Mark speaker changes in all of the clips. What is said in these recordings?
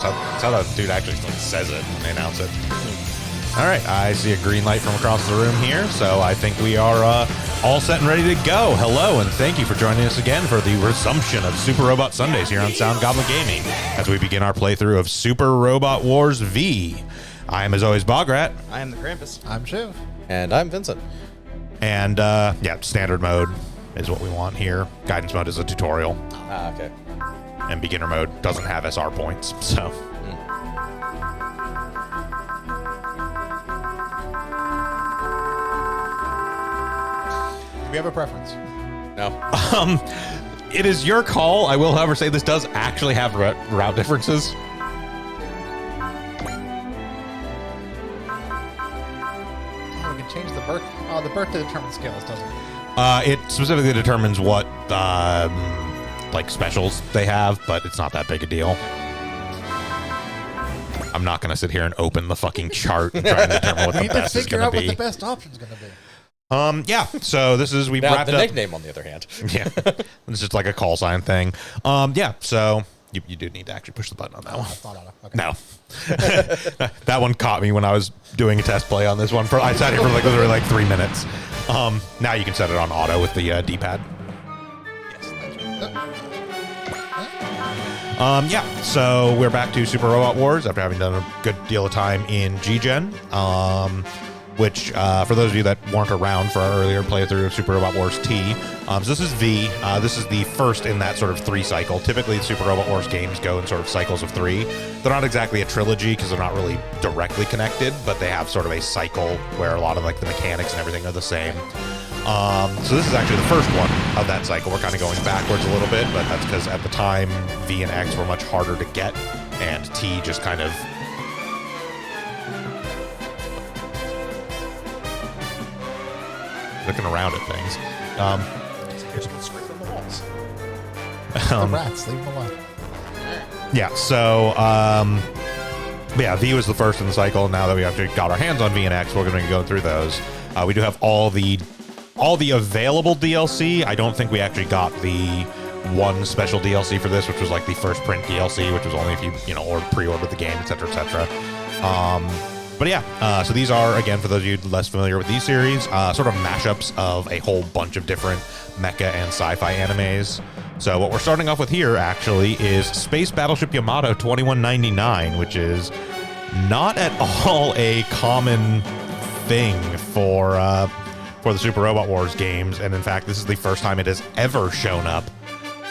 Speaker 1: That's how that dude actually says it when they announce it. All right, I see a green light from across the room here, so I think we are all set and ready to go. Hello, and thank you for joining us again for the resumption of Super Robot Sundays here on Sound Goblin Gaming as we begin our playthrough of Super Robot Wars V. I am, as always, Bograt.
Speaker 2: I am the Krampus.
Speaker 3: I'm Shiv.
Speaker 2: And I'm Vincent.
Speaker 1: And, yeah, standard mode is what we want here. Guidance mode is a tutorial.
Speaker 2: Ah, okay.
Speaker 1: And beginner mode doesn't have SR points, so...
Speaker 3: Do we have a preference?
Speaker 2: No.
Speaker 1: It is your call. I will, however, say this does actually have route differences.
Speaker 3: Oh, we can change the birth. Oh, the birth to determine scales, doesn't it?
Speaker 1: It specifically determines what, like, specials they have, but it's not that big a deal. I'm not going to sit here and open the fucking chart and try and determine what
Speaker 3: We
Speaker 1: the
Speaker 3: need to
Speaker 1: best is
Speaker 3: figure
Speaker 1: going
Speaker 3: out
Speaker 1: to
Speaker 3: what the
Speaker 1: be.
Speaker 3: best option's going to be.
Speaker 1: Yeah, so this is, we've
Speaker 2: Now,
Speaker 1: wrapped
Speaker 2: the
Speaker 1: up.
Speaker 2: nickname, on the other hand.
Speaker 1: Yeah, it's just like a call sign thing. Yeah, so you do need to actually push the button on that one.
Speaker 3: That's not auto. Okay.
Speaker 1: No. That one caught me when I was doing a test play on this one. I sat here for like literally like 3 minutes. Now you can set it on auto with the D-pad.
Speaker 3: Yes, that's right.
Speaker 1: Yeah, so we're back to Super Robot Wars after having done a good deal of time in G-Gen. Which, for those of you that weren't around for our earlier playthrough of Super Robot Wars T, so this is V. This is the first in that sort of 3 cycle. Typically, Super Robot Wars games go in sort of cycles of 3. They're not exactly a trilogy because they're not really directly connected, but they have sort of a cycle where a lot of like the mechanics and everything are the same. So this is actually the first one of that cycle. We're kind of going backwards a little bit, but that's because at the time, V and X were much harder to get, and T just kind of... looking around at things.
Speaker 3: The rats, leave them alone.
Speaker 1: Yeah, so, yeah, V was the first in the cycle. Now that we actually got our hands on V and X, we're going to go through those. We do have all the available DLC. I don't think we actually got the one special DLC for this, which was like the first print DLC, which was only if you know, or pre-ordered the game, etc., etc. But yeah, so these are, again, for those of you less familiar with these series, sort of mashups of a whole bunch of different mecha and sci-fi animes. So what we're starting off with here, actually, is Space Battleship Yamato 2199, which is not at all a common thing for the Super Robot Wars games. And in fact, this is the first time it has ever shown up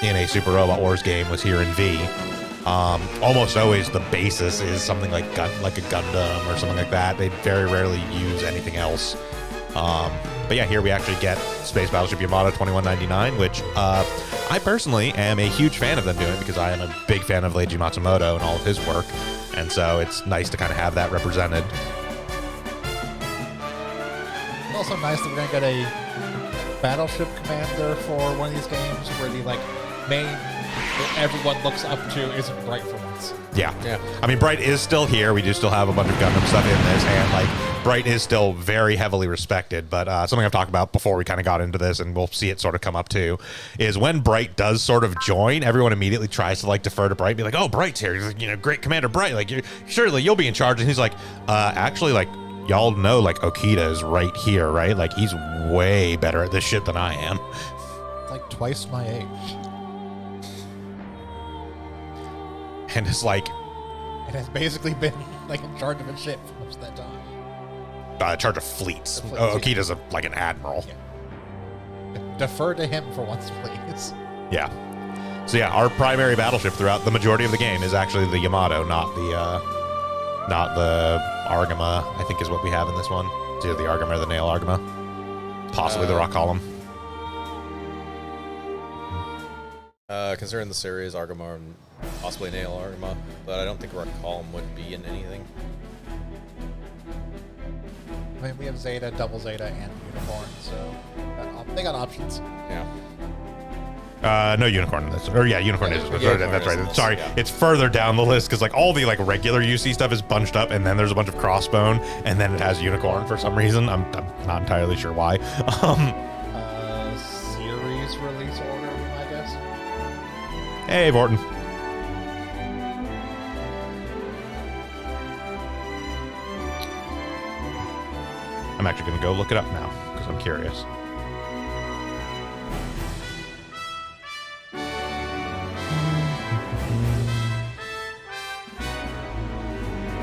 Speaker 1: in a Super Robot Wars game, was here in V. Almost always the basis is something like a Gundam or something like that. They very rarely use anything else. But yeah, here we actually get Space Battleship Yamato 2199, which I personally am a huge fan of them doing because I am a big fan of Leiji Matsumoto and all of his work. And so it's nice to kind of have that represented.
Speaker 3: It's also nice that we're going to get a battleship commander for one of these games where the main that everyone looks up to isn't Bright for once.
Speaker 1: Yeah.
Speaker 2: Yeah.
Speaker 1: I mean, Bright is still here. We do still have a bunch of Gundam stuff in this, and Bright is still very heavily respected. But something I've talked about before we kind of got into this, and we'll see it sort of come up too, is when Bright does sort of join, everyone immediately tries to defer to Bright, be like, "Oh, Bright's here. He's like, great Commander Bright. Surely you'll be in charge." And he's like, "Actually, y'all know, Okita is right here, right? He's way better at this shit than I am."
Speaker 3: It's twice my age.
Speaker 1: And it's
Speaker 3: It has basically been in charge of a ship for most of that time.
Speaker 1: charge of fleets.
Speaker 3: Fleets,
Speaker 1: Oh,
Speaker 3: yeah.
Speaker 1: Okita's an admiral.
Speaker 3: Yeah. Defer to him for once, please.
Speaker 1: Yeah. So yeah, our primary battleship throughout the majority of the game is actually the Yamato, not the Argama, I think is what we have in this one. It's either the Argama or the Nail Argama. Possibly the Rock Column.
Speaker 2: Considering the series, Argama and possibly Nail Argama, but I don't think Rock Column would be in anything.
Speaker 3: I mean, we have Zeta, Double Zeta, and Unicorn, so they got options.
Speaker 2: Yeah.
Speaker 1: No Unicorn in this. Or yeah, Unicorn is.
Speaker 2: Unicorn
Speaker 1: That's
Speaker 2: is
Speaker 1: right.
Speaker 2: in this,
Speaker 1: Sorry,
Speaker 2: yeah.
Speaker 1: it's further down the list because all the regular UC stuff is bunched up, and then there's a bunch of Crossbone, and then it has Unicorn for some reason. I'm not entirely sure why.
Speaker 3: Series release order, I guess.
Speaker 1: Hey, Vorton. I'm actually going to go look it up now because I'm curious.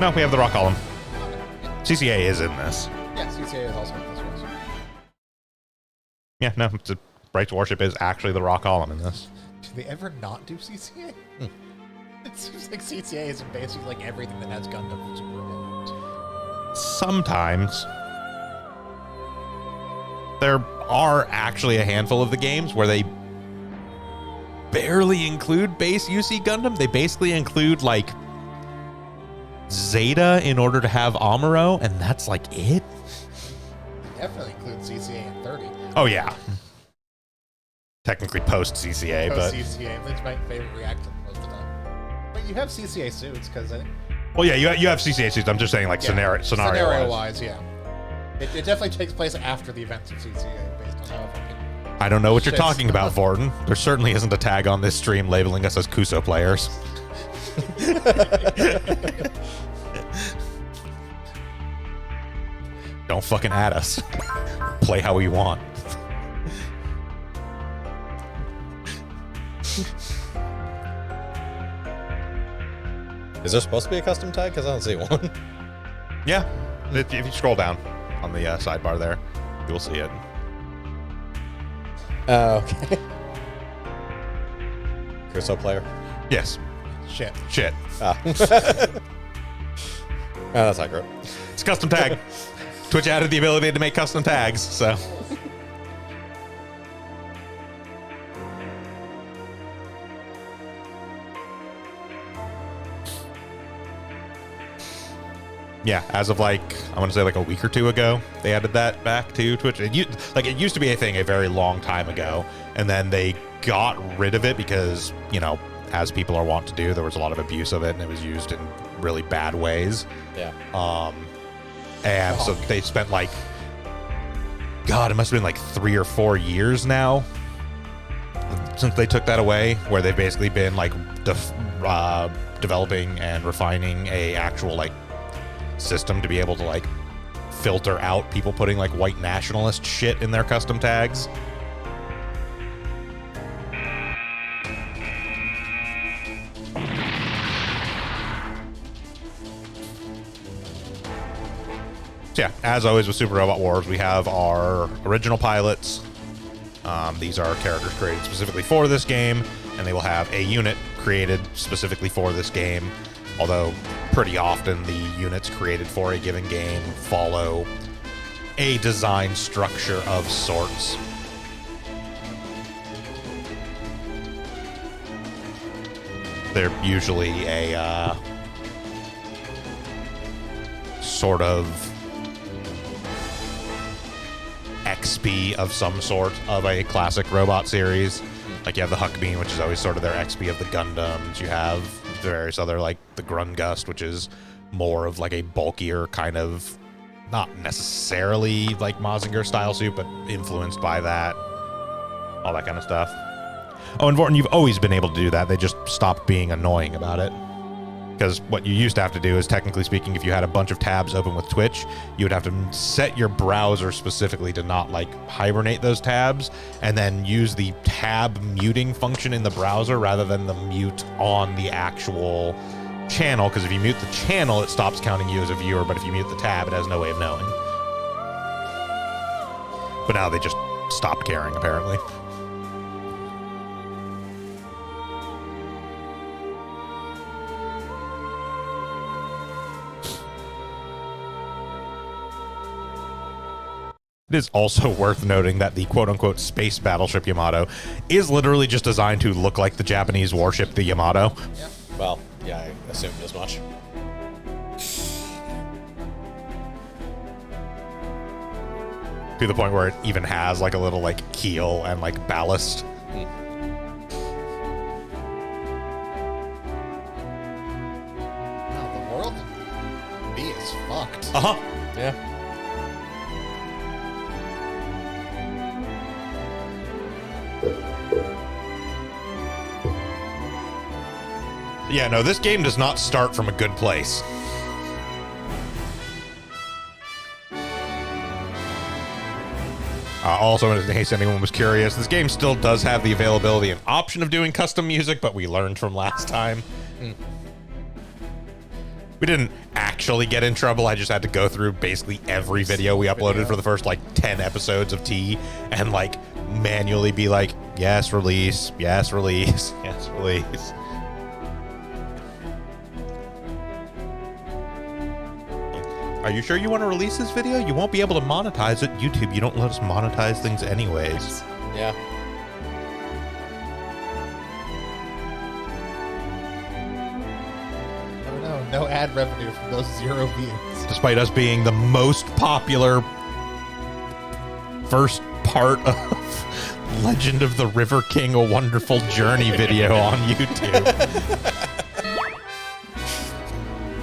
Speaker 1: No, we have the Rock Column. CCA is in this.
Speaker 3: Yeah, CCA is also in this one.
Speaker 1: Yeah, no, Bright Warship is actually the Rock Column in this.
Speaker 3: Do they ever not do CCA? It seems like CCA is in basically like everything that has Gundam Super in it.
Speaker 1: Sometimes. There are actually a handful of the games where they barely include base UC Gundam. They basically include, like, Zeta in order to have Amuro, and that's, like, it.
Speaker 3: Definitely include CCA in 30.
Speaker 1: Oh, yeah. Technically post-CCA, but...
Speaker 3: CCA, that's my favorite reaction most of the time. But you have CCA suits, because I think...
Speaker 1: Well, yeah, you have CCA suits. I'm just saying, like, scenario-wise.
Speaker 3: Scenario-wise, yeah. It definitely takes place after the events of CCA, based on how fucking...
Speaker 1: I don't know what you're
Speaker 3: Shit.
Speaker 1: talking about, Vorton. There certainly isn't a tag on this stream labeling us as Kuso players. Don't fucking add us. Play how we want.
Speaker 2: Is there supposed to be a custom tag? Because I don't see one.
Speaker 1: Yeah, if you scroll down on the sidebar there, you'll see it.
Speaker 2: Oh, okay. Kuso player.
Speaker 1: Yes.
Speaker 3: Shit.
Speaker 2: Ah. Oh, that's accurate.
Speaker 1: It's a custom tag. Twitch added the ability to make custom tags, so... Yeah, as of like, I want to say like a week or two ago, they added that back to Twitch. It used to be a thing a very long time ago, and then they got rid of it because, you know, as people are wont to do, there was a lot of abuse of it, and it was used in really bad ways.
Speaker 2: Yeah.
Speaker 1: And so they spent like, God, it must have been like 3 or 4 years now since they took that away, where they've basically been like developing and refining a actual like system to be able to like filter out people putting like white nationalist shit in their custom tags. So yeah, as always with Super Robot Wars, we have our original pilots. These are characters created specifically for this game, and they will have a unit created specifically for this game, although pretty often the units created for a given game follow a design structure of sorts. They're usually a sort of XP of some sort of a classic robot series. Like you have the Huckbean, which is always sort of their XP of the Gundams. You have various other, like the Grungust, which is more of like a bulkier kind of, not necessarily like Mazinger style suit, but influenced by that. All that kind of stuff. Oh, and Vorton, you've always been able to do that. They just stopped being annoying about it. Because what you used to have to do is, technically speaking, if you had a bunch of tabs open with Twitch, you would have to set your browser specifically to not like hibernate those tabs, and then use the tab muting function in the browser rather than the mute on the actual channel. Because if you mute the channel, it stops counting you as a viewer, but if you mute the tab, it has no way of knowing. But now they just stopped caring, apparently. It is also worth noting that the quote-unquote space battleship Yamato is literally just designed to look like the Japanese warship, the Yamato.
Speaker 2: Yeah. Well, yeah, I assumed as much.
Speaker 1: To the point where it even has like a little like keel and like ballast.
Speaker 3: Wow, the world in B is fucked.
Speaker 1: Uh-huh.
Speaker 2: Yeah.
Speaker 1: Yeah, no, this game does not start from a good place. Also, in case anyone was curious, this game still does have the availability and option of doing custom music, but we learned from last time. We didn't actually get in trouble. I just had to go through basically every video we uploaded for the first like 10 episodes of T and like manually be like, yes, release, yes, release, yes, release. Are you sure you want to release this video? You won't be able to monetize it. YouTube, you don't let us monetize things anyways.
Speaker 2: Yeah.
Speaker 3: Oh no, no ad revenue from those 0 views.
Speaker 1: Despite us being the most popular first part of Legend of the River King, A Wonderful Journey video on YouTube.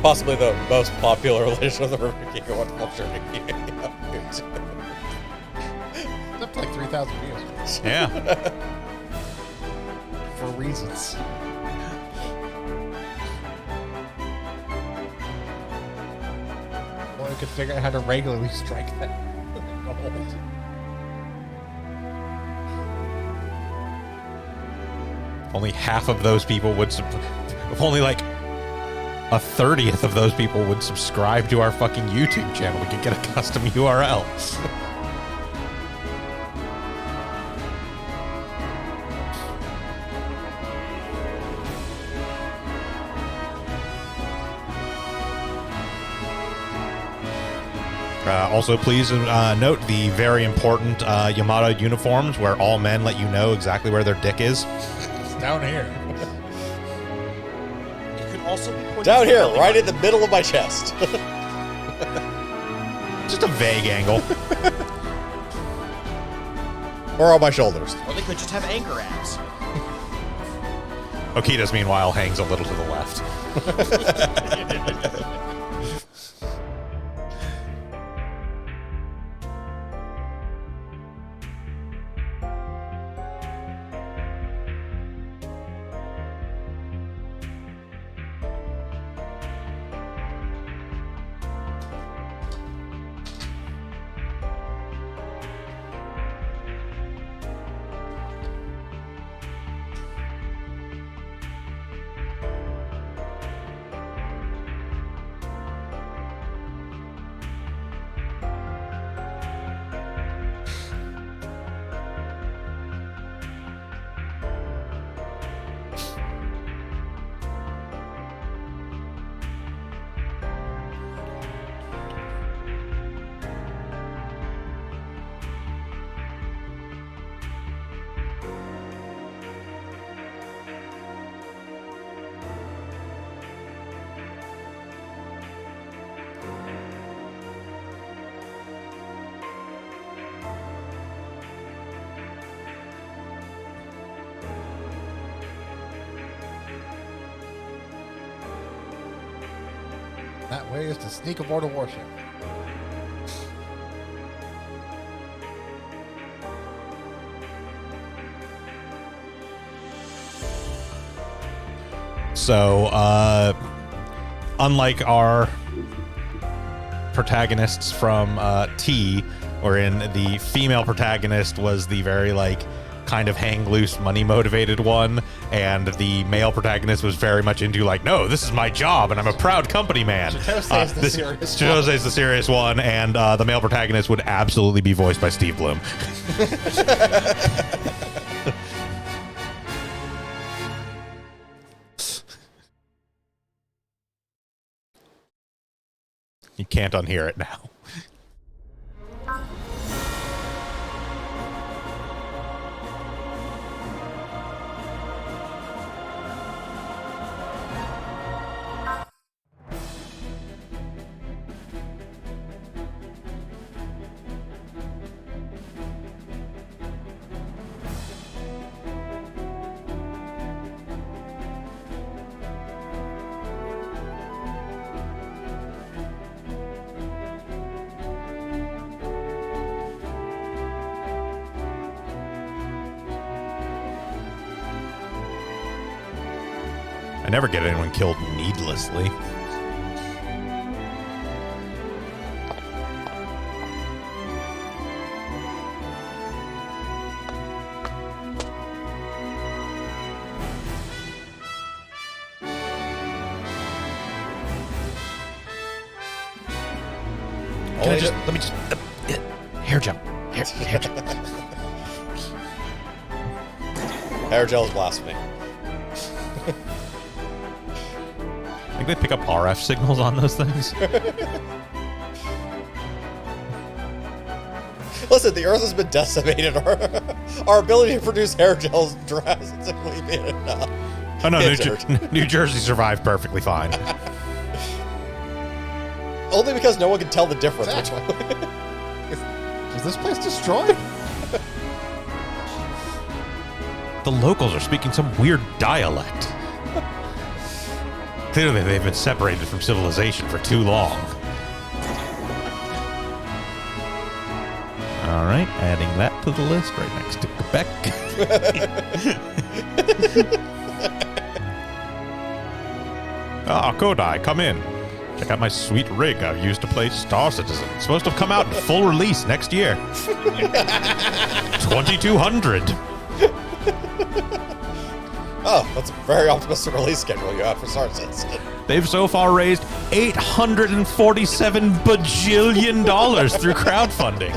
Speaker 2: Possibly the most popular Legend of the River King of Wonderful Journey.
Speaker 3: It's up to like 3,000 views.
Speaker 1: Yeah.
Speaker 3: For reasons. Well, we could figure out how to regularly strike that.
Speaker 1: Only half of those people would, if only like a 30th of those people would subscribe to our fucking YouTube channel, we could get a custom URL. Also, please note the very important Yamato uniforms where all men let you know exactly where their dick is.
Speaker 3: It's down here.
Speaker 4: It could also be pointed
Speaker 2: Down
Speaker 4: to the
Speaker 2: here,
Speaker 4: belly
Speaker 2: right
Speaker 4: button.
Speaker 2: in the middle of my chest.
Speaker 1: Just a vague angle.
Speaker 2: Or on my shoulders.
Speaker 4: Or they could just have anger abs.
Speaker 1: Okitas, meanwhile, hangs a little to the left.
Speaker 3: That way is to sneak aboard a warship.
Speaker 1: So, unlike our protagonists from T, wherein the female protagonist was the very, like, kind of hang loose, money motivated one, and the male protagonist was very much into, like, no, this is my job, and I'm a proud company man.
Speaker 3: Chitose is the serious one.
Speaker 1: Chitose is the serious one, and the male protagonist would absolutely be voiced by Steve Bloom. You can't unhear it now. I never get anyone killed needlessly. Can I just let me just hair gel. Hair gel.
Speaker 2: Hair gel is blasphemy.
Speaker 1: I think they pick up RF signals on those things.
Speaker 2: Listen, the Earth has been decimated. Our ability to produce hair gel is drastically been enough.
Speaker 1: Oh no, New Jersey survived perfectly fine.
Speaker 2: Only because no one can tell the difference.
Speaker 3: Exactly. Was this place destroyed?
Speaker 1: The locals are speaking some weird dialect. Clearly, they've been separated from civilization for too long. All right, adding that to the list right next to Quebec. Kodai, come in. Check out my sweet rig I've used to play Star Citizen. It's supposed to have come out in full release next year. 2200.
Speaker 2: Oh, that's a very optimistic release schedule you had for Star Citizen.
Speaker 1: They've so far raised $847 bajillion through crowdfunding.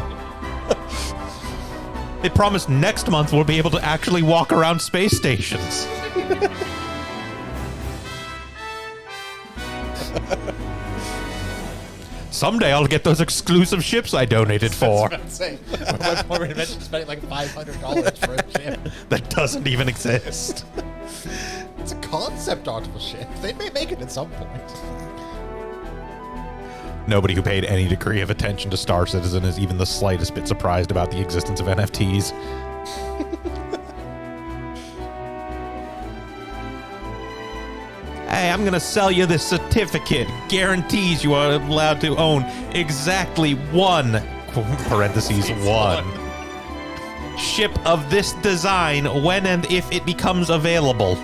Speaker 1: They promise next month we'll be able to actually walk around space stations. Someday I'll get those exclusive ships I donated for.
Speaker 3: That's what I'm saying. Much more invention spending like $500 for a ship.
Speaker 1: That doesn't even exist.
Speaker 3: It's a concept art of a ship. They may make it at some point.
Speaker 1: Nobody who paid any degree of attention to Star Citizen is even the slightest bit surprised about the existence of NFTs. Hey, I'm gonna sell you this certificate. Guarantees you are allowed to own exactly one, parentheses, one ship of this design when and if it becomes available.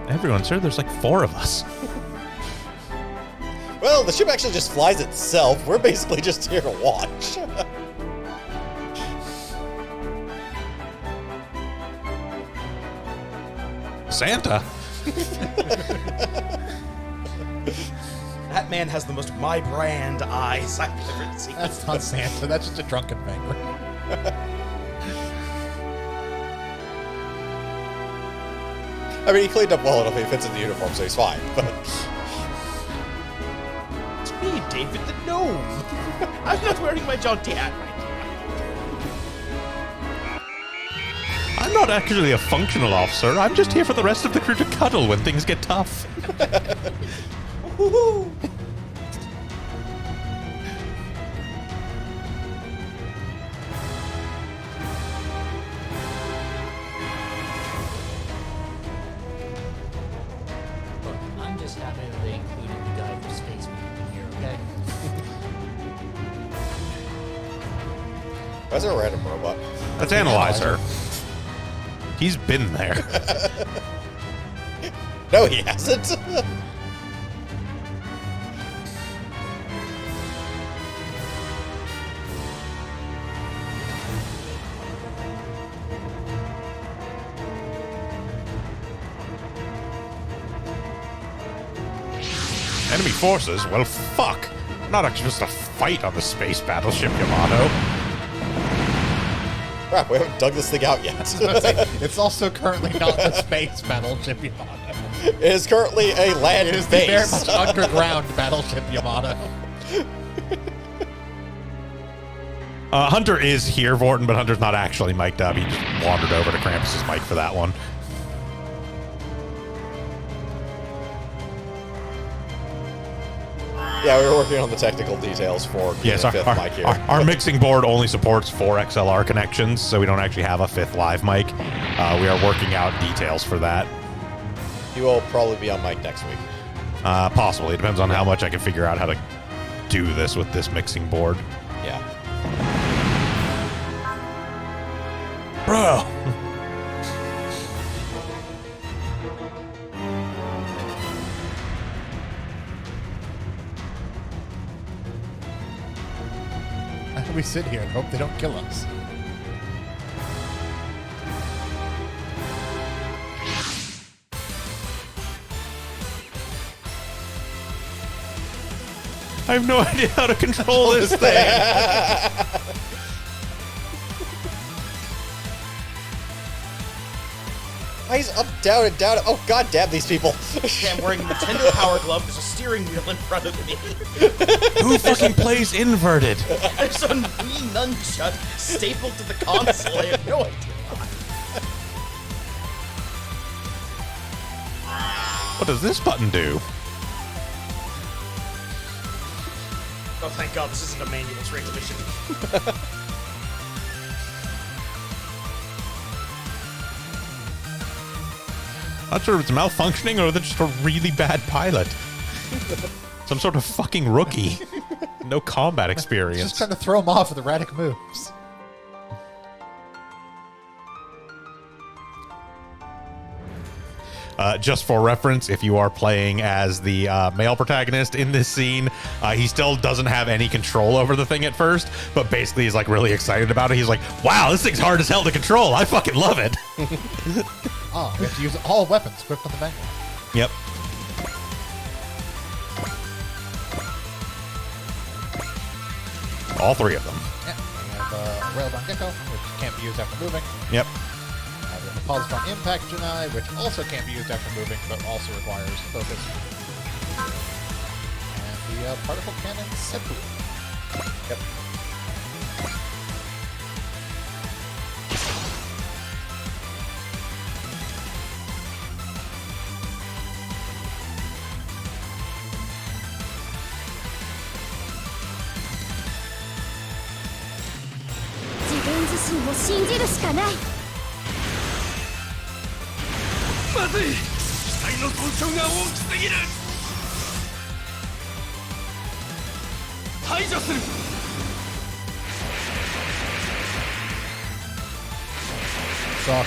Speaker 1: Everyone, sir, there's like 4 of us.
Speaker 2: Well, the ship actually just flies itself. We're basically just here to watch.
Speaker 1: Santa?
Speaker 4: That man has the most my brand eyes I've ever seen.
Speaker 3: That's not Santa. That's just a drunken penguin.
Speaker 2: I mean, he cleaned up well enough. He fits in the uniform, so he's fine. But
Speaker 4: It's me, David the Gnome. I'm not wearing my jaunty hat right now.
Speaker 1: I'm not actually a functional officer. I'm just here for the rest of the crew to cuddle when things get tough.
Speaker 4: Woohoo!
Speaker 5: Look, I'm just happy that they included the guy for Space Week in here, okay?
Speaker 2: why is there a random robot?
Speaker 1: Let's analyze her. He's been there.
Speaker 2: No, he hasn't.
Speaker 1: Enemy forces? Well, fuck. I'm not actually supposed to fight on the space battleship Yamato.
Speaker 2: Crap, we haven't dug this thing out yet.
Speaker 3: It's also currently not a space battleship Yamato.
Speaker 2: It is currently a land
Speaker 3: It is the very
Speaker 2: base.
Speaker 3: much underground battleship Yamato.
Speaker 1: Hunter is here, Vorton, but Hunter's not actually mic'd up. He just wandered over to Krampus's mic for that one.
Speaker 2: Yeah, we were working on the technical details for
Speaker 1: Yes,
Speaker 2: the fifth mic here.
Speaker 1: our mixing board only supports 4 XLR connections, so we don't actually have a 5th live mic. We are working out details for that.
Speaker 2: He will probably be on mic next week.
Speaker 1: Possibly. It depends on how much I can figure out how to do this with this mixing board.
Speaker 2: Yeah.
Speaker 1: Bro!
Speaker 3: We sit here and hope they don't kill us.
Speaker 1: I have no idea how to control this thing.
Speaker 2: Why is up, down, and down? Oh, god damn these people.
Speaker 4: Okay, I'm wearing a Nintendo Power Glove. There's a steering wheel in front of me.
Speaker 1: Who fucking plays inverted?
Speaker 4: There's a Wii nunchuck stapled to the console. I have no idea.
Speaker 1: What does this button do?
Speaker 4: Oh, thank God, this isn't a manual transmission.
Speaker 1: Not sure if it's malfunctioning or they're just a really bad pilot. Some sort of fucking rookie. No combat experience.
Speaker 3: Just trying to throw him off with erratic moves.
Speaker 1: Just for reference, if you are playing as the male protagonist in this scene, he still doesn't have any control over the thing at first, but basically he's like really excited about it. He's like, wow, this thing's hard as hell to control. I fucking love it.
Speaker 3: Oh, we have to use all weapons equipped on the Vanguard.
Speaker 1: Yep. All three of them.
Speaker 3: Yeah, we have Railbound Gecko, which can't be used after moving.
Speaker 1: Yep.
Speaker 3: We have the Positron Impact Janai, which also can't be used after moving, but also requires focus. And the Particle Cannon Seppu.
Speaker 2: Yep.
Speaker 3: So,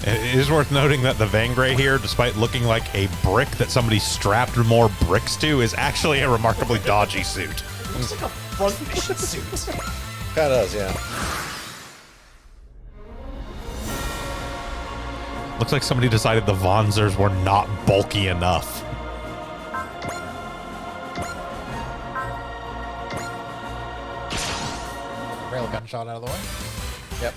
Speaker 1: It is worth noting that the Vangray here, despite looking like a brick that somebody strapped more bricks to, is actually a remarkably dodgy suit.
Speaker 4: Looks like a front mission suit.
Speaker 2: Kinda does, yeah.
Speaker 1: Looks like somebody decided the Vonzers were not bulky enough.
Speaker 3: Railgun shot out of the way.
Speaker 2: Yep.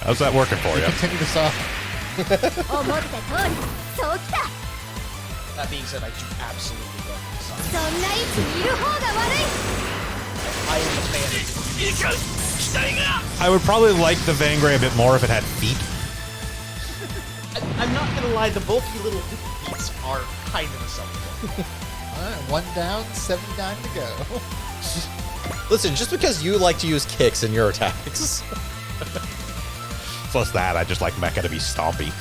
Speaker 1: How's that working for you?
Speaker 3: Continue to saw.
Speaker 4: That being said, I do absolutely love this song. I am a fan of
Speaker 1: I would probably like the Vangray a bit more if it had feet.
Speaker 4: I'm not gonna lie, the bulky little beats are kind of acceptable.
Speaker 3: Alright, 1 down, 79 to go.
Speaker 2: Listen, just because you like to use kicks in your attacks.
Speaker 1: Plus that, I just like Mecha to be stompy.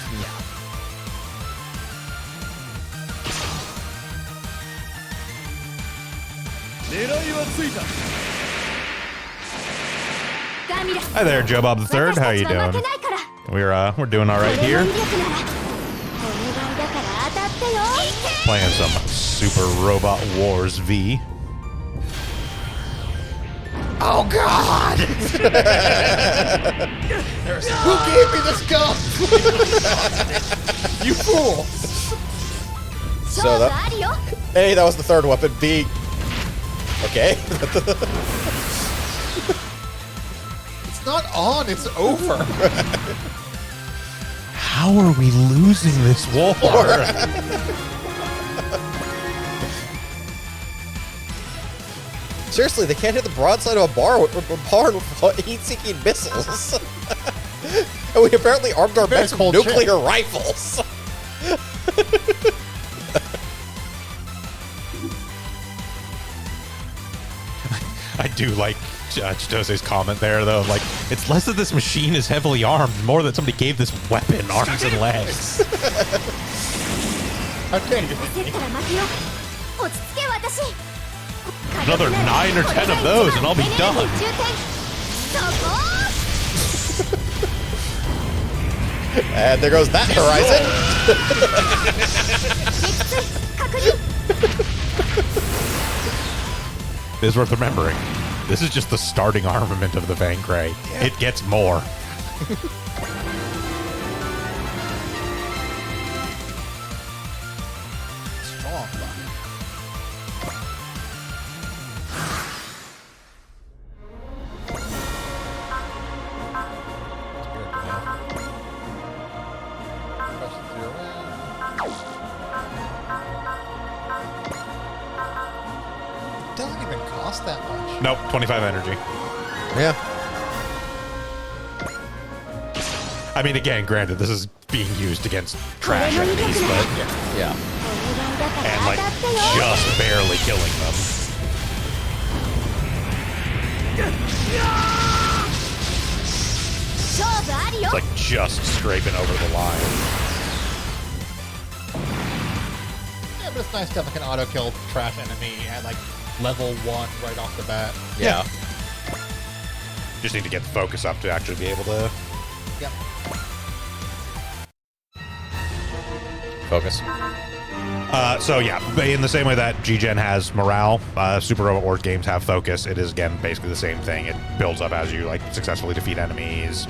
Speaker 1: Hi there, Joe Bob the Third. How you doing? We're doing all right here. Playing some Super Robot Wars V.
Speaker 3: Oh God! Who gave me this gun? You fool!
Speaker 2: So that. A, that was the third weapon. B. Okay.
Speaker 3: It's not on, it's over.
Speaker 1: How are we losing this war?
Speaker 2: Seriously, they can't hit the broadside of a barn with heat-seeking missiles. And we apparently armed our
Speaker 3: Very
Speaker 2: mechs with
Speaker 3: cold
Speaker 2: nuclear rifles.
Speaker 1: I do like Chitose's comment there, though. Like, it's less that this machine is heavily armed, more that somebody gave this weapon arms and legs.
Speaker 3: Okay.
Speaker 1: Another 9 or 10 of those, and I'll be done.
Speaker 2: And there goes that horizon.
Speaker 1: It is worth remembering. This is just the starting armament of the Vangray. It gets more.
Speaker 3: Strong. Doesn't even cost that much.
Speaker 1: Nope, 25 energy.
Speaker 2: Yeah.
Speaker 1: I mean, again, granted, this is being used against trash enemies, but
Speaker 2: Yeah.
Speaker 1: and like just barely killing them. It's like just scraping over the line.
Speaker 3: Yeah, but it's nice to have like an auto kill trash enemy at like level 1 right off the bat.
Speaker 2: Yeah.
Speaker 1: Just need to get the focus up to actually be able to.
Speaker 3: Yep.
Speaker 2: Focus.
Speaker 1: So yeah, in the same way that G-Gen has morale, Super Robot Wars games have focus. It is again basically the same thing. It builds up as you like successfully defeat enemies,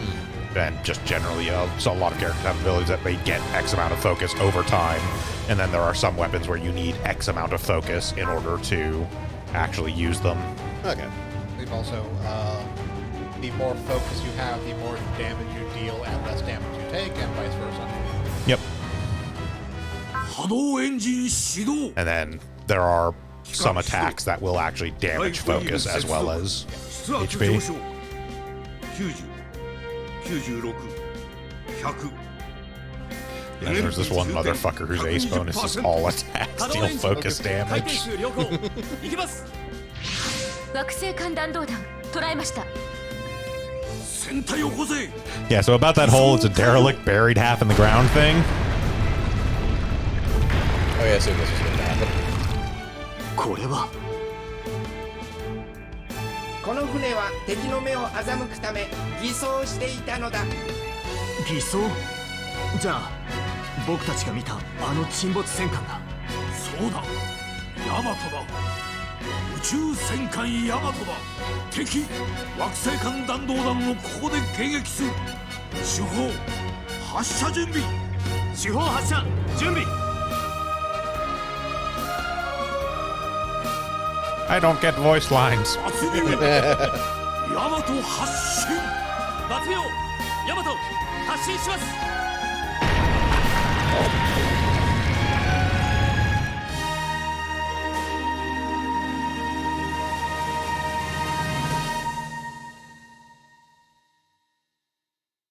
Speaker 1: and just generally, so a lot of characters have abilities that they get X amount of focus over time, and then there are some weapons where you need X amount of focus in order to actually use them.
Speaker 2: Okay.
Speaker 3: We've also, the more focus you have, the more damage you deal and less damage you take, and vice versa.
Speaker 1: Yep. And then there are some attacks that will actually damage focus as well as HP. And then there's this one motherfucker whose ace bonus is all attacks deal focus damage.
Speaker 6: 惑星間弾道弾捉えました。
Speaker 1: Yeah, so about that hole, it's a derelict buried half in the ground thing.
Speaker 2: Oh yeah, I assume this was going to happen.
Speaker 7: これは
Speaker 8: この船は敵の目を欺くため偽装していたのだ。
Speaker 7: 偽装じゃあ僕たちが見たあの沈没戦艦だ。そうだヤマトだ。宇宙戦艦ヤマトだ。敵惑星間弾道弾をここで迎撃する。主砲発射準備。主砲発射準備。
Speaker 1: I don't get voice lines.
Speaker 7: ヤマト発進。松明ヤマト発進します。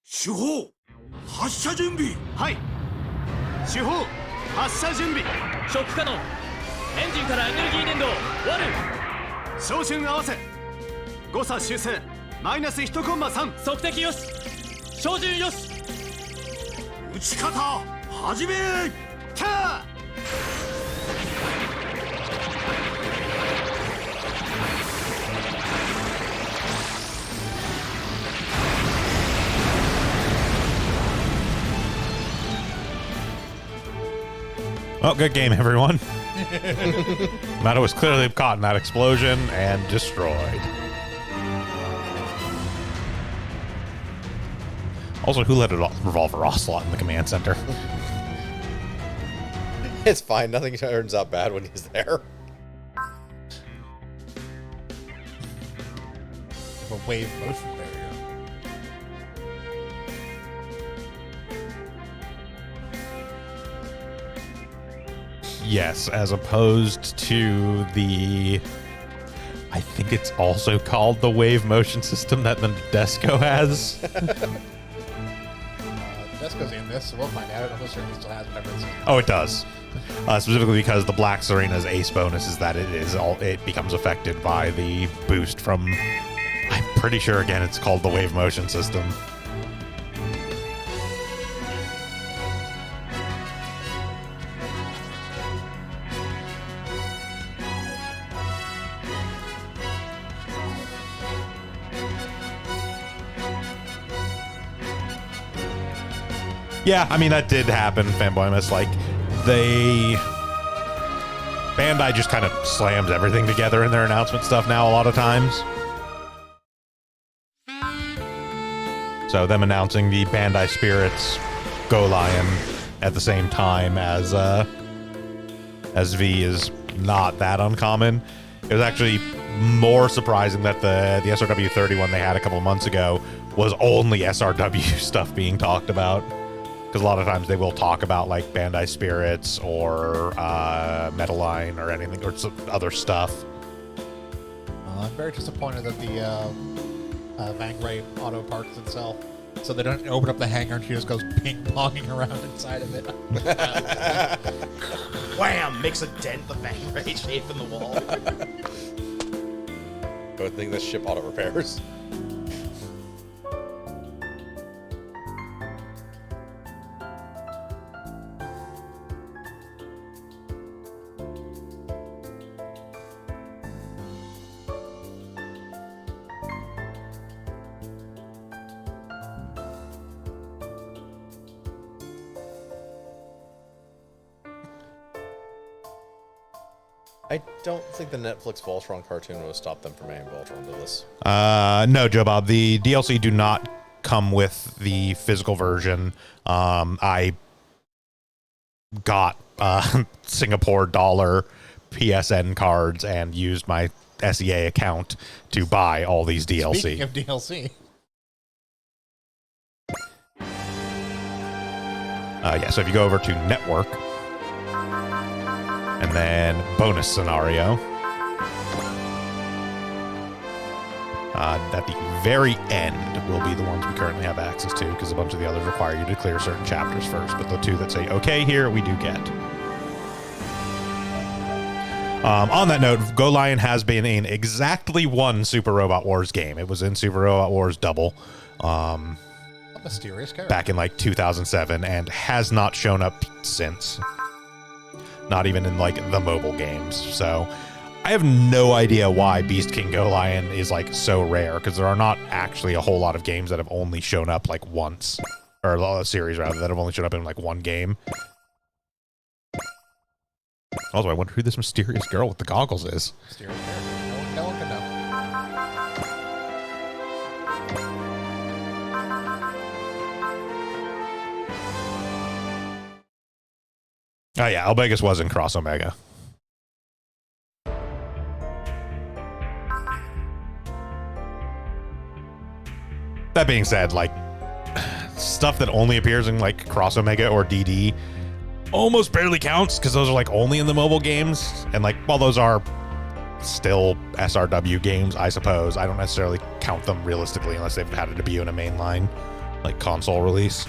Speaker 7: 主砲発射準備。はい主砲発射準備。
Speaker 5: ショック可能。エンジンからエネルギー燃料割る。
Speaker 7: 照準合わせ誤差修正マイナス1コンマ3。
Speaker 5: 測定よし。照準よし。
Speaker 7: 撃ち方始め。キャー
Speaker 1: Well, good game, everyone. Mato was clearly caught in that explosion and destroyed. Also, who let a revolver ocelot in the command center?
Speaker 2: It's fine. Nothing turns out bad when he's there.
Speaker 3: A wave motion barrier.
Speaker 1: Yes, as opposed to the... I think it's also called the wave motion system that the Desco has.
Speaker 3: Desco's in this, so we'll find out. It certainly still has whatever it's in.
Speaker 1: Oh, it does. Specifically because the Black Serena's ace bonus is that it becomes affected by the boost from... I'm pretty sure, again, it's called the wave motion system. Yeah, I mean, that did happen, Fanboymus. Like, Bandai just kind of slams everything together in their announcement stuff now a lot of times. So them announcing the Bandai Spirits Go Lion at the same time as V is not that uncommon. It was actually more surprising that the SRW 31 they had a couple of months ago was only SRW stuff being talked about. Because a lot of times they will talk about like Bandai Spirits or Metaline or anything or some other stuff.
Speaker 3: I'm very disappointed that the Vangray auto parks itself. So they don't open up the hangar and she just goes ping-ponging around inside of it.
Speaker 4: Wham! Makes a dent the bang ray shape in the wall.
Speaker 2: Good thing this ship auto repairs. I don't think the Netflix Voltron cartoon would stop them from adding Voltron to this.
Speaker 1: No, Joe Bob. The DLC do not come with the physical version. I got Singapore dollar PSN cards and used my SEA account to buy all these DLC.
Speaker 3: Speaking of DLC.
Speaker 1: Yeah, so if you go over to Network, and then bonus scenario. At the very end will be the ones we currently have access to, because a bunch of the others require you to clear certain chapters first. But the two that say okay here, we do get. On that note, Go Lion has been in exactly one Super Robot Wars game. It was in Super Robot Wars Double.
Speaker 3: A mysterious character.
Speaker 1: Back in like 2007, and has not shown up since. Not even in like the mobile games. So I have no idea why Beast King Go Lion is like so rare, because there are not actually a whole lot of games that have only shown up like once, or a series rather, that have only shown up in like one game. Also, I wonder who this mysterious girl with the goggles is.
Speaker 3: Mysterious character. No one can know.
Speaker 1: Oh yeah, Albegus was in Cross Omega. That being said, like, stuff that only appears in like Cross Omega or DD almost barely counts, because those are like only in the mobile games. And like, while those are still SRW games, I suppose, I don't necessarily count them realistically unless they've had a debut in a mainline like console release.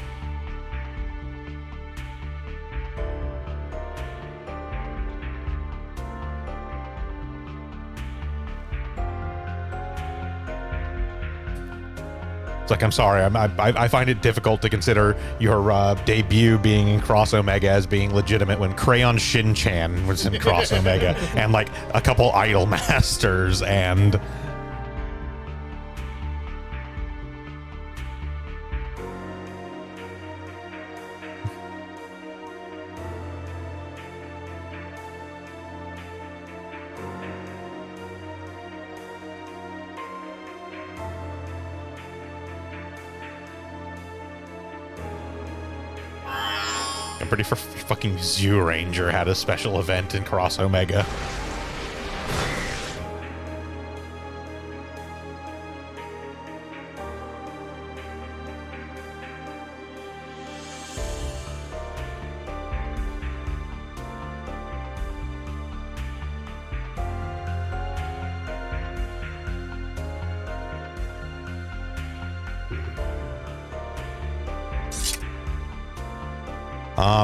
Speaker 1: It's like, I'm sorry, I find it difficult to consider your debut being in Cross Omega as being legitimate when Crayon Shin-chan was in Cross Omega and like a couple Idol Masters and... pretty for fucking Zoo Ranger had a special event in Cross Omega.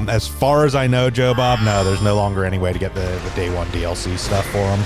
Speaker 1: As far as I know, Joe Bob, no, there's no longer any way to get the day one DLC stuff for them.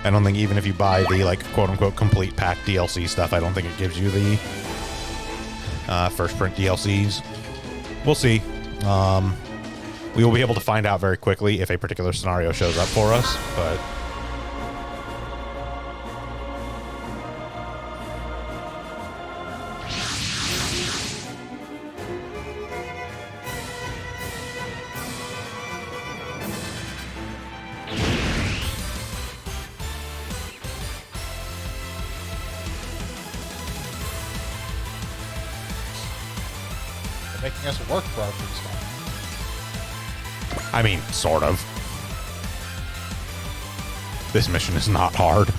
Speaker 1: I don't think even if you buy the, like, quote-unquote complete pack DLC stuff, I don't think it gives you the first print DLCs. We'll see. We will be able to find out very quickly if a particular scenario shows up for us, but
Speaker 3: making us work for our food stuff.
Speaker 1: I mean, sort of. This mission is not hard.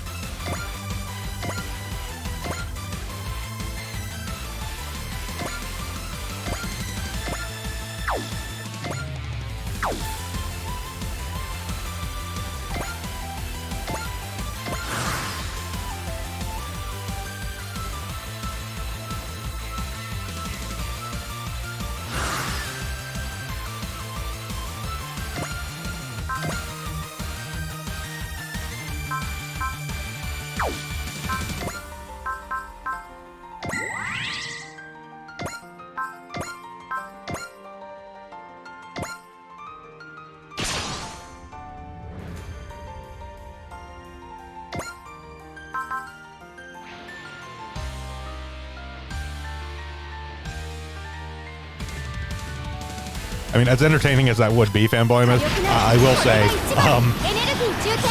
Speaker 1: I mean, as entertaining as that would be, Fanboymas, I will say,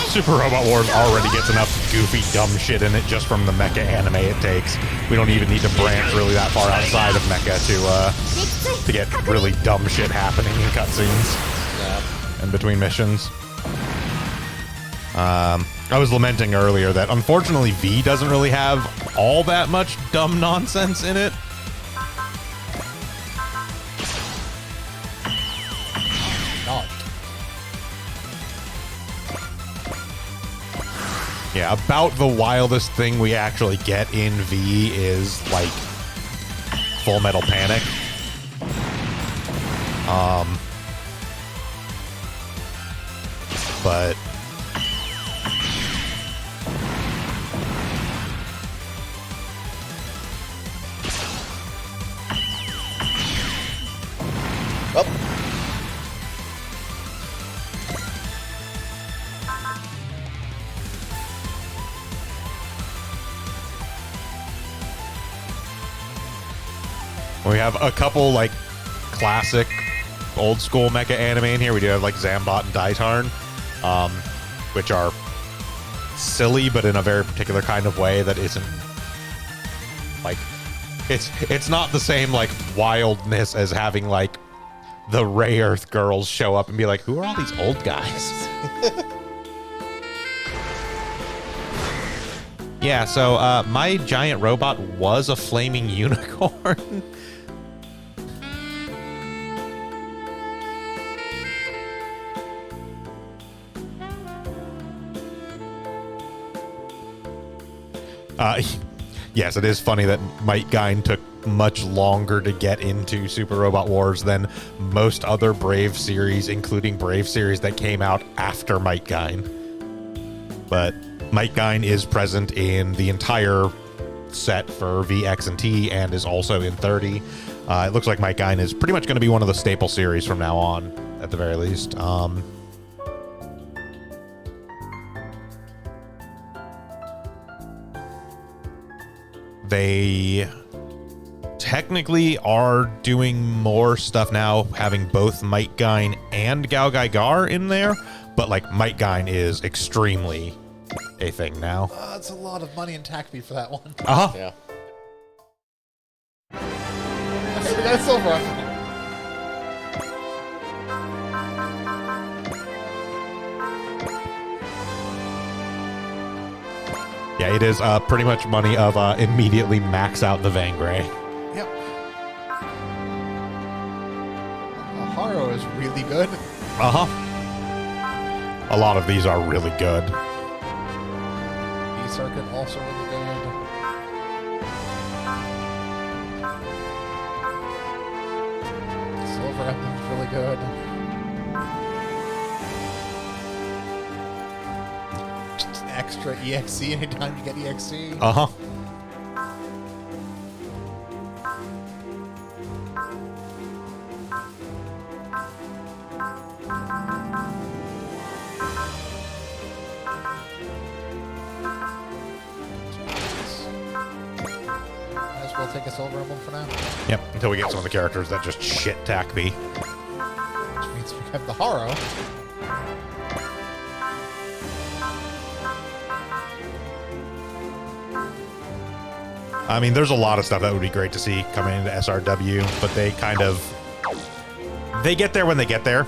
Speaker 1: Super Robot Wars already gets enough goofy, dumb shit in it just from the mecha anime it takes. We don't even need to branch really that far outside of mecha to get really dumb shit happening in cutscenes and between missions. I was lamenting earlier that unfortunately V doesn't really have all that much dumb nonsense in it. Yeah, about the wildest thing we actually get in V is like Full Metal Panic. But we have a couple like classic old school mecha anime in here. We do have like Zambot and Daitarn, which are silly but in a very particular kind of way that isn't like it's not the same like wildness as having like the Ray Earth girls show up and be like, who are all these old guys? Yeah, so my giant robot was a flaming unicorn. Yes, it is funny that Might Gain took much longer to get into Super Robot Wars than most other Brave series, including Brave series that came out after Might Gain. But Might Gain is present in the entire set for VX and T and is also in 30. It looks like Might Gain is pretty much going to be one of the staple series from now on, at the very least. They technically are doing more stuff now, having both Might Gain and Gao Gai Gar in there, but like Might Gain is extremely a thing now.
Speaker 3: That's a lot of money in tack fee for that one.
Speaker 1: Uh-huh.
Speaker 2: Yeah.
Speaker 3: We got a silver up.
Speaker 1: Yeah, it is pretty much money of immediately max out the Vangray.
Speaker 3: Yep. Haro is really good.
Speaker 1: Uh-huh. A lot of these are really good.
Speaker 3: B-Circuit also really good. Silver Emblem's really good. Just extra EXE anytime you get EXE.
Speaker 1: Uh-huh.
Speaker 3: Might as well take a Silver Emblem for now.
Speaker 1: Yep, until we get some of the characters that just shit tack B.
Speaker 3: Which means we have the Haro.
Speaker 1: I mean, there's a lot of stuff that would be great to see coming into SRW, but they kind of... They get there when they get there.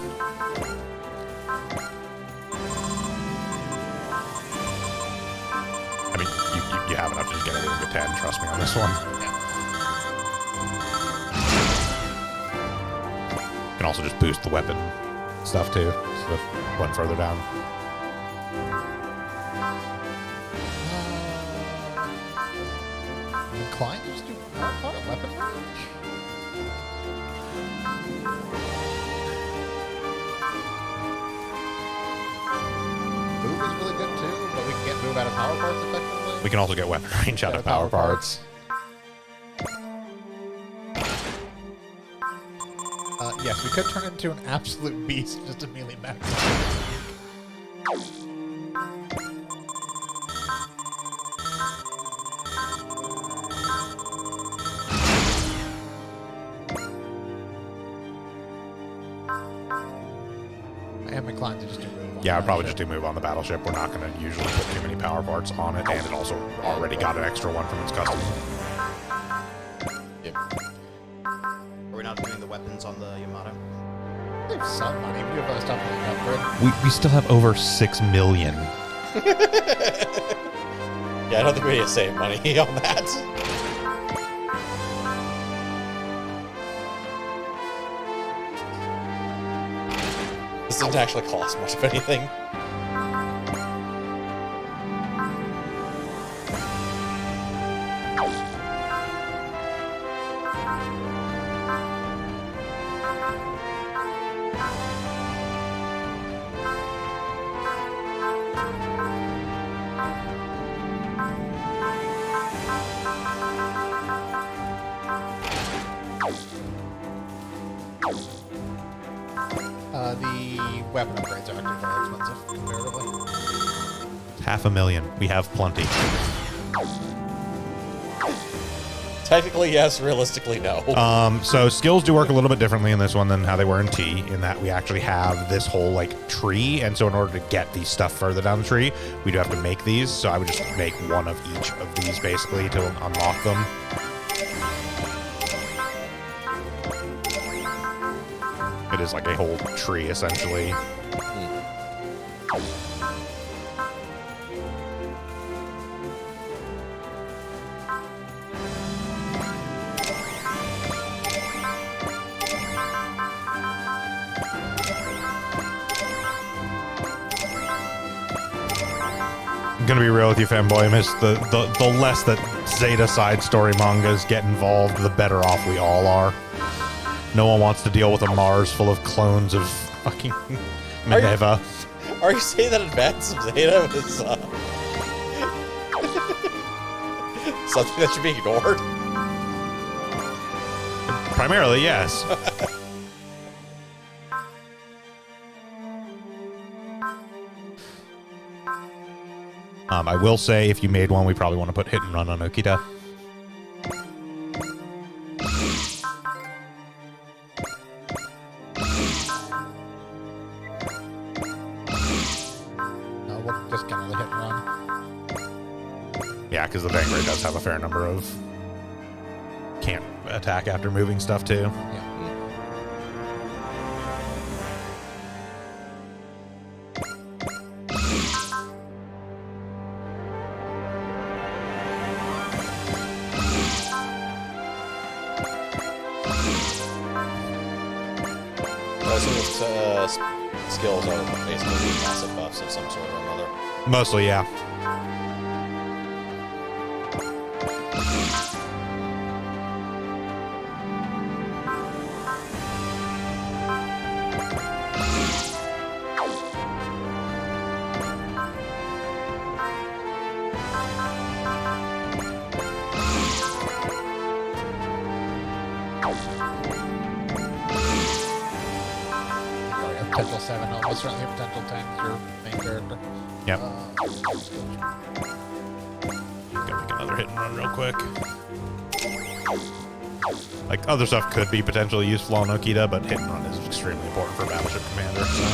Speaker 1: I mean, you have enough to just get everything to 10, trust me on this one. You can also just boost the weapon stuff too, so one further down.
Speaker 3: Inclined to just do part weapon range? Move is really good too, but we can get move out of power parts effectively.
Speaker 1: We can also get weapon range out of power parts.
Speaker 3: Yes, we could turn into an absolute beast just to melee max. I am inclined to just do move.
Speaker 1: Yeah, I'd probably just do move on the battleship. We're not going to usually put too many power parts on it, and it also already got an extra one from its custom.
Speaker 2: Yep.
Speaker 4: Are we not doing the weapons on the Yamato?
Speaker 3: We have some money. We do have other stuff in the upgrade.
Speaker 1: We still have over 6 million.
Speaker 2: Yeah, I don't think we need to save money on that. This doesn't actually cost much of anything.
Speaker 3: The weapon upgrades are actually very expensive comparatively.
Speaker 1: $500,000. We have plenty.
Speaker 2: Technically, yes. Realistically, no.
Speaker 1: So skills do work a little bit differently in this one than how they were in T, in that we actually have this whole like tree, and so in order to get these stuff further down the tree, we do have to make these. So I would just make one of each of these basically to unlock them. It is like a whole tree essentially. I'm gonna be real with you, fanboy. Miss the less that Zeta side story mangas get involved, the better off we all are. No one wants to deal with a Mars full of clones of fucking Minerva.
Speaker 2: Are you saying that Advance of Zeta is something that should be ignored?
Speaker 1: Primarily, yes. I will say, if you made one, we probably want to put Hit and Run on Okita.
Speaker 3: We'll just kind of hit and run.
Speaker 1: Yeah, because the Vanguard does have a fair number of can't attack after moving stuff too.
Speaker 3: Yeah.
Speaker 2: Skills are basically passive buffs of some sort or another.
Speaker 1: Mostly, yeah.
Speaker 3: Potential 7, almost certainly a potential 10 is your main character.
Speaker 1: Yep. Gonna make another hit and run real quick. Like, other stuff could be potentially useful on Okita, but hit and run is extremely important for Battleship Commander, so.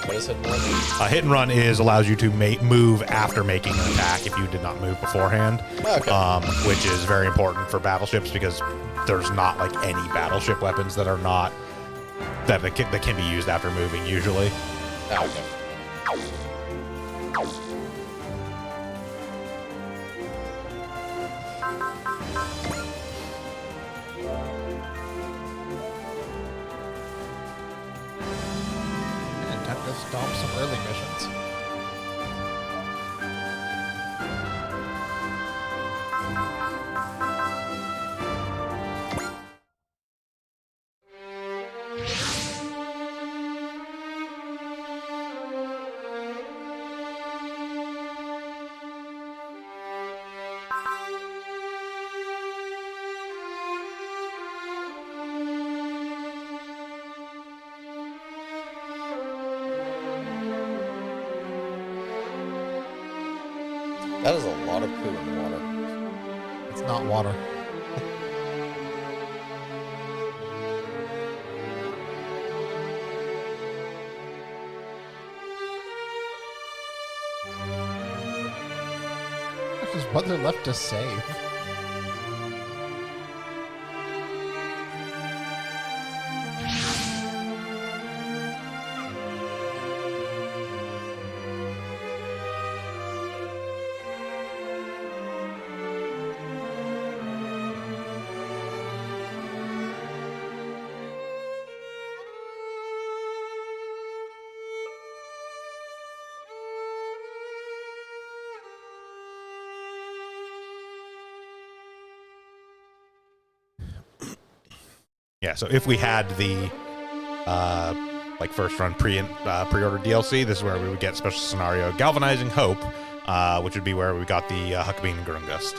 Speaker 2: What is hit and run?
Speaker 1: Hit and run allows you to move after making an attack if you did not move beforehand.
Speaker 2: Okay.
Speaker 1: Which is very important for battleships because there's not like any battleship weapons that are not that can be used after moving usually.
Speaker 2: Ah, okay.
Speaker 3: And time to go stomp some early missions.
Speaker 2: That is a lot of poo in the water.
Speaker 3: It's not water. There's what they're left to save.
Speaker 1: Yeah, so if we had the like first run pre-order DLC, this is where we would get special scenario Galvanizing Hope, which would be where we got the Huckabee and Grungust.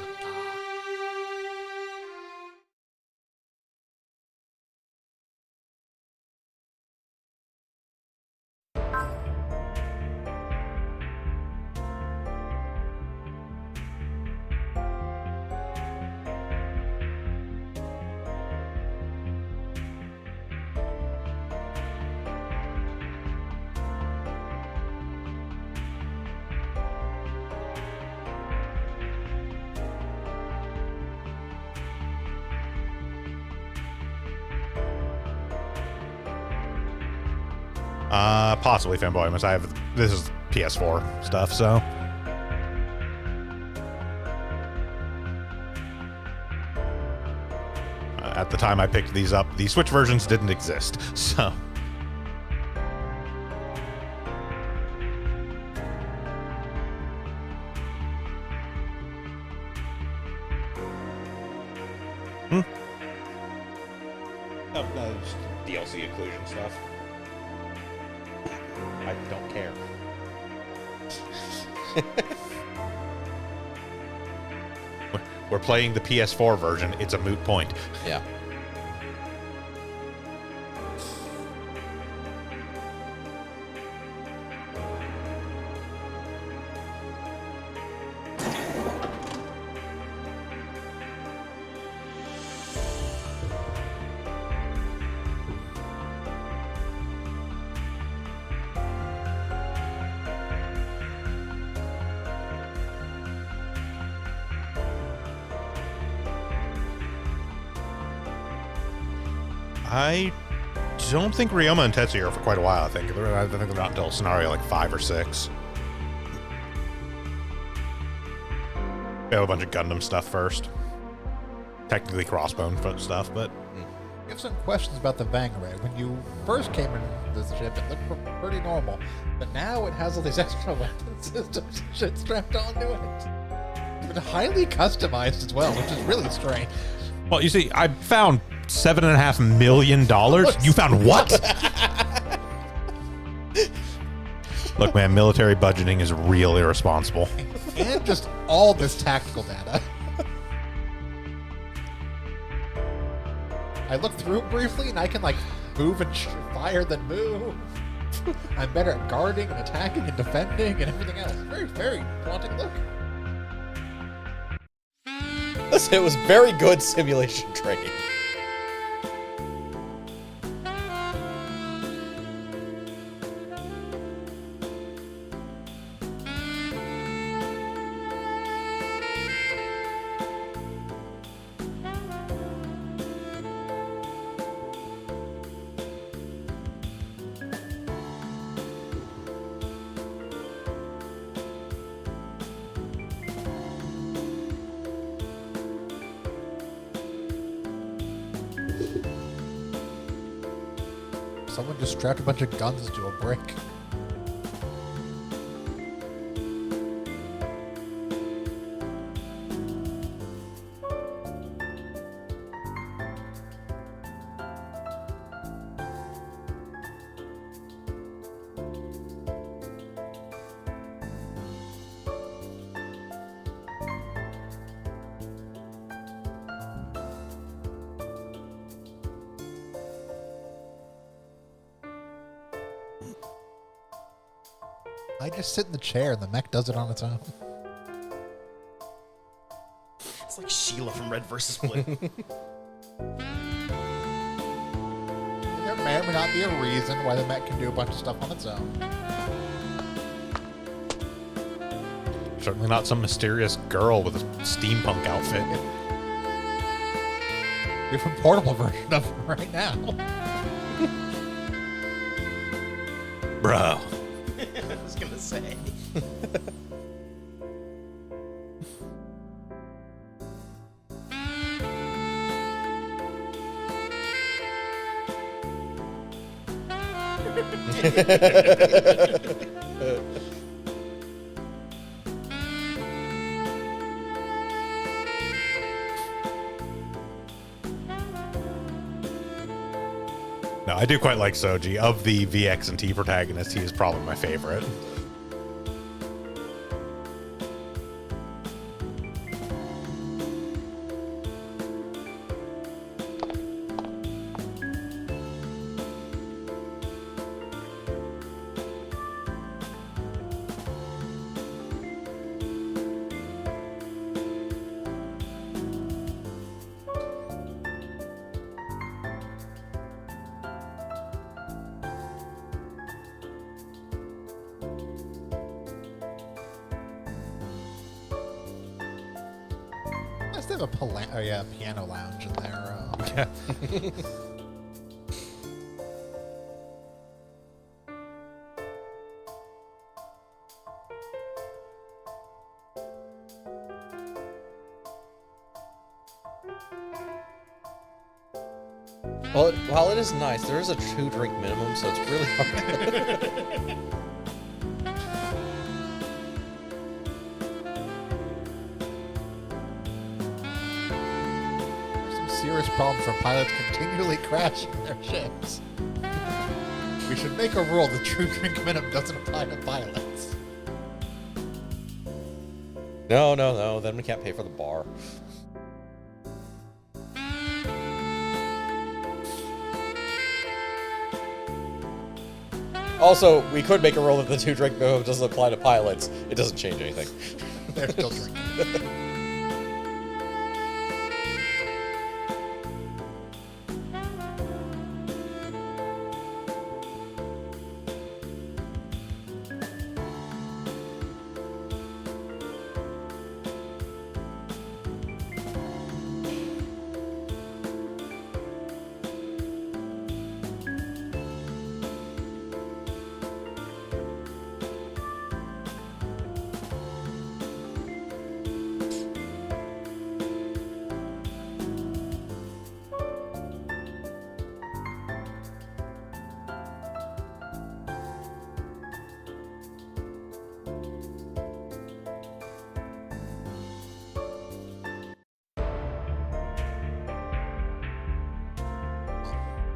Speaker 1: Possibly Fanboy, unless this is PS4 stuff, so. At the time I picked these up, the Switch versions didn't exist, so. DLC inclusion stuff. I don't care. We're playing the PS4 version. It's a moot point.
Speaker 2: Yeah.
Speaker 1: I don't think Ryoma and Tetsuya are for quite a while. I think they're not until scenario like 5 or 6. We have a bunch of Gundam stuff first. Technically Crossbone stuff, but
Speaker 3: I have some questions about the Vanguard. When you first came into this ship, it looked pretty normal, but now it has all these extra weapon systems and shit strapped onto it. But highly customized as well, which is really strange.
Speaker 1: well, you see, I found $7.5 million. You found what? Look, man, military budgeting is real irresponsible.
Speaker 3: And just all this tactical data. I looked through it briefly, and I can, like, move and fire then move. I'm better at guarding and attacking and defending and everything else. Very, very daunting look.
Speaker 2: Listen, it was very good simulation training.
Speaker 3: Someone just strapped a bunch of guns to a brick. I just sit in the chair and the mech does it on its own.
Speaker 4: It's like Sheila from Red vs. Blue.
Speaker 3: There may or may not be a reason why the mech can do a bunch of stuff on its own.
Speaker 1: Certainly not some mysterious girl with a steampunk outfit.
Speaker 3: Even portable version of it right now.
Speaker 1: Bro.
Speaker 4: I was gonna say.
Speaker 1: No, I do quite like Soji. Of the VX and T protagonists, he is probably my favorite.
Speaker 3: Unless they have a piano lounge in there.
Speaker 1: Yeah.
Speaker 2: Well, while it is nice, there is a 2-drink minimum, so it's really hard.
Speaker 3: There's some serious problems for pilots continually crashing their ships. We should make a rule the true drink minimum doesn't apply to pilots.
Speaker 2: No, then we can't pay for the bar. Also, we could make a rule that the 2-drink minimum doesn't apply to pilots. It doesn't change anything.
Speaker 3: They're still drinking.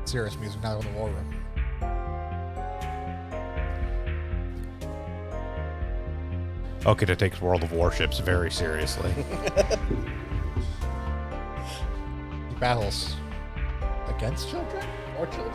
Speaker 3: Serious music now in the war room.
Speaker 1: Okita takes World of Warships very seriously.
Speaker 3: He battles against children or children.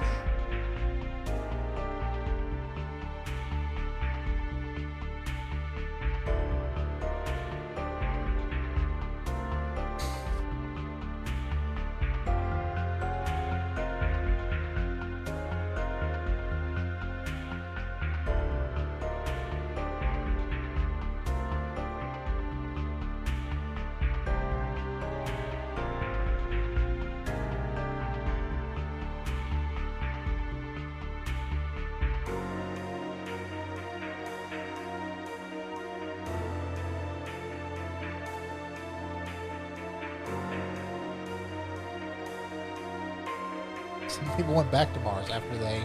Speaker 3: Some people went back to Mars after they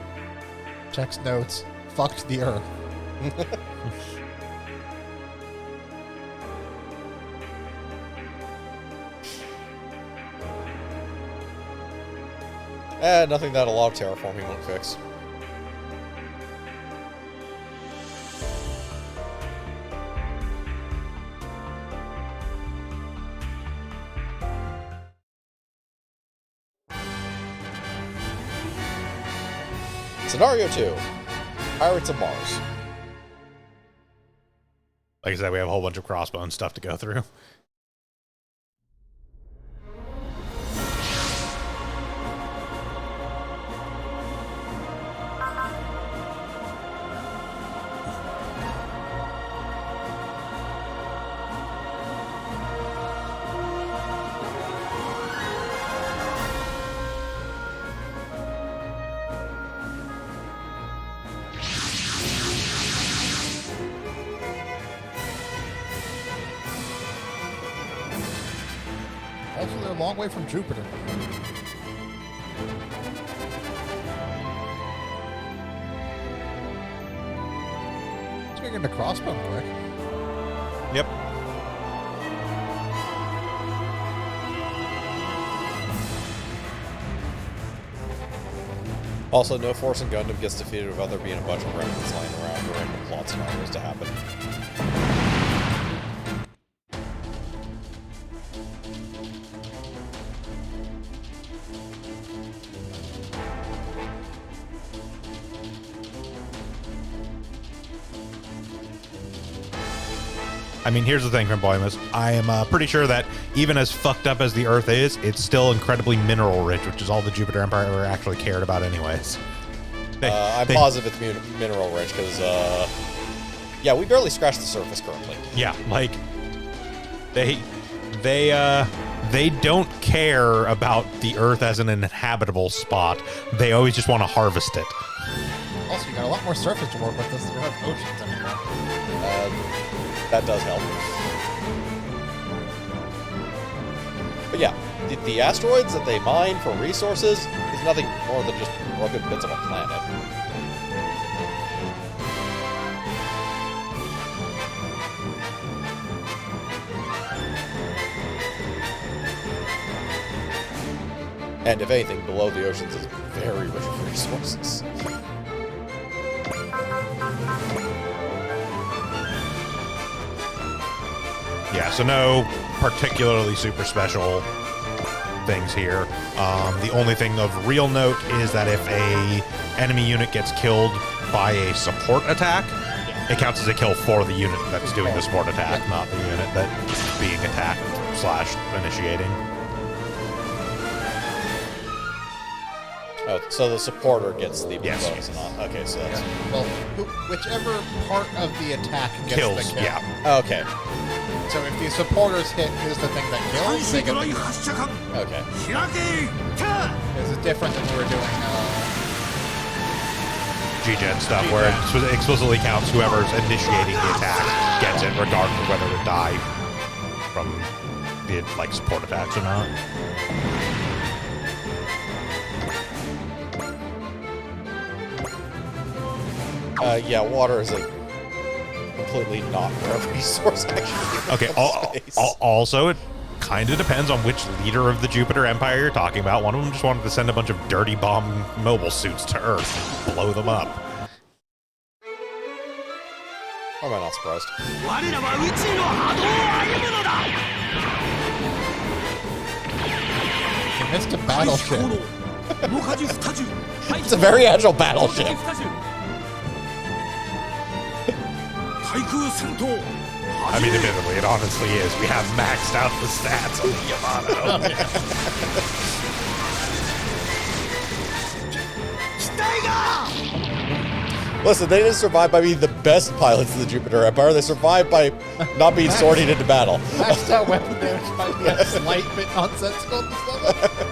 Speaker 3: Vortex notes fucked the Earth.
Speaker 2: Nothing that a lot of terraforming won't fix. Scenario 2. Pirates of Mars.
Speaker 1: Like I said, we have a whole bunch of crossbone stuff to go through.
Speaker 3: Also, they're a long way from Jupiter. Let's get into Crossbone quick.
Speaker 1: Yep.
Speaker 2: Also, no Force and Gundam gets defeated without there being a bunch of remnants lying around or random plot scenarios to happen.
Speaker 1: I mean, here's the thing, Crimboimus. I am pretty sure that even as fucked up as the Earth is, it's still incredibly mineral rich, which is all the Jupiter Empire actually cared about anyways.
Speaker 2: I'm positive it's mineral rich because, yeah, we barely scratched the surface currently.
Speaker 1: Yeah, like they don't care about the Earth as an inhabitable spot. They always just want to harvest it.
Speaker 3: Also, you got a lot more surface to work with this. You don't have oceans anymore.
Speaker 2: That does help. But yeah, the asteroids that they mine for resources is nothing more than just broken bits of a planet. And if anything, below the oceans is very rich in resources.
Speaker 1: Yeah, so no particularly super special things here. The only thing of real note is that if a enemy unit gets killed by a support attack, it counts as a kill for the unit that's doing the support attack, not the unit that's being attacked / initiating.
Speaker 2: Oh, so the supporter gets the
Speaker 1: Yes.
Speaker 2: bonus. Okay, so that's...
Speaker 3: Well, whichever part of the attack gets
Speaker 1: Kills,
Speaker 3: the kill.
Speaker 1: yeah.
Speaker 2: Okay.
Speaker 3: So if the supporter's hit is the thing that kills, they get the kill.
Speaker 7: 発射艦
Speaker 2: Okay.
Speaker 7: 開け
Speaker 3: This is different than we were doing.
Speaker 1: G-Gen stuff, where it explicitly counts whoever's initiating the attack gets it, regardless of whether to die from the like support attacks or not.
Speaker 2: Yeah, water is a completely not rare resource, actually.
Speaker 1: Okay, also, it kind of depends on which leader of the Jupiter Empire you're talking about. One of them just wanted to send a bunch of dirty bomb mobile suits to Earth and blow them up.
Speaker 2: Why am I not surprised?
Speaker 7: 我らは宇宙の波動を歩むのだ
Speaker 3: You missed a
Speaker 7: 回避
Speaker 3: battleship.
Speaker 7: 行動面舵二重
Speaker 2: It's a very agile battleship.
Speaker 7: 対空戦闘
Speaker 1: I mean, admittedly, it honestly is. We have maxed out the stats on the Yamato.
Speaker 7: 機体が
Speaker 2: Listen, they didn't survive by being the best pilots of the Jupiter Empire. They survived by not being sorted into battle.
Speaker 3: Maxed out weapon damage might be a slight bit nonsensical at this level.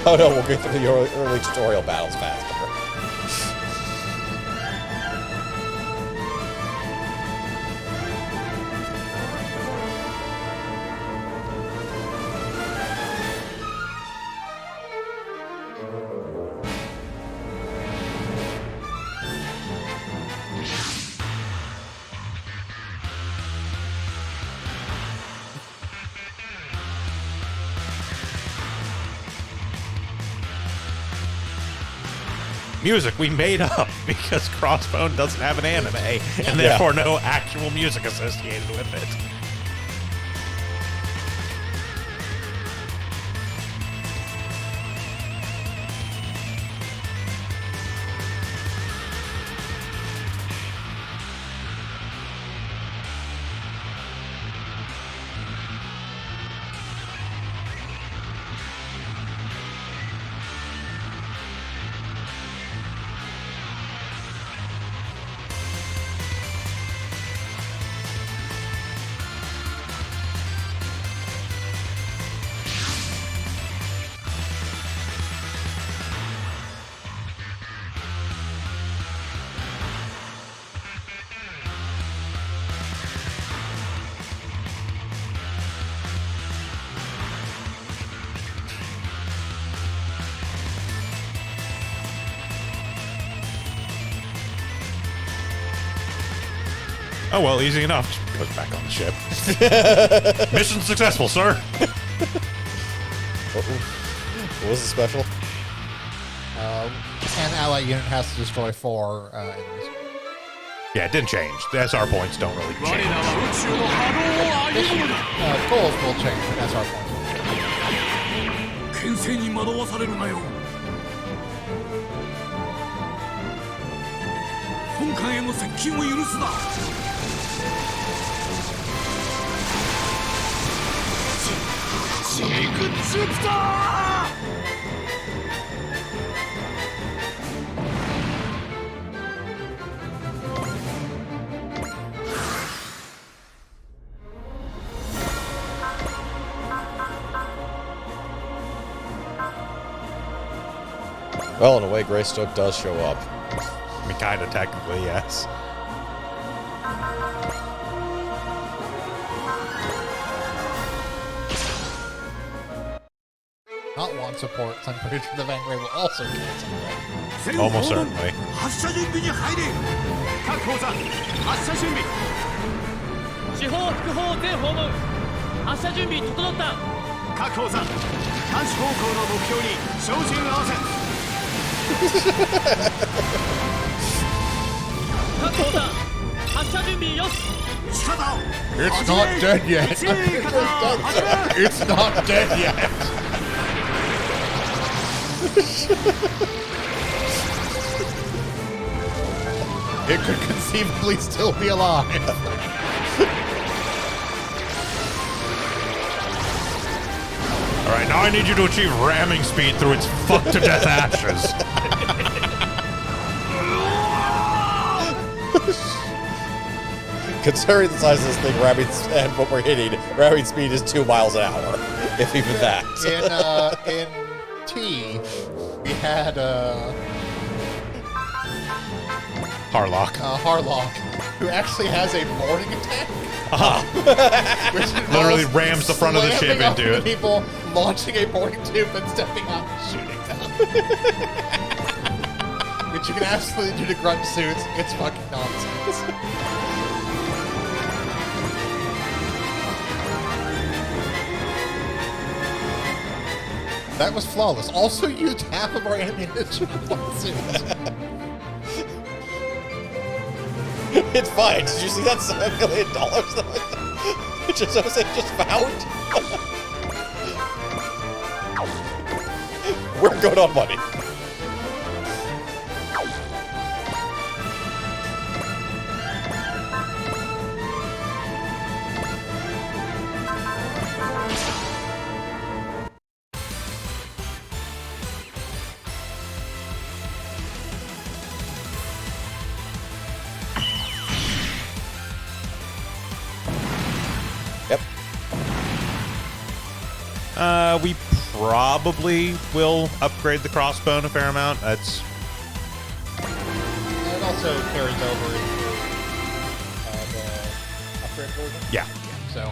Speaker 2: Oh no, we'll get through the early tutorial battles faster.
Speaker 1: music we made up because Crossbone doesn't have an anime and therefore no actual music associated with it. Oh, well, easy enough. Just goes back on the ship. Mission successful, sir.
Speaker 2: What was the special?
Speaker 3: An ally unit has to destroy 4 enemies.
Speaker 1: Yeah, it didn't change. The SR points don't really change.
Speaker 3: Goals will change, but SR points will change.
Speaker 7: 牽制に惑わされるなよ。本艦への接近を許すな。ジェイク・ジュピター。
Speaker 2: Well, in a way, Greystoke does show up.
Speaker 1: I mean, kind of technically, yes.
Speaker 3: Not want support, so I'm pretty sure the Vanguard will also cancel that.
Speaker 1: Almost certainly.
Speaker 7: 発射準備に入れ。各砲座発射準備。
Speaker 5: 主砲副砲全訪問。発射準備整った。
Speaker 7: 各砲座監視方向の目標に照準合わせ。
Speaker 5: 各砲座発射準備よし。
Speaker 3: It's not dead yet. It's not dead yet. It could conceivably still be alive.
Speaker 1: All right, now I need you to achieve ramming speed through its fuck-to-death ashes.
Speaker 2: Considering the size of this thing, and what we're hitting, ramming speed is 2 miles an hour, if even that.
Speaker 3: In T, we had
Speaker 1: Harlock.
Speaker 3: Harlock, who actually has a boarding attack. Which
Speaker 1: Literally
Speaker 3: involves
Speaker 1: rams the front of the ship
Speaker 3: slamming
Speaker 1: into
Speaker 3: onto
Speaker 1: it.
Speaker 3: people, launching a boarding tube, and stepping out and shooting them. Which you can absolutely do to grunt suits. It's fucking nonsense. That was flawless. Also used half of our ammunition on suits.
Speaker 2: It's fine. Did you see that $7 million that Jose just found? We're good on money.
Speaker 1: We probably will upgrade the crossbone a fair amount. That's
Speaker 3: It also carries over into the upgrade version.
Speaker 1: yeah.
Speaker 3: So.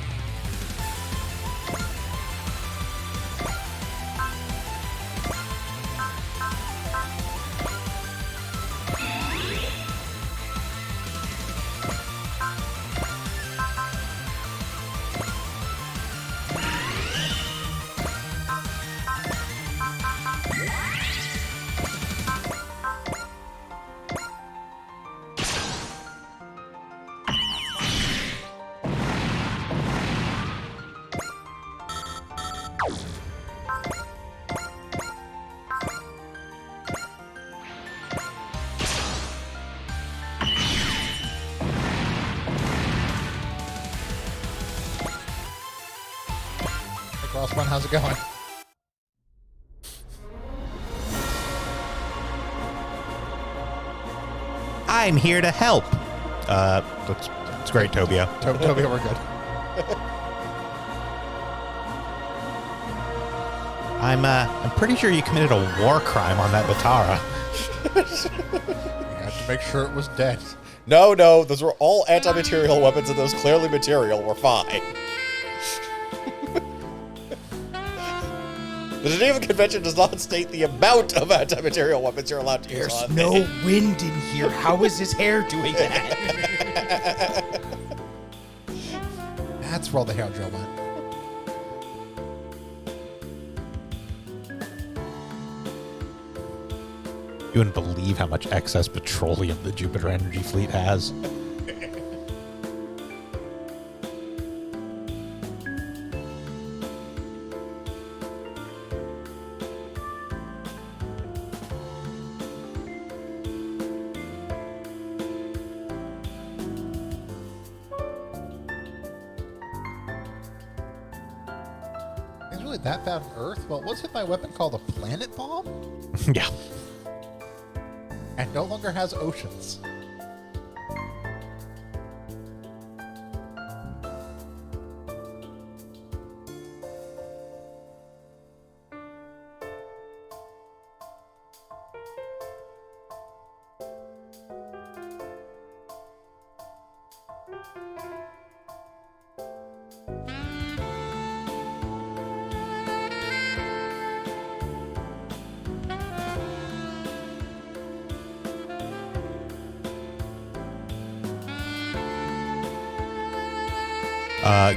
Speaker 3: Crossbone, how's it going?
Speaker 1: I'm here to help. It's great, Tobio.
Speaker 3: Toby, we're good.
Speaker 1: I'm pretty sure you committed a war crime on that Batara.
Speaker 3: You have to make sure it was dead.
Speaker 2: No, those were all anti-material weapons, and those clearly material were fine. The Geneva Convention does not state the amount of anti-material weapons you're allowed to use
Speaker 4: There's
Speaker 2: on
Speaker 4: no
Speaker 2: things.
Speaker 4: wind in here. How is his hair doing that?
Speaker 3: That's where all the hair drill went.
Speaker 1: You wouldn't believe how much excess petroleum the Jupiter Energy fleet has.
Speaker 3: It's really that bad on Earth? Well, what's hit my weapon called a planet bomb?
Speaker 1: Yeah.
Speaker 3: And no longer has oceans.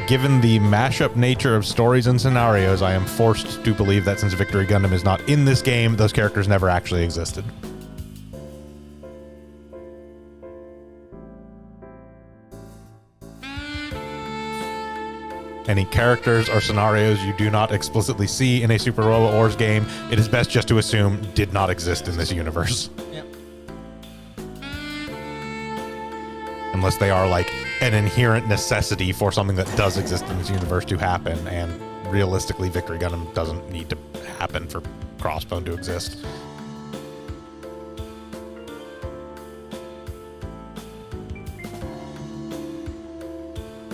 Speaker 1: Given the mashup nature of stories and scenarios, I am forced to believe that since Victory Gundam is not in this game, those characters never actually existed. Any characters or scenarios you do not explicitly see in a Super Robot Wars game, it is best just to assume did not exist in this universe.
Speaker 3: Yep.
Speaker 1: Unless they are like an inherent necessity for something that does exist in this universe to happen, and realistically Victory Gundam doesn't need to happen for Crossbone to exist.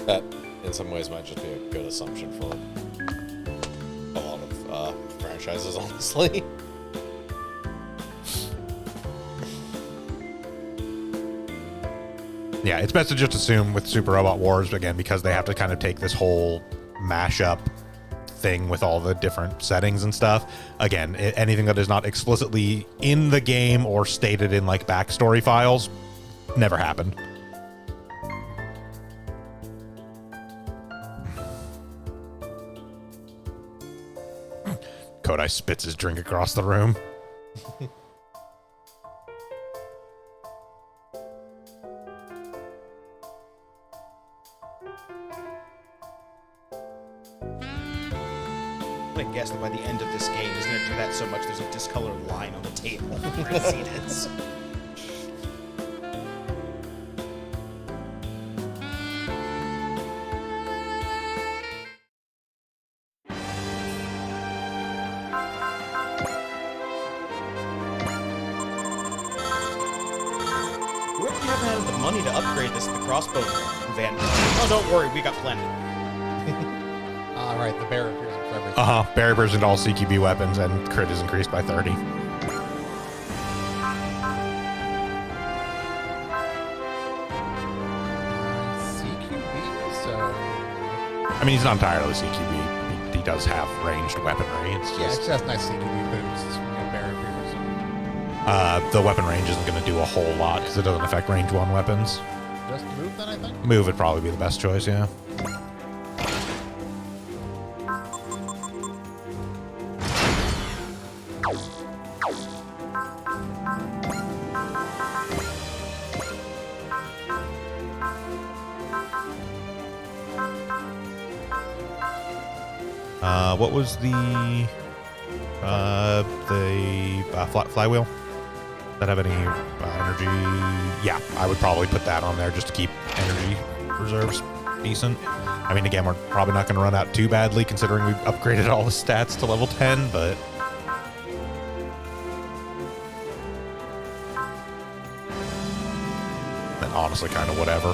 Speaker 2: That, in some ways, might just be a good assumption for a lot of franchises, honestly.
Speaker 1: Yeah, it's best to just assume with Super Robot Wars, again, because they have to kind of take this whole mashup thing with all the different settings and stuff. Again, anything that is not explicitly in the game or stated in like backstory files never happened. Kodai spits his drink across the room.
Speaker 4: I guess that by the end of this game, he's going to do that so much there's a discolored line on the table where his seat is. Whoever haven't had the money to upgrade this crossbow van. Oh, don't worry, we got plenty.
Speaker 3: All right, the bear appears in everything.
Speaker 1: Barrier version to all CQB weapons, and crit is increased by 30.
Speaker 3: CQB, so
Speaker 1: I mean, he's not entirely CQB. He does have ranged weaponry. It's
Speaker 3: yeah,
Speaker 1: just
Speaker 3: it's just nice CQB boots. Bear appears.
Speaker 1: the weapon range isn't going to do a whole lot because it doesn't affect range 1 weapons.
Speaker 3: Just move then, I think.
Speaker 1: Move would probably be the best choice, yeah. What was the flywheel? That have any energy? Yeah, I would probably put that on there just to keep energy reserves decent. I mean, again, we're probably not going to run out too badly considering we've upgraded all the stats to level 10, but... And honestly, kind of whatever.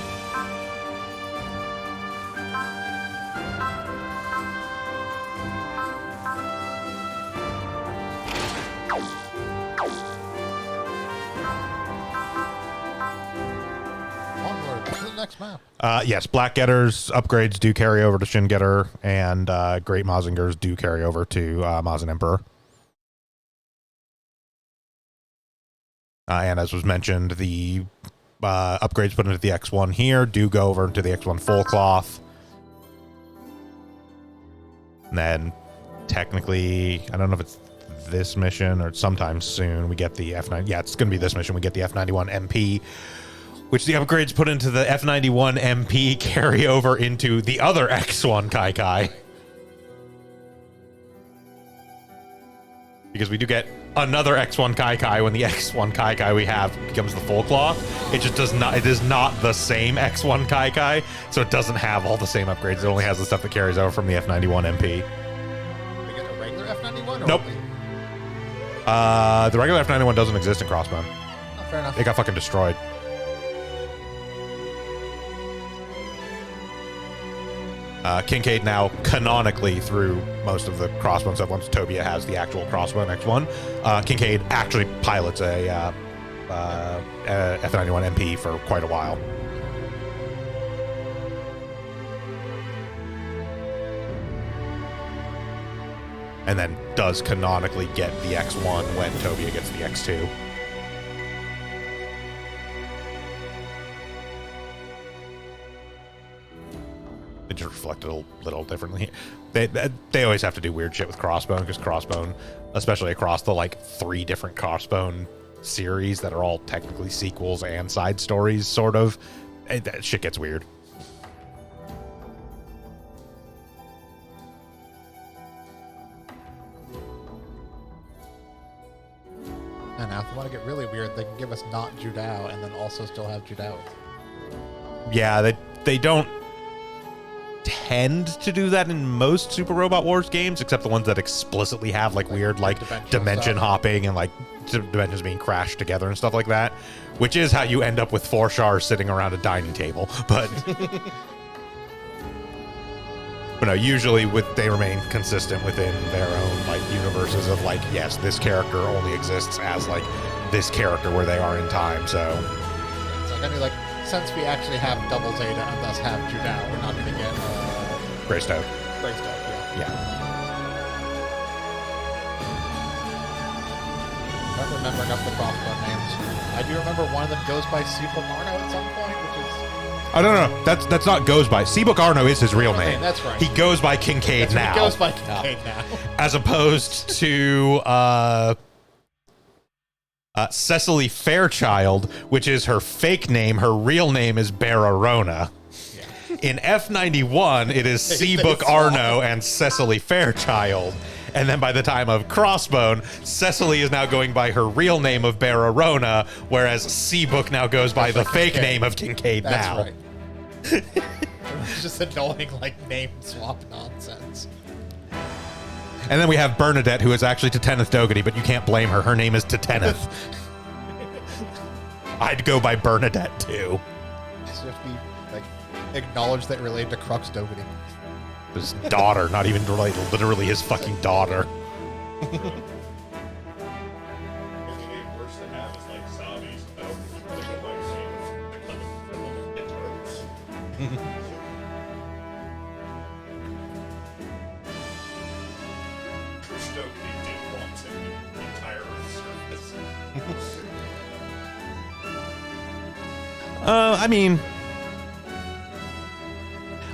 Speaker 3: Onward to the next map.
Speaker 1: Yes, Black Getters upgrades do carry over to Shin Getter, and Great Mazingers do carry over to Mazin Emperor. And as was mentioned, the upgrades put into the X1 here do go over into the X1 full cloth. And then technically, I don't know if it's this mission or sometime soon, we get the F9. Yeah, it's going to be this mission. We get the F91 MP, which the upgrades put into the F91 MP carry over into the other X1 Kai Kai. Because we do get another X1 Kai Kai when the X1 Kai Kai we have becomes the full cloth. It just does not, it is not the same X1 Kai Kai, so it doesn't have all the same upgrades. It only has the stuff that carries over from the F91 MP.
Speaker 3: We get a regular F91 or
Speaker 1: Nope.
Speaker 3: only?
Speaker 1: The regular F91 doesn't exist in Crossbone.
Speaker 3: Oh, fair enough.
Speaker 1: It got fucking destroyed. Kincaid now canonically through most of the Crossbone stuff. Once Tobia has the actual Crossbone X1, Kincaid actually pilots a F91 MP for quite a while. And then does canonically get the X1 when Tobia gets the X2. It just reflected a little differently. They always have to do weird shit with Crossbone, because Crossbone, especially across the like 3 different Crossbone series that are all technically sequels and side stories, sort of, that shit gets weird.
Speaker 3: And now if they want to get really weird, they can give us not Judao and then also still have Judao.
Speaker 1: Yeah, they don't tend to do that in most Super Robot Wars games, except the ones that explicitly have like weird like dimension hopping and like dimensions being crashed together and stuff like that, which is how you end up with 4 Shars sitting around a dining table. But but no, usually they remain consistent within their own like universes of like, yes, this character only exists as like this character where they are in time. So
Speaker 3: It's like, I mean, like, since we actually have double Zeta and thus have Judao, we're not going to get
Speaker 1: Greystoke.
Speaker 3: Greystoke, yeah.
Speaker 1: Yeah.
Speaker 3: I'm remembering up the Crossbone names. I do remember one of them goes by Seabook Arno at some point, which is...
Speaker 1: Oh, no. That's not goes by. Seabook Arno is his real name.
Speaker 3: That's right.
Speaker 1: He goes by Kincaid now.
Speaker 3: He goes by Kincaid now.
Speaker 1: As opposed to Cecily Fairchild, which is her fake name. Her real name is Bararona. In F91, it is Seabook Arno and Cecily Fairchild. And then by the time of Crossbone, Cecily is now going by her real name of Bararona, whereas Seabook now goes by the fake name of Kincaid now.
Speaker 3: Right. It's just annoying, like, name swap nonsense.
Speaker 1: And then we have Bernadette, who is actually Teteneth Dogany, but you can't blame her. Her name is Teteneth. I'd go by Bernadette, too.
Speaker 3: Just have to be, like, acknowledge that related to Crux Dogany.
Speaker 1: His daughter, not even related, literally his fucking daughter. I mean,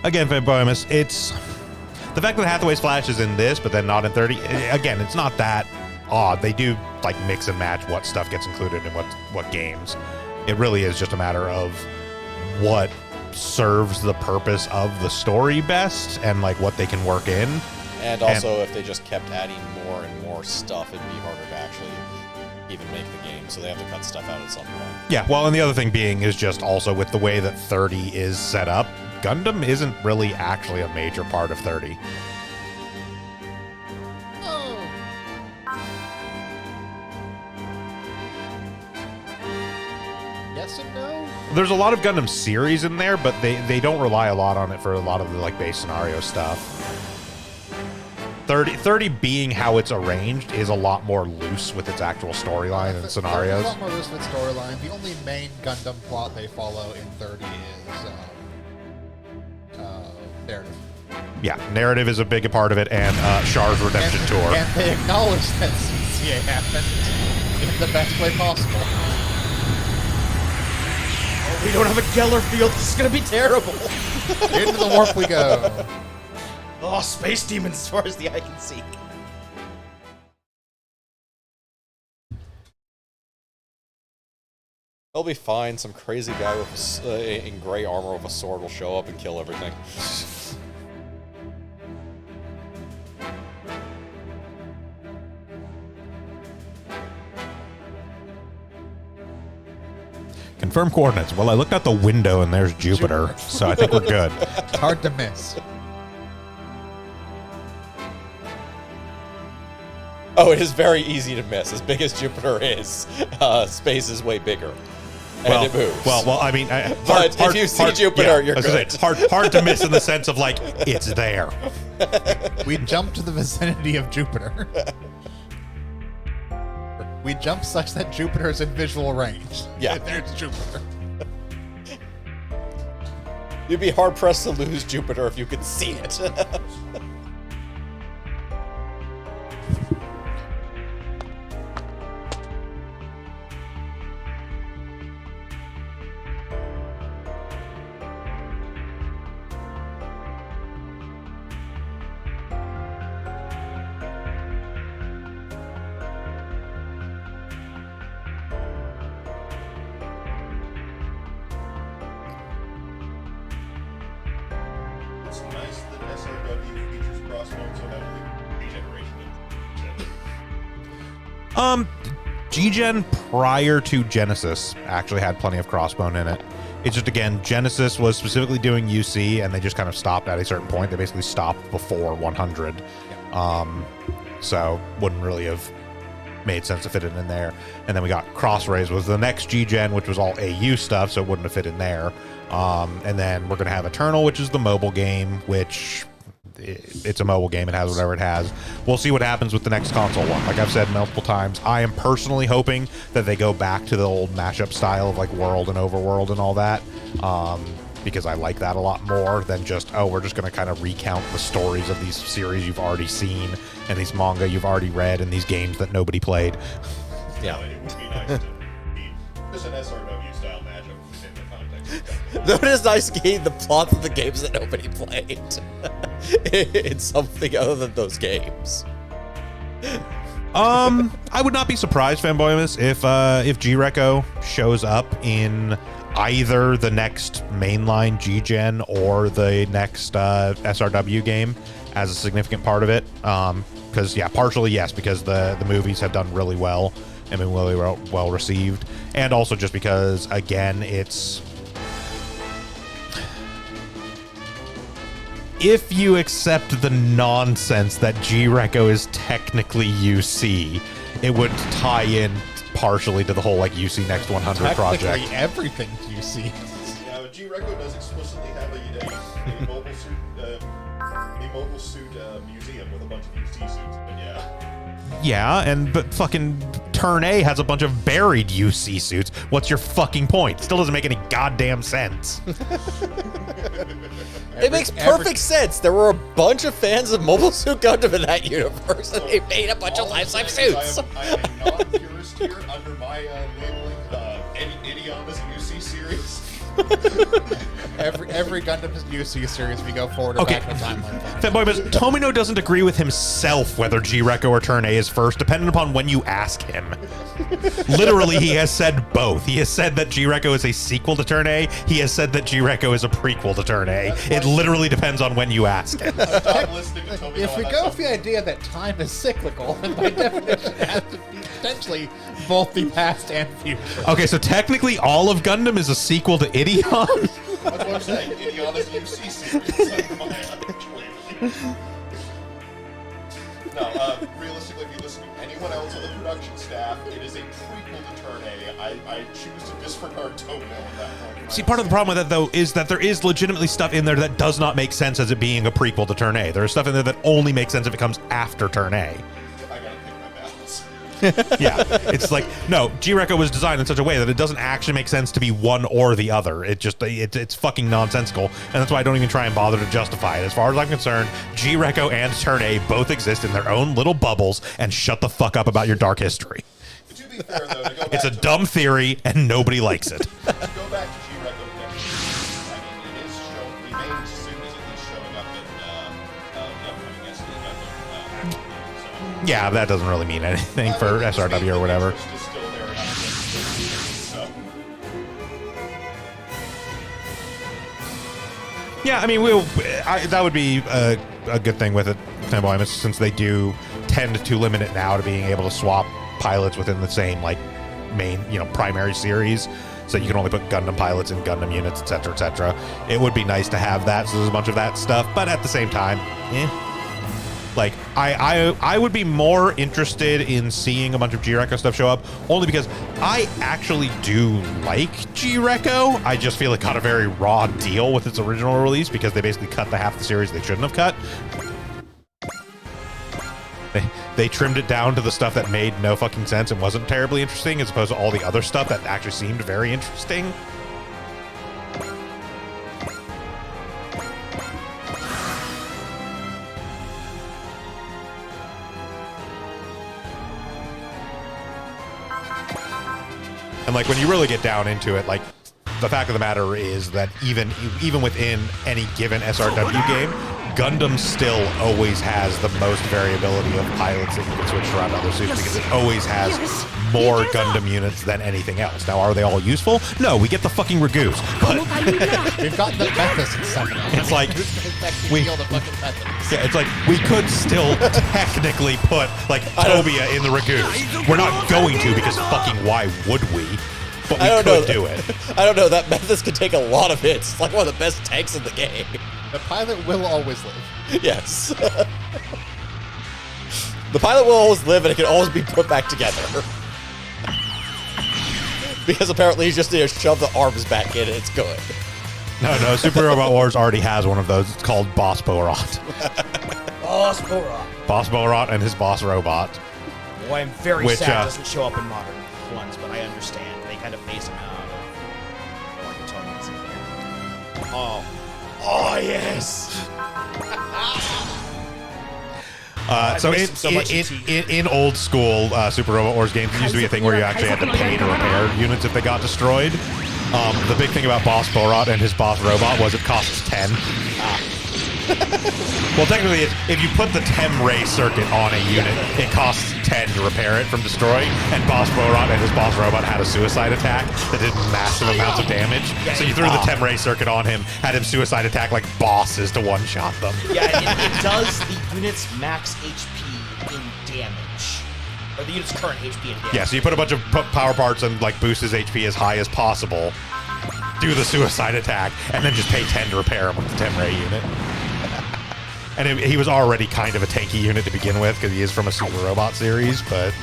Speaker 1: again, Vampiremus, it's the fact that Hathaway's Flash is in this, but then not in 30. Again, it's not that odd. They do like mix and match what stuff gets included in what games. It really is just a matter of what serves the purpose of the story best and like what they can work in.
Speaker 2: And also, if they just kept adding more and more stuff, it'd be harder to actually even make the game. So they have to cut stuff out at some point.
Speaker 1: Yeah, well, and the other thing being is just also with the way that 30 is set up, Gundam isn't really actually a major part of 30.
Speaker 3: Oh. Yes and no.
Speaker 1: There's a lot of Gundam series in there, but they don't rely a lot on it for a lot of the like base scenario stuff. 30 being how it's arranged is a lot more loose with its actual storyline and scenarios.
Speaker 3: A lot more loose with storyline. The only main Gundam plot they follow in 30 is narrative.
Speaker 1: Yeah, narrative is a big part of it, and Char's redemption tour.
Speaker 3: And they acknowledge that CCA happened in the best way possible.
Speaker 4: We don't have a Geller field. This is gonna be terrible.
Speaker 3: Into the warp we go.
Speaker 4: Oh, space demons as far as the eye can see.
Speaker 2: They'll be fine. Some crazy guy with in gray armor with a sword will show up and kill everything.
Speaker 1: Confirm coordinates. Well, I looked out the window and there's Jupiter, so I think we're good.
Speaker 3: It's hard to miss.
Speaker 2: Oh, it is very easy to miss. As big as Jupiter is, space is way bigger. And it moves.
Speaker 1: Well, I mean,
Speaker 2: But if you see Jupiter, you're
Speaker 1: I was gonna
Speaker 2: good.
Speaker 1: say, hard to miss in the sense of like it's there.
Speaker 3: We jump to the vicinity of Jupiter. We jump such that Jupiter is in visual range.
Speaker 2: Yeah.
Speaker 3: And there's Jupiter.
Speaker 2: You'd be hard pressed to lose Jupiter if you could see it.
Speaker 9: It's nice that SRW features Crossbone so heavily. Regeneration.
Speaker 1: G-Gen prior to Genesis actually had plenty of Crossbone in it. It's just, again, Genesis was specifically doing UC, and they just kind of stopped at a certain point. They basically stopped before 100. So wouldn't really have made sense to fit it in there. And then we got Crossrays was the next G-Gen, which was all AU stuff, so it wouldn't have fit in there. And then we're going to have Eternal, which is the mobile game, which it's a mobile game. It has whatever it has. We'll see what happens with the next console one. Like I've said multiple times, I am personally hoping that they go back to the old mashup style of like World and Overworld and all that, because I like that a lot more than just, oh, we're just going to kind of recount the stories of these series you've already seen and these manga you've already read and these games that nobody played.
Speaker 2: Yeah.
Speaker 9: It would be nice to be just an SRW style matchup within the context of that.
Speaker 2: Though it is nice to gain the plot of the games that nobody played. It's something other than those games.
Speaker 1: I would not be surprised, Fanboymus, if G-Reco shows up in either the next mainline G-Gen or the next SRW game as a significant part of it. Because, yeah, partially, yes, because the movies have done really well and been really well received. And also just because, again, it's... If you accept the nonsense that G-Reco is technically UC, it would tie in partially to the whole like UC Next 100 project.
Speaker 3: Technically everything's UC.
Speaker 9: Yeah, G-Reco does explicitly have a mobile suit museum with a bunch of UC suits, but yeah.
Speaker 1: Yeah, but fucking Turn A has a bunch of buried UC suits. What's your fucking point? Still doesn't make any goddamn sense.
Speaker 2: It makes perfect sense. There were a bunch of fans of Mobile Suit Gundam in that universe, and they made a bunch of life-size suits.
Speaker 9: I am a non-purist here under my labeling Idioma's UC series.
Speaker 3: Every Gundam's UC series, we go forward or
Speaker 1: Okay.
Speaker 3: back in the timeline.
Speaker 1: Fanboy, but Tomino doesn't agree with himself whether G-Reco or Turn A is first, depending upon when you ask him. Literally, he has said both. He has said that G-Reco is a sequel to Turn A. He has said that G-Reco is a prequel to Turn A. It literally depends on when you ask him.
Speaker 9: Stop listening to Tomino.
Speaker 3: If we go with the idea that time is cyclical, then by definition it has to be potentially both the past and future.
Speaker 1: Okay, so technically all of Gundam is a sequel to Ideon?
Speaker 9: That's what I'm saying. Indiana's UC series. Under my wing. No, realistically, if you listen to anyone else on the production staff, it is a prequel to Turn A. I choose to disregard Toenail at that point.
Speaker 1: See, part of the problem with it, though, is that there is legitimately stuff in there that does not make sense as it being a prequel to Turn A. There is stuff in there that only makes sense if it comes after Turn A.
Speaker 9: I gotta pick my battles.
Speaker 1: Yeah, it's like, no, G-Reco was designed in such a way that it doesn't actually make sense to be one or the other. It's fucking nonsensical, and that's why I don't even try and bother to justify it. As far as I'm concerned, G-Reco and Turn A both exist in their own little bubbles, and shut the fuck up about your dark history.
Speaker 9: To be fair, though, to go back
Speaker 1: It's a
Speaker 9: to
Speaker 1: dumb theory, and nobody likes it.
Speaker 9: To go back to G-Reco Connections, I mean, it is shown, the main suit is at least showing up in the upcoming SD Gundam action.
Speaker 1: Yeah, that doesn't really mean anything for SRW or whatever.
Speaker 9: It's just still there, so.
Speaker 1: Yeah, I mean, that would be a good thing with it, Fanboy, since they do tend to limit it now to being able to swap pilots within the same, like, main, primary series. So you can only put Gundam pilots in Gundam units, etc., etc. It would be nice to have that, so there's a bunch of that stuff, but at the same time, Like, I would be more interested in seeing a bunch of G-Reco stuff show up, only because I actually do like G-Reco. I just feel it got a very raw deal with its original release because they basically cut the half the series they shouldn't have cut. They trimmed it down to the stuff that made no fucking sense and wasn't terribly interesting, as opposed to all the other stuff that actually seemed very interesting. And like when you really get down into it, like the fact of the matter is that even within any given SRW game, Gundam still always has the most variability of pilots that you can switch around other suits because it always has more Gundam units than anything else. Now, are they all useful? No, we get the fucking Ragoos, but
Speaker 3: We've got the Methus in second.
Speaker 1: it's like it's like we could still technically put like Tobia in the Ragoos. We're not going to because fucking why would we? But we could do it.
Speaker 2: I don't know. That Methus could take a lot of hits. It's like one of the best tanks in the game.
Speaker 3: The pilot will always live.
Speaker 2: Yes. The pilot will always live, and it can always be put back together. Because apparently he's just shoved the arms back in, and it's good.
Speaker 1: No, Super Robot Wars already has one of those. It's called Boss Borot.
Speaker 4: Boss Borot.
Speaker 1: Boss Borot and his boss robot.
Speaker 4: Boy, I'm very
Speaker 1: Which,
Speaker 4: sad it doesn't show up in modern ones, but I understand. They kind of phase him out of Marketonians in here. Oh, yes!
Speaker 1: So
Speaker 4: missed him so much
Speaker 1: in old school Super Robot Wars games, there used to be a thing where you actually had to pay to repair units if they got destroyed. The big thing about Boss Borot and his boss robot was it costs 10. Well, technically, if you put the Temray circuit on a unit, it costs 10 to repair it from destroying, and Boss Borot and his boss robot had a suicide attack that did massive amounts of damage. So you threw the Temray circuit on him, had him suicide attack like bosses to one-shot them.
Speaker 4: Yeah, it does the unit's max HP in damage. Or the unit's current HP in damage.
Speaker 1: Yeah, so you put a bunch of power parts and like boost his HP as high as possible, do the suicide attack, and then just pay 10 to repair him with the Temray unit. And he was already kind of a tanky unit to begin with because he is from a Super Robot series, but...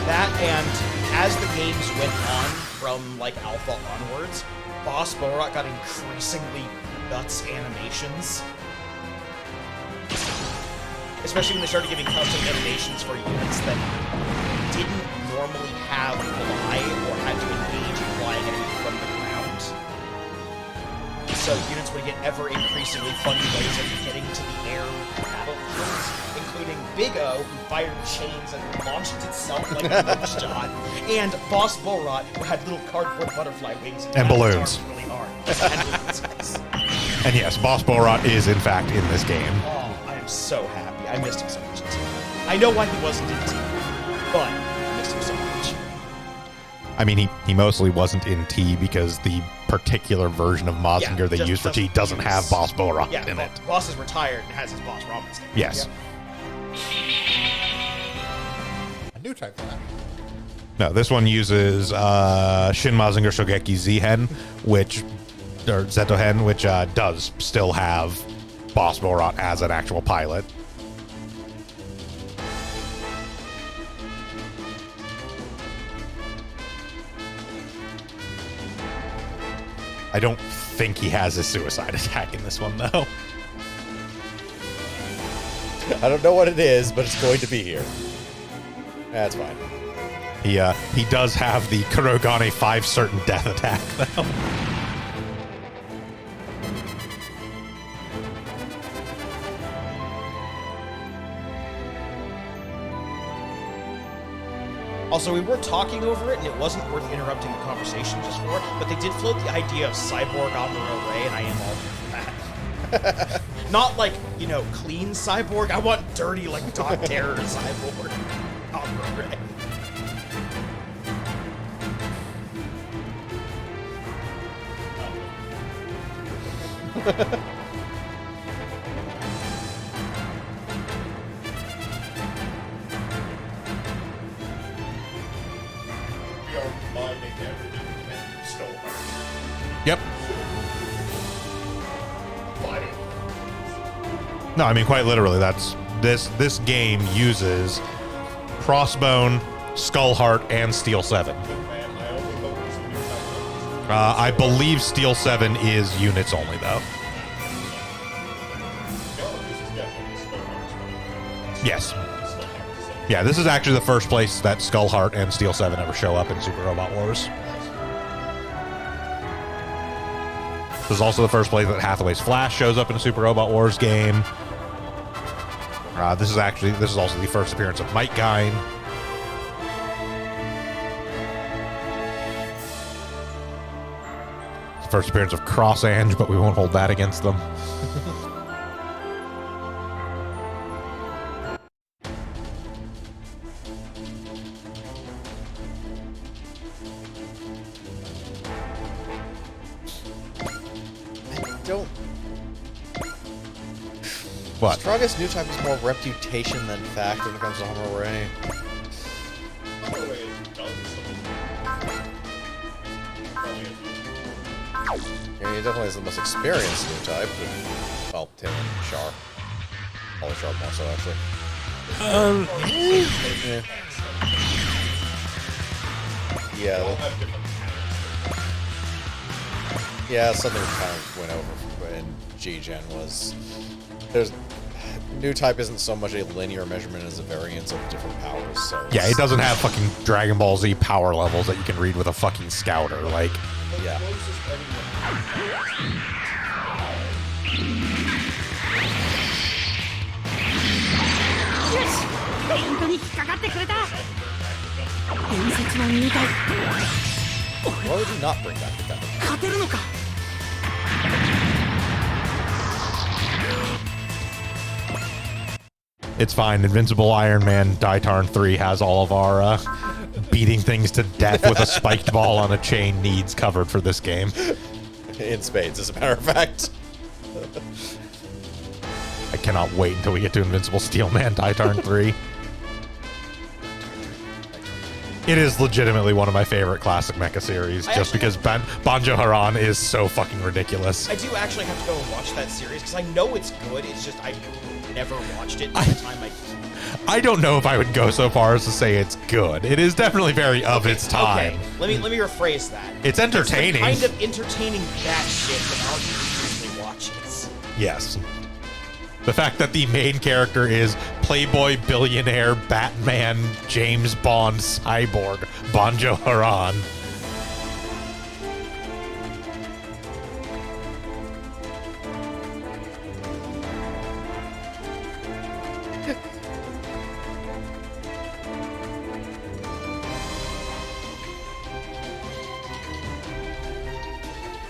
Speaker 4: That, and as the games went on from, like, Alpha onwards, Boss Borot got increasingly nuts animations. Especially when they started giving custom animations for units that didn't normally have fly or had to engage in flying anything from the ground. So units would get ever increasingly funny ways of getting to the air battlefields, including Big O, who fired chains and launched itself like a roach shot, and Boss Borot, who had little cardboard butterfly wings
Speaker 1: and balloons.
Speaker 4: Really hard. And balloons, yes.
Speaker 1: And yes, Boss Borot is in fact in this game.
Speaker 4: Oh, I am so happy. I missed him so much in T. I know why he wasn't in T, but I missed him so much.
Speaker 1: I mean, he mostly wasn't in T because the particular version of Mazinger they use for T doesn't have Boss Borot in it.
Speaker 4: Boss is retired and has his Boss Ramen stand.
Speaker 1: Yes.
Speaker 3: A new type for that.
Speaker 1: No, this one uses Shin Mazinger Shogeki Zihen, or Zetohen, which does still have Boss Borot as an actual pilot. I don't think he has a suicide attack in this one, though.
Speaker 2: I don't know what it is, but it's going to be here. That's fine.
Speaker 1: He does have the Kurogane 5 certain death attack, though.
Speaker 4: Also, we were talking over it, and it wasn't worth interrupting the conversation just for it, but they did float the idea of Cyborg Amuro Ray, and I am all for that. Not like, you know, clean Cyborg. I want dirty, like, Dot Terror Cyborg Amuro Ray.
Speaker 9: We are mining everything we can. Still
Speaker 1: Yep.
Speaker 9: fighting.
Speaker 1: No, I mean, quite literally, that's... This game uses Crossbone, Skullheart, and Steel 7.
Speaker 9: Man, I only hope there's a new type of
Speaker 1: I believe Steel 7 is units only, though.
Speaker 9: No, this is definitely Skull Hearts.
Speaker 1: Yes.
Speaker 9: Skull Hearts.
Speaker 1: Yeah, this is actually the first place that Skullheart and Steel 7 ever show up in Super Robot Wars. This is also the first place that Hathaway's Flash shows up in a Super Robot Wars game. This is also the first appearance of Mike Gine. It's the first appearance of Cross Ange, but we won't hold that against them.
Speaker 2: Don't.
Speaker 1: What?
Speaker 2: Strongest new type is more reputation than fact when it comes to Hammer Ray.
Speaker 9: Hammer Ray has done something.
Speaker 2: Yeah, he definitely has the most experienced new type. With, well, Tim and Char. All Char more so, actually. Yeah. Yeah. Yeah, something we kind of went over in G-Gen was there's new type isn't so much a linear measurement as a variance of different powers. So
Speaker 1: Yeah, it doesn't have fucking Dragon Ball Z power levels that you can read with a fucking scouter. Like,
Speaker 2: yeah. Why would you not bring back the gun?
Speaker 1: it's fine. Invincible Iron Man Daitarn 3 has all of our beating things to death with a spiked ball on a chain needs covered for this game.
Speaker 2: In spades, as a matter of fact.
Speaker 1: I cannot wait until we get to Invincible Steel Man Daitarn 3. It is legitimately one of my favorite classic mecha series, just because Banjo Haran is so fucking ridiculous.
Speaker 4: I do actually have to go and watch that series because I know it's good. It's just I never watched it by the time
Speaker 1: I don't know if I would go so far as to say it's good. It is definitely very of its time.
Speaker 4: Okay, let me rephrase that.
Speaker 1: It's entertaining.
Speaker 4: It's the kind of entertaining that shit that our usually watches.
Speaker 1: Yes. The fact that the main character is Playboy billionaire Batman James Bond cyborg Banjo Haran.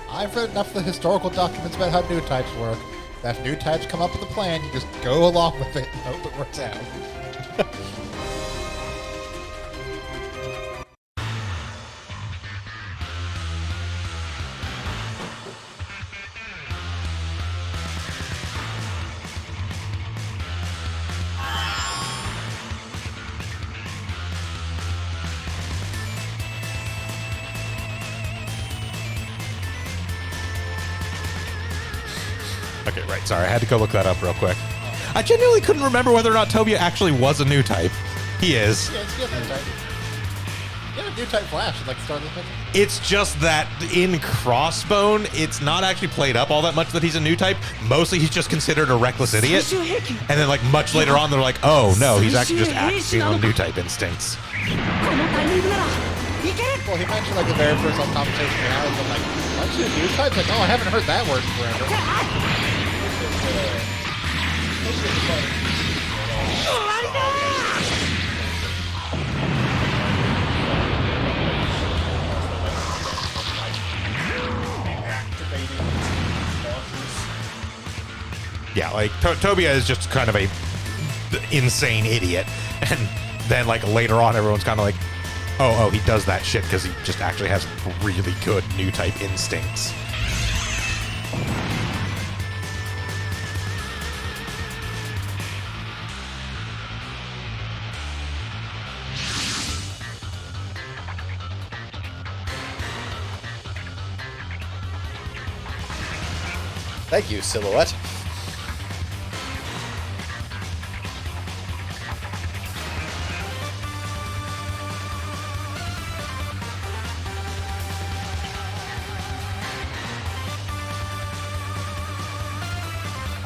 Speaker 3: I've read enough of the historical documents about how new types work. That if new types come up with a plan, you just go along with it and hope it works out.
Speaker 1: Okay, right. Sorry, I had to go look that up real quick. I genuinely couldn't remember whether or not Tobia actually was a new type. He is.
Speaker 3: Yeah, it's new type. Yeah, new type Flash. Like start of the picture.
Speaker 1: It's just that in Crossbone, it's not actually played up all that much that he's a new type. Mostly he's just considered a reckless idiot. And then like much later on, they're like, oh no, he's actually just acting on new type instincts.
Speaker 3: Well, he mentioned like the very first conversation we had. I'm like, aren't you a new type? Like, oh, I haven't heard that word forever.
Speaker 1: Yeah, like Tobia is just kind of a insane idiot, and then like later on, everyone's kind of like, oh, he does that shit because he just actually has really good new type instincts.
Speaker 2: Thank you, Silhouette.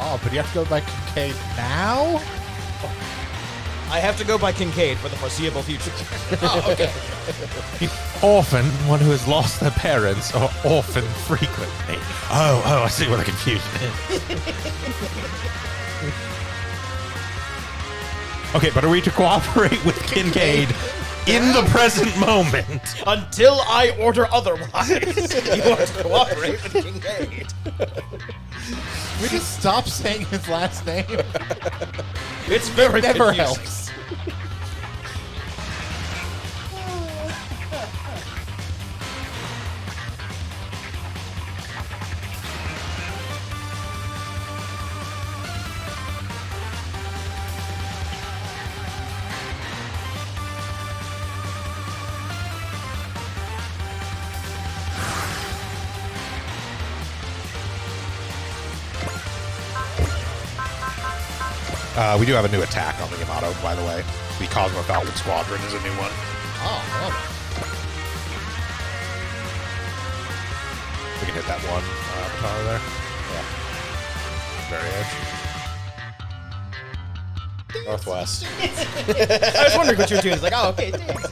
Speaker 3: Oh, but you have to go by Kincaid now?
Speaker 4: I have to go by Kincaid for the foreseeable future.
Speaker 3: Oh, okay.
Speaker 1: Orphan, one who has lost their parents, or orphan frequently. Oh, I see where the confusion is. Okay, but are we to cooperate with Kincaid in the present moment?
Speaker 4: Until I order otherwise, you are to cooperate with Kincaid.
Speaker 3: We just stop saying his last name.
Speaker 4: It's very
Speaker 3: Never
Speaker 4: confusing.
Speaker 3: helps.
Speaker 1: We do have a new attack on the Yamato, by the way. The Cosmo Falcon Squadron is a new one.
Speaker 3: Oh, man.
Speaker 1: We can hit that one tower there. Yeah. Very edge.
Speaker 2: Northwest.
Speaker 4: I was wondering what you were doing. It's like, oh, okay, thanks.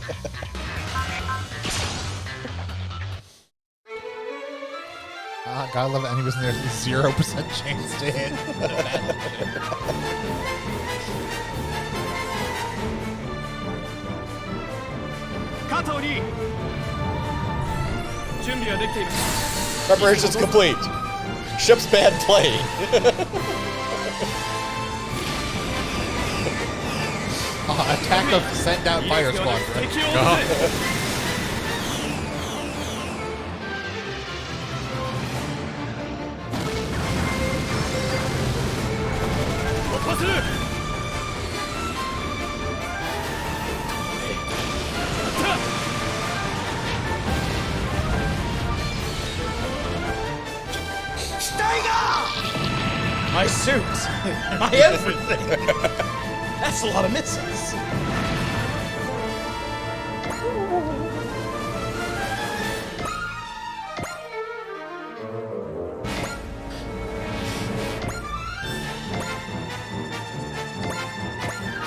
Speaker 3: God, I love that. And he was near 0% chance to hit.
Speaker 2: Preparations complete. Ship's bad plane.
Speaker 3: Attack of sent down fire squadron.
Speaker 4: My suit, my everything. That's a lot of misses.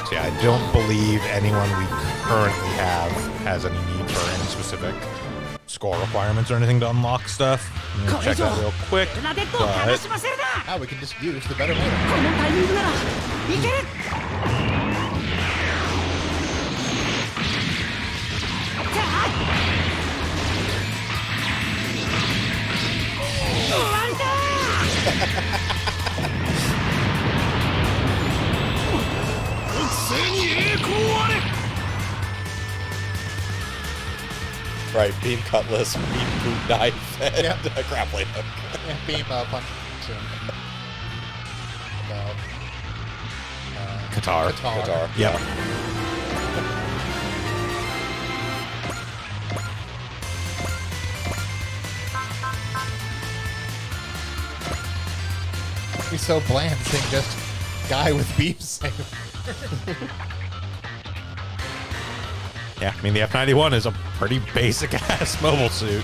Speaker 1: So yeah, I don't believe anyone we currently have has any need for any specific score requirements or anything to unlock stuff. I'm gonna check that real quick.
Speaker 3: We can just use the better one.
Speaker 2: Right, beam cutlass, beam boot knife, and
Speaker 3: Yep.
Speaker 2: a grappling hook.
Speaker 3: And beam punch. About
Speaker 1: Qatar.
Speaker 2: Qatar.
Speaker 1: Yep.
Speaker 3: be so bland seeing just guy with beam saber.
Speaker 1: Yeah, I mean, the F91 is a pretty basic-ass mobile suit.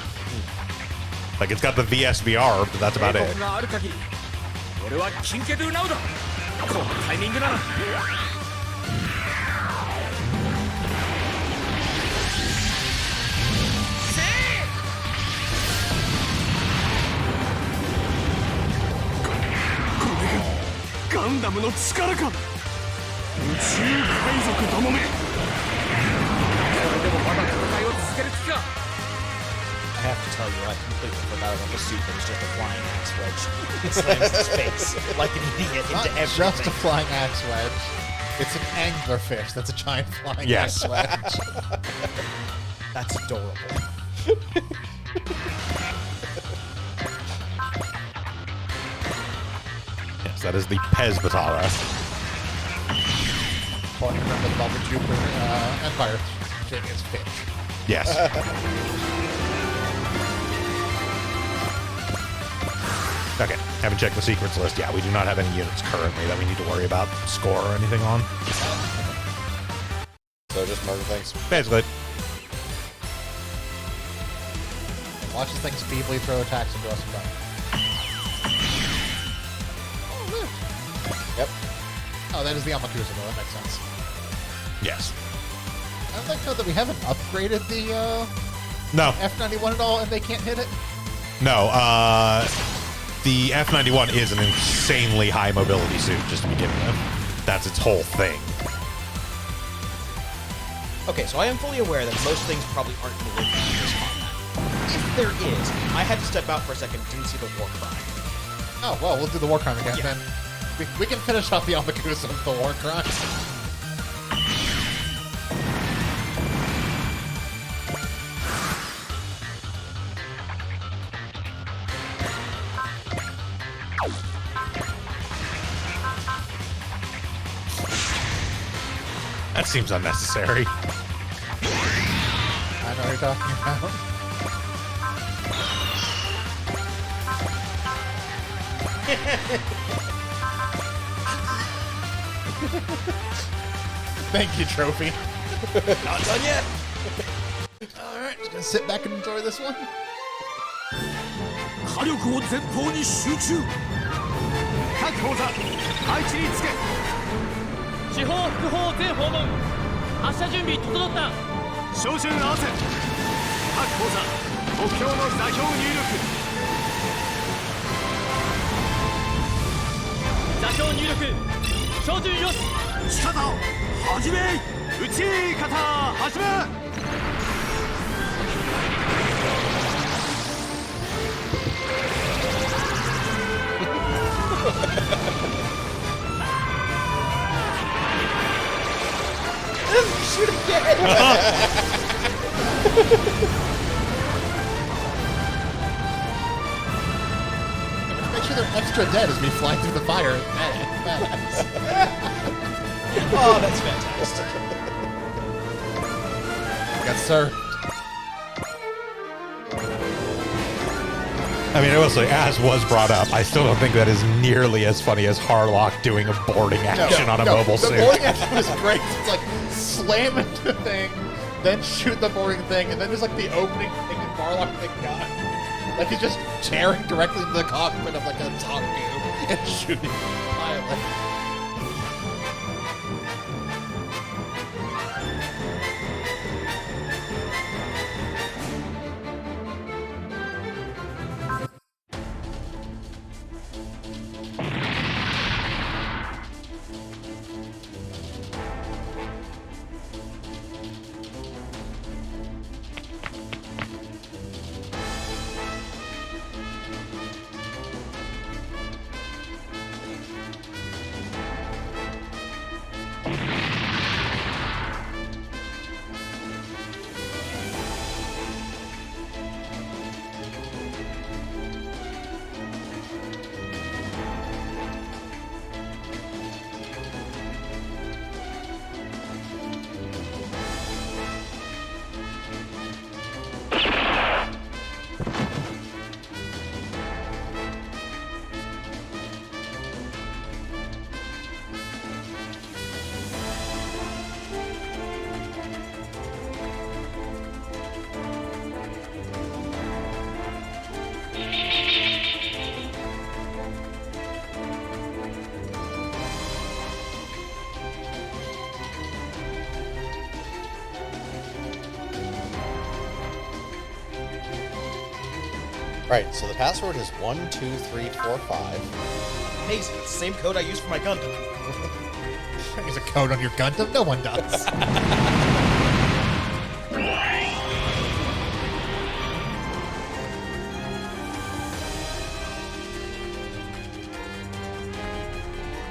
Speaker 1: Like, it's got the VSVR, but that's about it.
Speaker 7: がある限り俺はキンケドゥナウだこのタイミングならガンダムの力か宇宙海賊どもめそれでもまだ戦いを続ける気か
Speaker 4: I have to tell you, I completely forgot about the suit that was just a flying axe wedge. It slams its face like an idiot
Speaker 3: Not
Speaker 4: into
Speaker 3: just a
Speaker 4: everything.
Speaker 3: flying axe wedge. It's an anglerfish that's a giant flying
Speaker 1: Yes.
Speaker 3: axe wedge.
Speaker 4: That's adorable.
Speaker 1: Yes, that is the Pez Batara.
Speaker 3: Well, I remember the Bubble Trooper Empire thing is fish.
Speaker 1: Yes. Okay, haven't checked the secrets list. Yeah, we do not have any units currently that we need to worry about score or anything on.
Speaker 2: So just murder things.
Speaker 1: Basically.
Speaker 3: Watch this thing feebly throw attacks into us and
Speaker 2: Yep.
Speaker 3: Oh, that is the Amakusa, though. That makes sense.
Speaker 1: Yes.
Speaker 3: I like though that we haven't upgraded the
Speaker 1: No.
Speaker 3: F91 at all, and they can't hit it.
Speaker 1: No, the F91 is an insanely high mobility suit, just to begin with. That's its whole thing.
Speaker 4: Okay, so I am fully aware that most things probably aren't going to live in this combat. If there is, I had to step out for a second and didn't see the war crime.
Speaker 3: Oh, well, we'll do the war crime again.
Speaker 4: Yeah.
Speaker 3: Then we can finish off the Amakusa with the war crime.
Speaker 1: That seems unnecessary.
Speaker 3: I know what you're talking about. Thank you, Trophy.
Speaker 4: Not done yet!
Speaker 3: Alright, just gonna sit back and enjoy this one.
Speaker 7: 火力を前方に集中各砲座配置につけ
Speaker 5: 地方副砲全訪問発射準備整った
Speaker 7: 照準合わせ各砲座目標の座標入力
Speaker 5: 座標入力照準よし
Speaker 7: 打ち方始め打ち方始め
Speaker 4: Shoot again!
Speaker 3: Make sure they're extra dead as we fly through the fire. Badass.
Speaker 4: Oh, that's fantastic.
Speaker 3: Yes, sir.
Speaker 1: I mean, I will say, as was brought up, I still don't think that is nearly as funny as Harlock doing a boarding action on a mobile
Speaker 3: the
Speaker 1: suit.
Speaker 3: boarding action is great. It's like slam into the thing, then shoot the boarding thing, and then there's like the opening thing and Barlock thing got. Like he's just tearing directly into the cockpit of like a Tongu and shooting the pilot.
Speaker 2: Right, so the password is 12345.
Speaker 4: Amazing. It's the same code I use for my Gundam.
Speaker 3: Is a code on your Gundam? No one does.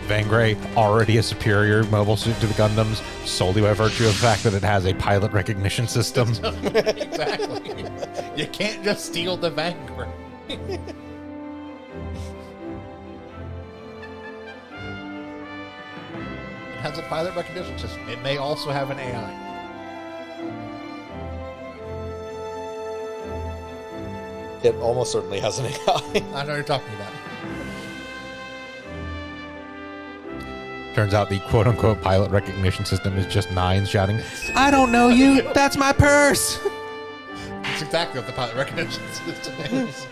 Speaker 1: Vangray, already a superior mobile suit to the Gundams, solely by virtue of the fact that it has a pilot recognition system.
Speaker 3: Exactly. You can't just steal the Vanguard. It has a pilot recognition system. It may also have an AI.
Speaker 2: It almost certainly has an AI.
Speaker 3: I know what you're talking about.
Speaker 1: Turns out the quote-unquote pilot recognition system is just Nines shouting, "I don't know you, that's my purse!"
Speaker 3: That's exactly what the pilot recognition system is.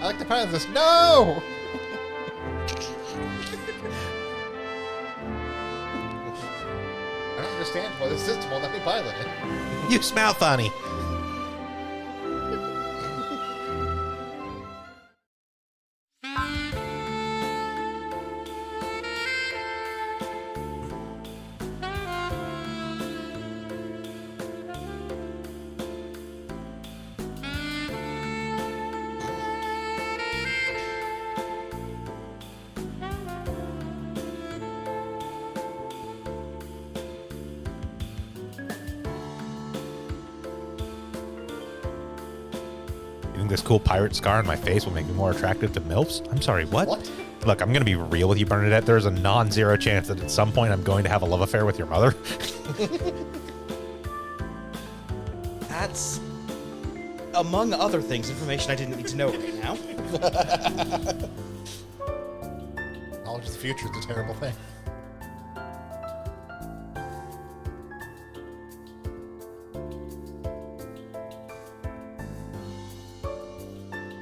Speaker 3: I like the pilot this. No! I don't understand why the system will let me pilot it.
Speaker 1: You smell funny. You think this cool pirate scar on my face will make me more attractive to MILFs? I'm sorry, what? Look, I'm going to be real with you, Bernadette. There's a non-zero chance that at some point I'm going to have a love affair with your mother.
Speaker 4: That's, among other things, information I didn't need to know right now.
Speaker 3: Knowledge of the future is a terrible thing.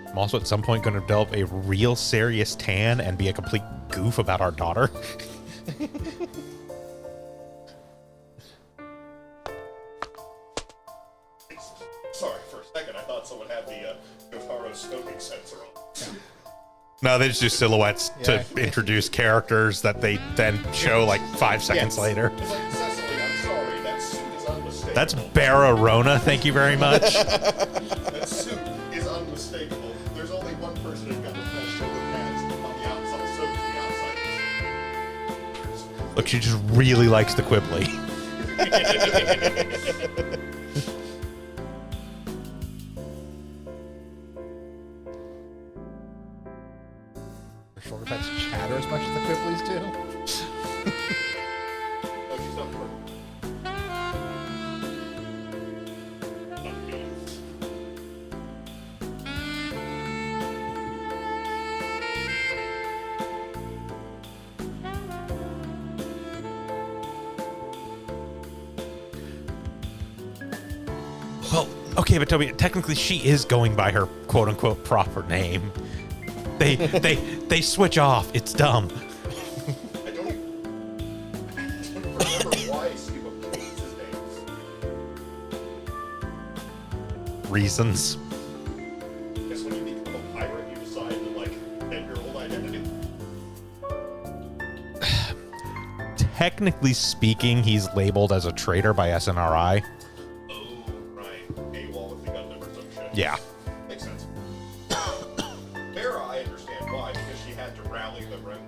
Speaker 1: I'm also at some point going to develop a real serious tan and be a complete goof about our daughter.
Speaker 9: Sorry, for a second, I thought someone had the Yotaro scoping sensor on.
Speaker 1: No, they just do silhouettes to introduce characters that they then show like 5 seconds later.
Speaker 9: It's like, Cecily, I'm sorry, that suit is unmistakable.
Speaker 1: That's Bararona, thank you very much.
Speaker 9: That suit is unmistakable. There's only one person who got the fresh shoulder pads on the outside, so the outside.
Speaker 1: Look, she just really likes the Quibbly.
Speaker 3: Her shoulder pads chatter as much as the Quibblies do.
Speaker 9: Oh, she's not perfect.
Speaker 1: Well, okay, but Toby, technically she is going by her quote-unquote proper name. They switch off. It's dumb.
Speaker 9: I don't remember why Steve changed his names.
Speaker 1: Reasons.
Speaker 9: I guess when you become a pirate, you decide to, like, get your old identity.
Speaker 1: Technically speaking, he's labeled as a traitor by SNRI.
Speaker 9: Oh, right. AWOL with the Gundam or some shit.
Speaker 1: Yeah.
Speaker 9: Makes sense. Mara, I understand why, because she had to rally the Ren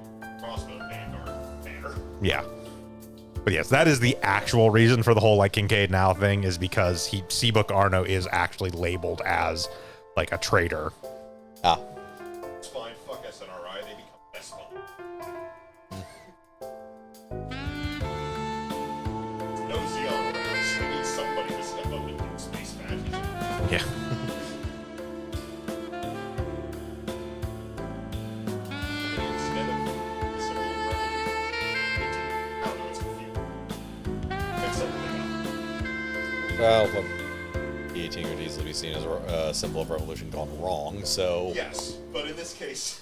Speaker 9: Crossbow Vanguard banner.
Speaker 1: Yeah. But yes, that is the actual reason for the whole like Kincaid now thing, is because Seabook Arno is actually labeled as like a traitor.
Speaker 2: Ah.
Speaker 9: It's fine, fuck SNRI, they become best fun. No Xeon around, so we need somebody to step up and do space magic.
Speaker 1: Yeah.
Speaker 9: Instead of the Civil Revolution, I don't know, it's confusing. It's something they got.
Speaker 2: Well, the guillotine could easily be seen as a symbol of revolution gone wrong, so...
Speaker 9: Yes, but in this case,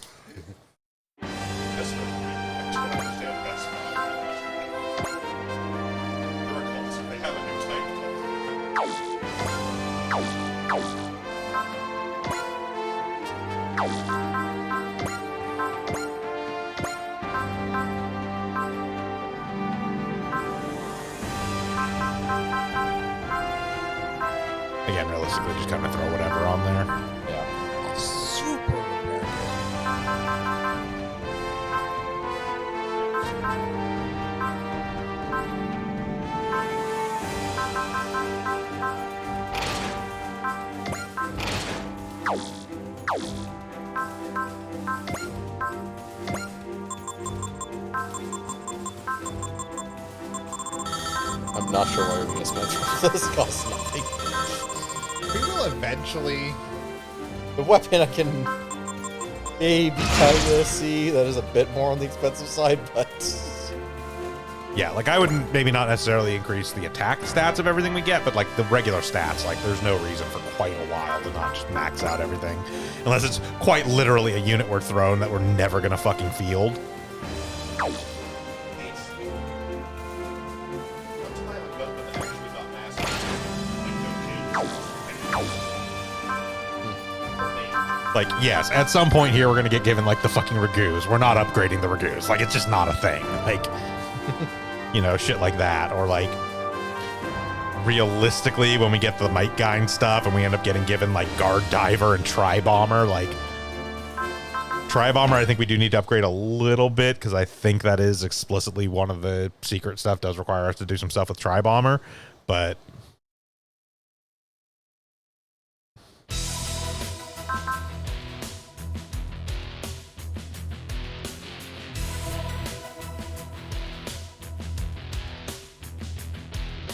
Speaker 9: that's what I don't understand best. They're a cult. They have a new type cult.
Speaker 1: Again, realistically, just kind of throw whatever on there.
Speaker 2: Yeah.
Speaker 3: Super repair kit.
Speaker 2: I'm not sure why you're going to spend for this. Costs nothing.
Speaker 3: We will eventually.
Speaker 2: The weapon I can maybe kind of see that is a bit more on the expensive side, but
Speaker 1: Yeah, like I wouldn't maybe not necessarily increase the attack stats of everything we get, but like the regular stats, like there's no reason for quite a while to not just max out everything. Unless it's quite literally a unit we're thrown that we're never gonna fucking field. Like, yes, at some point here we're gonna get given like the fucking Ragoos. We're not upgrading the Ragoos. Like, it's just not a thing. Like, you know, shit like that. Or like, realistically, when we get the Might Guy stuff and we end up getting given like Guard Diver and Tri Bomber, like Tri Bomber, I think we do need to upgrade a little bit because I think that is explicitly one of the secret stuff does require us to do some stuff with Tri Bomber, but.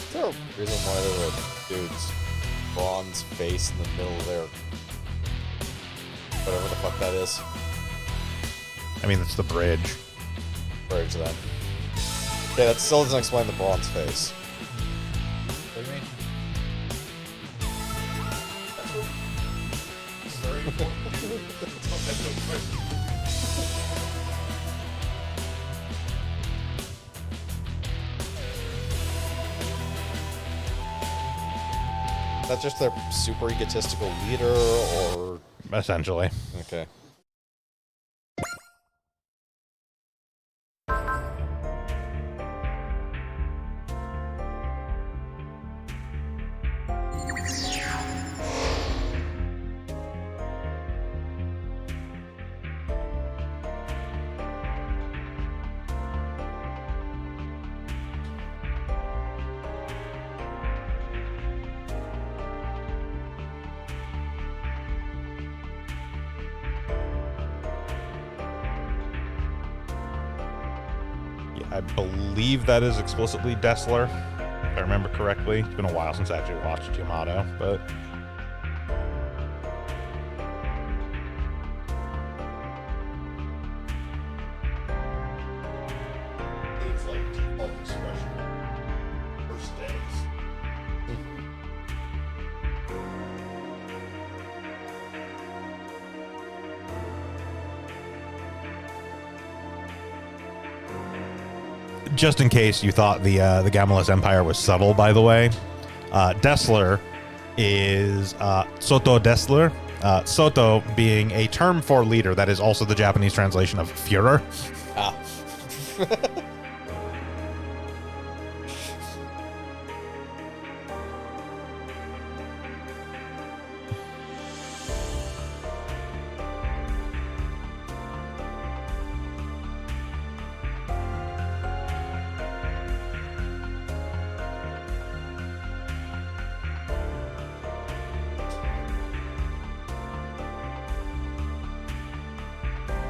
Speaker 2: is there a reason why there's a dude's bronze face in the middle of their whatever the fuck that is?
Speaker 1: I mean, it's the bridge.
Speaker 2: Bridge then. Okay, that still doesn't explain the bronze face.
Speaker 3: What do you mean?
Speaker 2: Is that just their super egotistical leader, or
Speaker 1: Essentially.
Speaker 2: okay?
Speaker 1: I believe that is explicitly Dessler, if I remember correctly. It's been a while since I actually watched Yamato, but
Speaker 9: It's like default expression. First days.
Speaker 1: just in case you thought the Gamelus Empire was subtle, by the way, Dessler is Soto Dessler. Soto being a term for leader that is also the Japanese translation of Führer.
Speaker 2: Ah.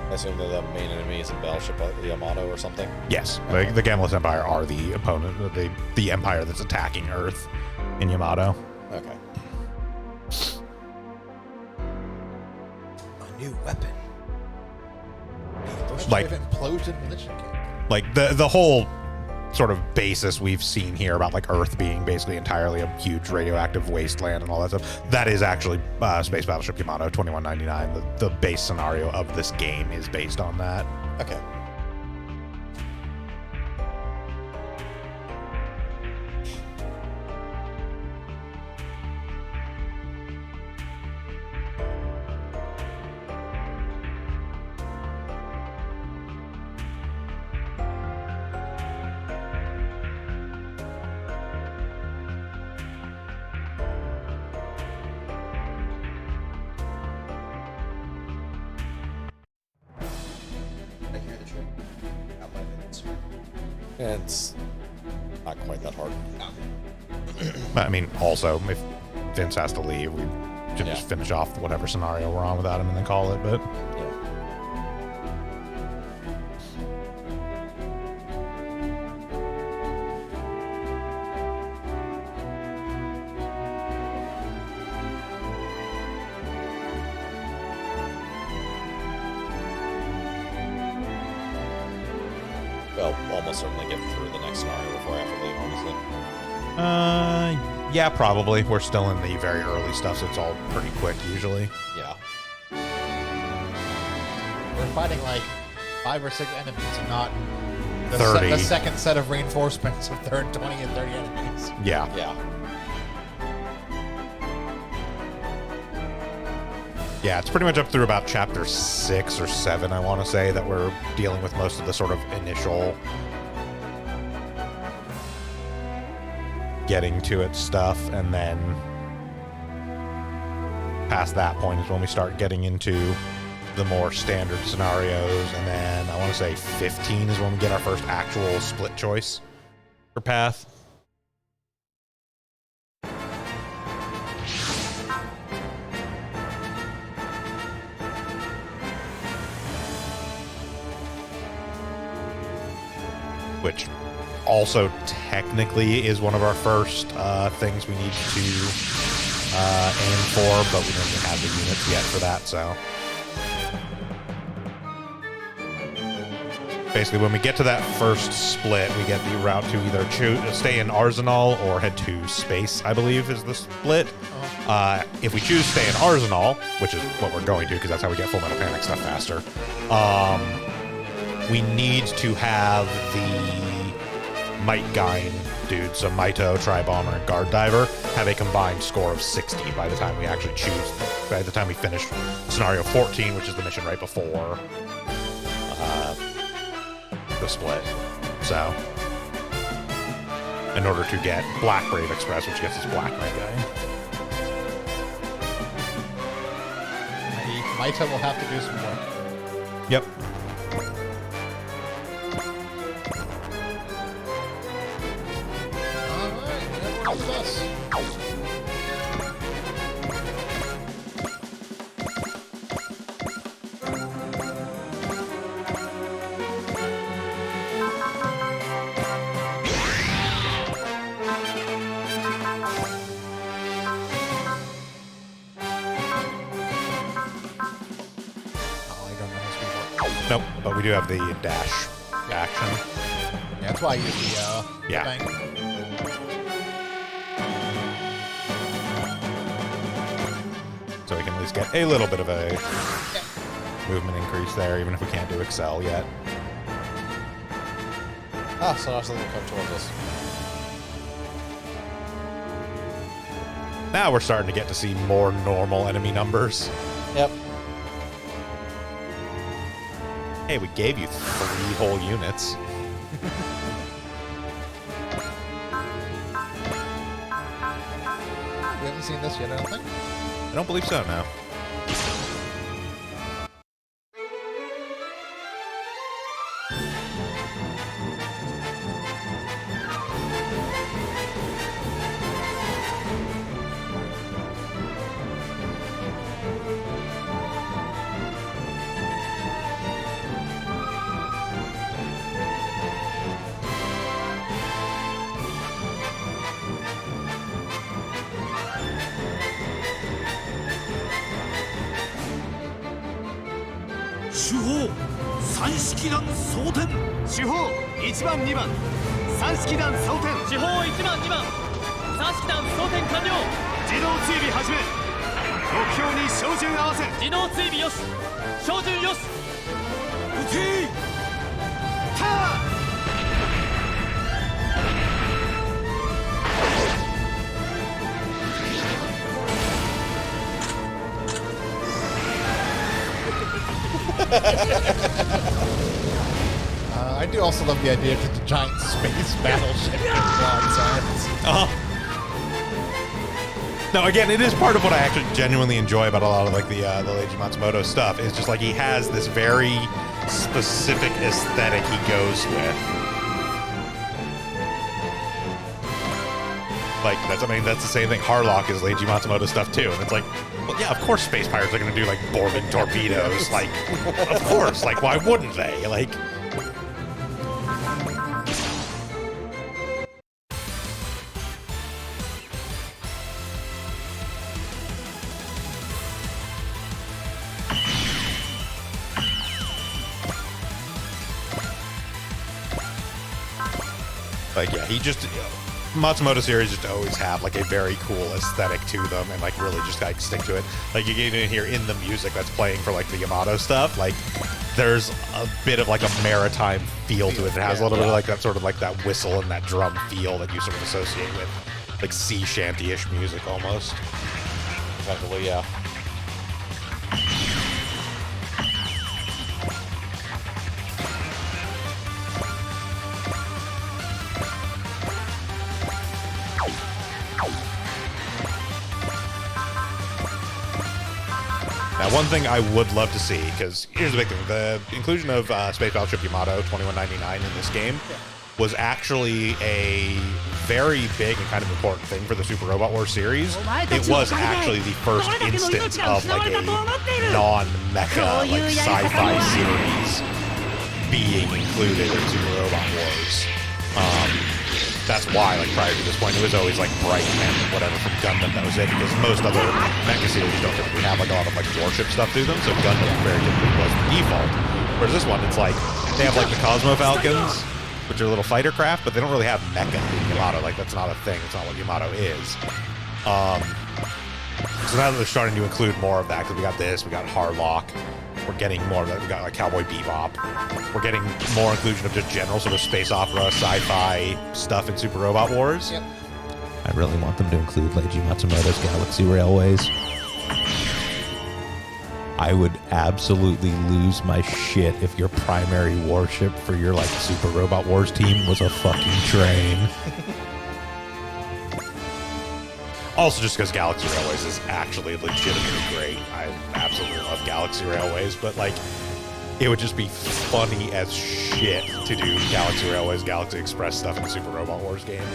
Speaker 2: I assume that the main enemy is in Battleship Yamato or something.
Speaker 1: Yes, the Gamelus Empire are the opponent, the empire that's attacking Earth in Yamato.
Speaker 2: Okay.
Speaker 4: A new weapon.
Speaker 1: Like-
Speaker 3: implosion militia kit.
Speaker 1: Like the whole sort of basis we've seen here about like Earth being basically entirely a huge radioactive wasteland and all that stuff. That is actually Space Battleship Yamato 2199. The base scenario of this game is based on that.
Speaker 2: Okay. It's not quite that hard.
Speaker 1: I mean, also, if Vince has to leave, we should
Speaker 2: Yeah.
Speaker 1: just finish off whatever scenario we're on without him and then call it, but...
Speaker 2: Yeah. Well, almost certainly get through the next scenario before I have to leave, honestly.
Speaker 1: Yeah, probably. We're still in the very early stuff, so it's all pretty quick usually.
Speaker 2: Yeah.
Speaker 3: We're fighting like 5 or 6 enemies, and not the,
Speaker 1: 30.
Speaker 3: the second set of reinforcements of 20 and 30 enemies.
Speaker 1: Yeah.
Speaker 2: Yeah.
Speaker 1: Yeah, it's pretty much up through about chapter 6 or 7, I want to say, that we're dealing with most of the sort of initial getting to it stuff, and then past that point is when we start getting into the more standard scenarios, and then I want to say 15 is when we get our first actual split choice for path. Which also technically is one of our first things we need to aim for, but we don't even have the units yet for that, so. Basically, when we get to that first split, we get the route to either stay in Arsenal or head to Space, I believe is the split. If we choose stay in Arsenal, which is what we're going to because that's how we get Full Metal Panic stuff faster, we need to have the Might Gain dude, so Maito, Tri-Bomber, and Guard Diver, have a combined score of 60 by the time we actually choose, by the time we finish scenario 14, which is the mission right before the split. So, in order to get Black Brave Express, which gets us Black Might Gain.
Speaker 3: Maita will have to do some work.
Speaker 1: Yep.
Speaker 3: Alright, everyone's with us.
Speaker 1: Nope, but we do have the dash action.
Speaker 3: Yeah, that's why I use the
Speaker 1: Yeah.
Speaker 3: bank.
Speaker 1: So we can at least get a little bit of a movement increase there, even if we can't do Excel yet.
Speaker 2: Ah, so now something come towards us.
Speaker 1: Now we're starting to get to see more normal enemy numbers.
Speaker 2: Yep.
Speaker 1: Hey, we gave you 3 whole units.
Speaker 3: We haven't seen this yet, I don't think.
Speaker 1: I don't believe so, no.
Speaker 7: 主砲三式弾装填主砲1番2番三式弾装填主砲1番2番三式弾装填完了自動追尾始め目標に照準合わせ自動追尾よし照準よし撃ちター
Speaker 3: I do also love the idea of just a giant space battleship with broadsides.
Speaker 1: No, again, it is part of what I actually genuinely enjoy about a lot of like the Leiji Matsumoto stuff. Is just like he has this very specific aesthetic he goes with. Like, that's the same thing. Harlock is Leiji Matsumoto stuff too. And it's like, well, yeah, of course space pirates are going to do like Borman torpedoes. Like, of course. Like, why wouldn't they? Like, yeah, he just, Matsumoto series just always have like a very cool aesthetic to them and like really just like stick to it. Like you get in here in the music that's playing for like the Yamato stuff, like there's a bit of like a maritime feel to it. It has a little bit of like that sort of like that whistle and that drum feel that you sort of associate with like sea shanty-ish music almost.
Speaker 2: Exactly, yeah.
Speaker 1: Now, one thing I would love to see, because here's the big thing, the inclusion of Space Battleship Yamato 2199 in this game was actually a very big and kind of important thing for the Super Robot Wars series. It was actually the first instance of like a non-mecha, like sci-fi series being included in Super Robot Wars. That's why, like, prior to this point, it was always, like, Bright and whatever from Gundam, that was it, because most other mecha series don't typically have, like, a lot of, like, warship stuff to them, so Gundam very typically was the default. Whereas this one, it's like, they have, like, the Cosmo Falcons, which are little fighter craft, but they don't really have mecha in Yamato. Like, that's not a thing. It's not what Yamato is. So now that they're starting to include more of that, because we got this, we got Harlock, we're getting more of that. We got like Cowboy Bebop. We're getting more inclusion of just general sort of space opera, sci-fi stuff in Super Robot Wars.
Speaker 3: Yep.
Speaker 1: I really want them to include Leiji Matsumoto's Galaxy Railways. I would absolutely lose my shit if your primary warship for your like Super Robot Wars team was a fucking train. Also, just because Galaxy Railways is actually legitimately great. I absolutely love Galaxy Railways, but like, it would just be funny as shit to do Galaxy Railways, Galaxy Express stuff in the Super Robot Wars game.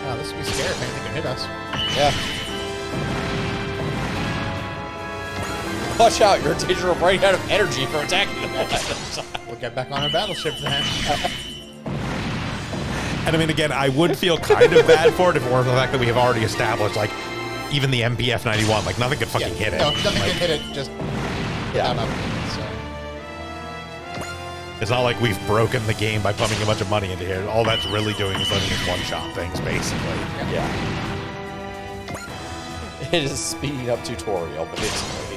Speaker 3: Oh, this would be scary if anything could hit us.
Speaker 2: Yeah. Watch out, your teacher will run out of energy for attacking them all at the time.
Speaker 3: We'll get back on our battleship then.
Speaker 1: And I mean, again, I would feel kind of bad for it if it weren't for the fact that we have already established, like, even the MPF 91, like, nothing could fucking hit it.
Speaker 3: No, nothing
Speaker 1: like,
Speaker 3: can hit it, just...
Speaker 2: Yeah.
Speaker 3: So.
Speaker 1: It's not like we've broken the game by pumping a bunch of money into here. All that's really doing is letting us one-shot things, basically.
Speaker 2: Yeah. It is a speeding up tutorial, basically.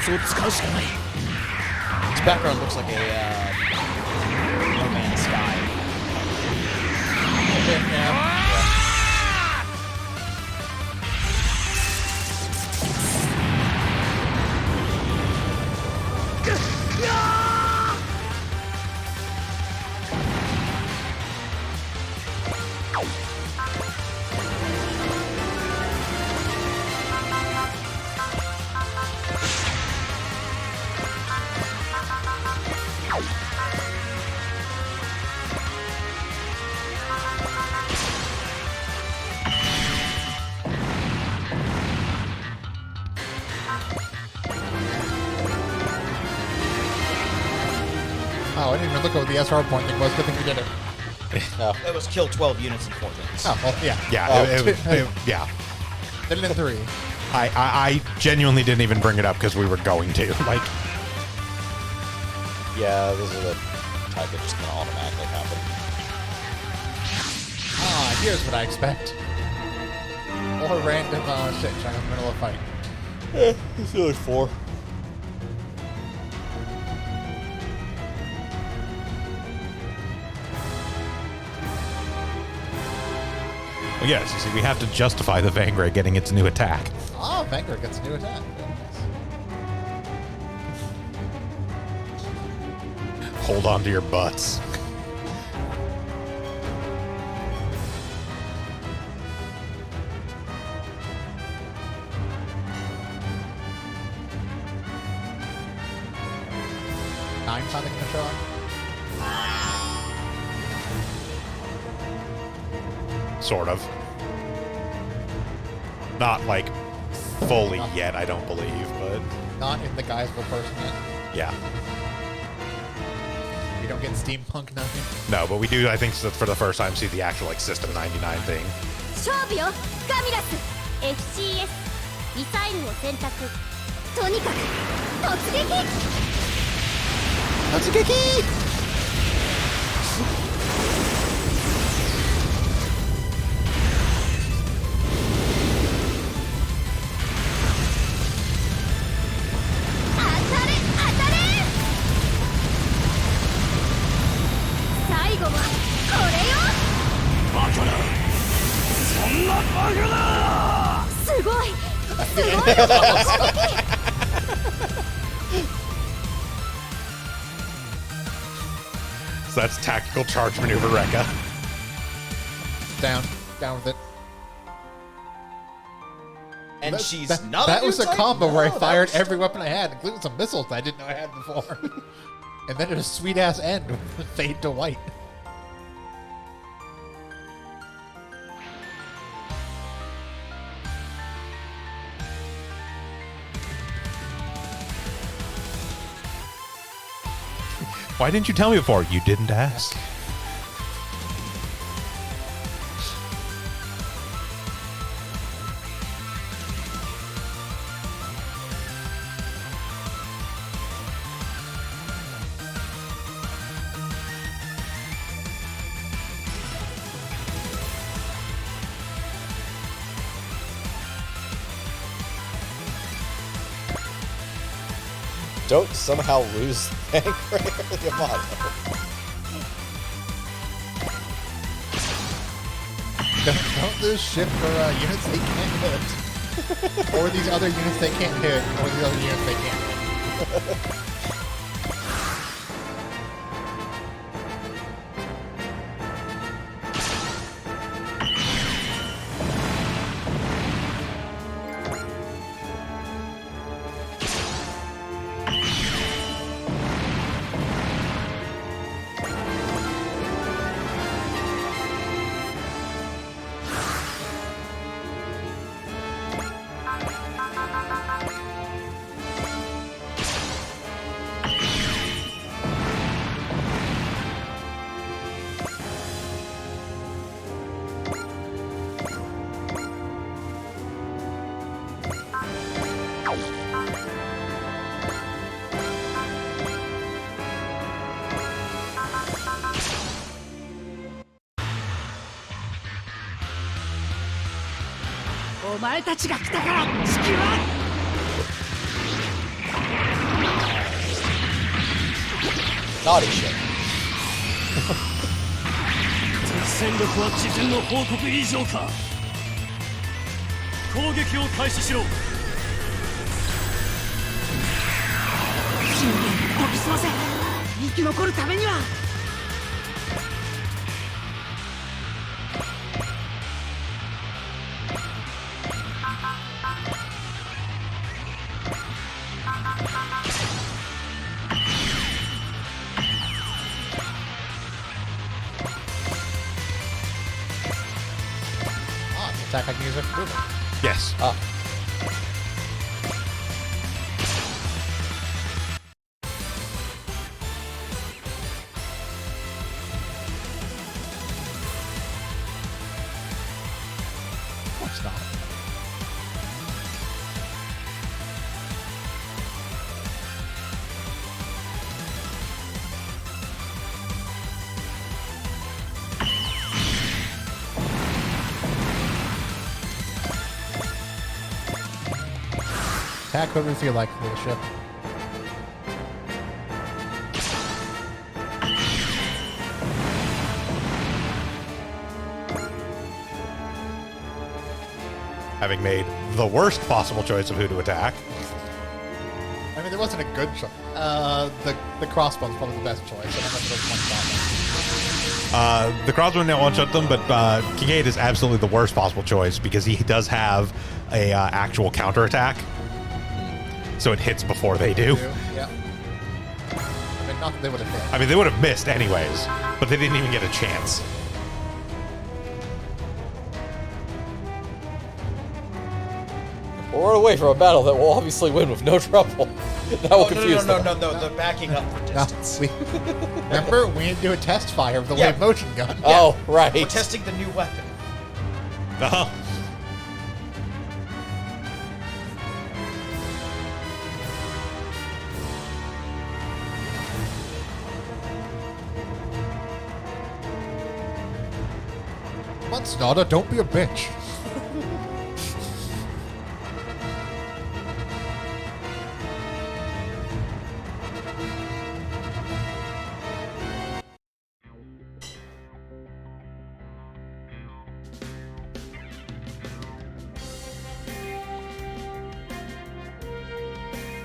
Speaker 2: His background looks like a No Man's Sky.
Speaker 3: even look over the SR point thing was. Good thing we did it.
Speaker 4: It was kill 12 units in 4 minutes.
Speaker 3: Oh, well, yeah.
Speaker 1: Yeah, yeah.
Speaker 3: Did it in 3.
Speaker 1: I genuinely didn't even bring it up because we were going to. Like,
Speaker 2: Yeah, those are the type that just kind of automatically happen.
Speaker 3: Ah, here's what I expect. More random shit trying in the middle of a fight.
Speaker 2: It's only 4.
Speaker 1: well, yes, you see, we have to justify the Vanguard getting its new attack.
Speaker 3: Oh, Vanguard gets a new attack.
Speaker 1: Hold on to your butts.
Speaker 3: Nine's not going to show up.
Speaker 1: Sort of. Not like fully yet, I don't believe, but
Speaker 3: Not in the Geisel person yet.
Speaker 1: yeah.
Speaker 3: We don't get steampunk nothing.
Speaker 1: No, but we do, I think, for the first time, see the actual like System 99 thing.
Speaker 6: 勝負よガミラス FCS ミサイルを選択とにかく突撃
Speaker 1: 突撃
Speaker 6: 当たれ当たれ最後はこれよ
Speaker 7: バカなそんなバカな
Speaker 6: すごいすごいよ突撃
Speaker 1: So that's tactical charge maneuver Rekka.
Speaker 3: Down with it.
Speaker 4: And
Speaker 3: That-
Speaker 4: she's
Speaker 3: that,
Speaker 4: not
Speaker 3: That
Speaker 4: new
Speaker 3: was a
Speaker 4: type?
Speaker 3: combo where I
Speaker 4: No, that
Speaker 3: fired
Speaker 4: was-
Speaker 3: every weapon I had, including some missiles I didn't know I had before. And then it was a sweet ass end with fade to white.
Speaker 1: Why didn't you tell me before? You didn't ask.
Speaker 2: Don't somehow lose Vanguard Yamato.
Speaker 3: Don't lose ship for units they can't hit. Or these other units they can't hit, or these other units they can't hit.
Speaker 2: Naughty shit.
Speaker 7: 戦力は事前の報告以上か攻撃を開始しろ
Speaker 6: 信玄を研ぎ澄ませ生き残るためには
Speaker 3: Ah, it's an attack I can use with movement.
Speaker 1: Yes.
Speaker 2: Ah.
Speaker 3: course not. Attack whoever you feel like, little ship.
Speaker 1: Having made the worst possible choice of who to attack.
Speaker 3: I mean, there wasn't a good choice. The crossbow's probably the best choice. I don't remember those one shot.
Speaker 1: The crossbow now one-shot them, but Kincaid is absolutely the worst possible choice because he does have a actual counterattack. So it hits before they do.
Speaker 3: Yeah. I mean, not that they would have hit.
Speaker 1: I mean, they would have missed anyways, but they didn't even get a chance.
Speaker 2: We're away from a battle that will obviously win with no trouble. That will confuse them.
Speaker 4: No, the backing up for distance.
Speaker 3: Remember, we need to do a test fire of the wave motion gun.
Speaker 2: Oh, right.
Speaker 4: We're testing the new weapon.
Speaker 1: Uh-huh.
Speaker 3: Come on, Snodder, don't be a bitch.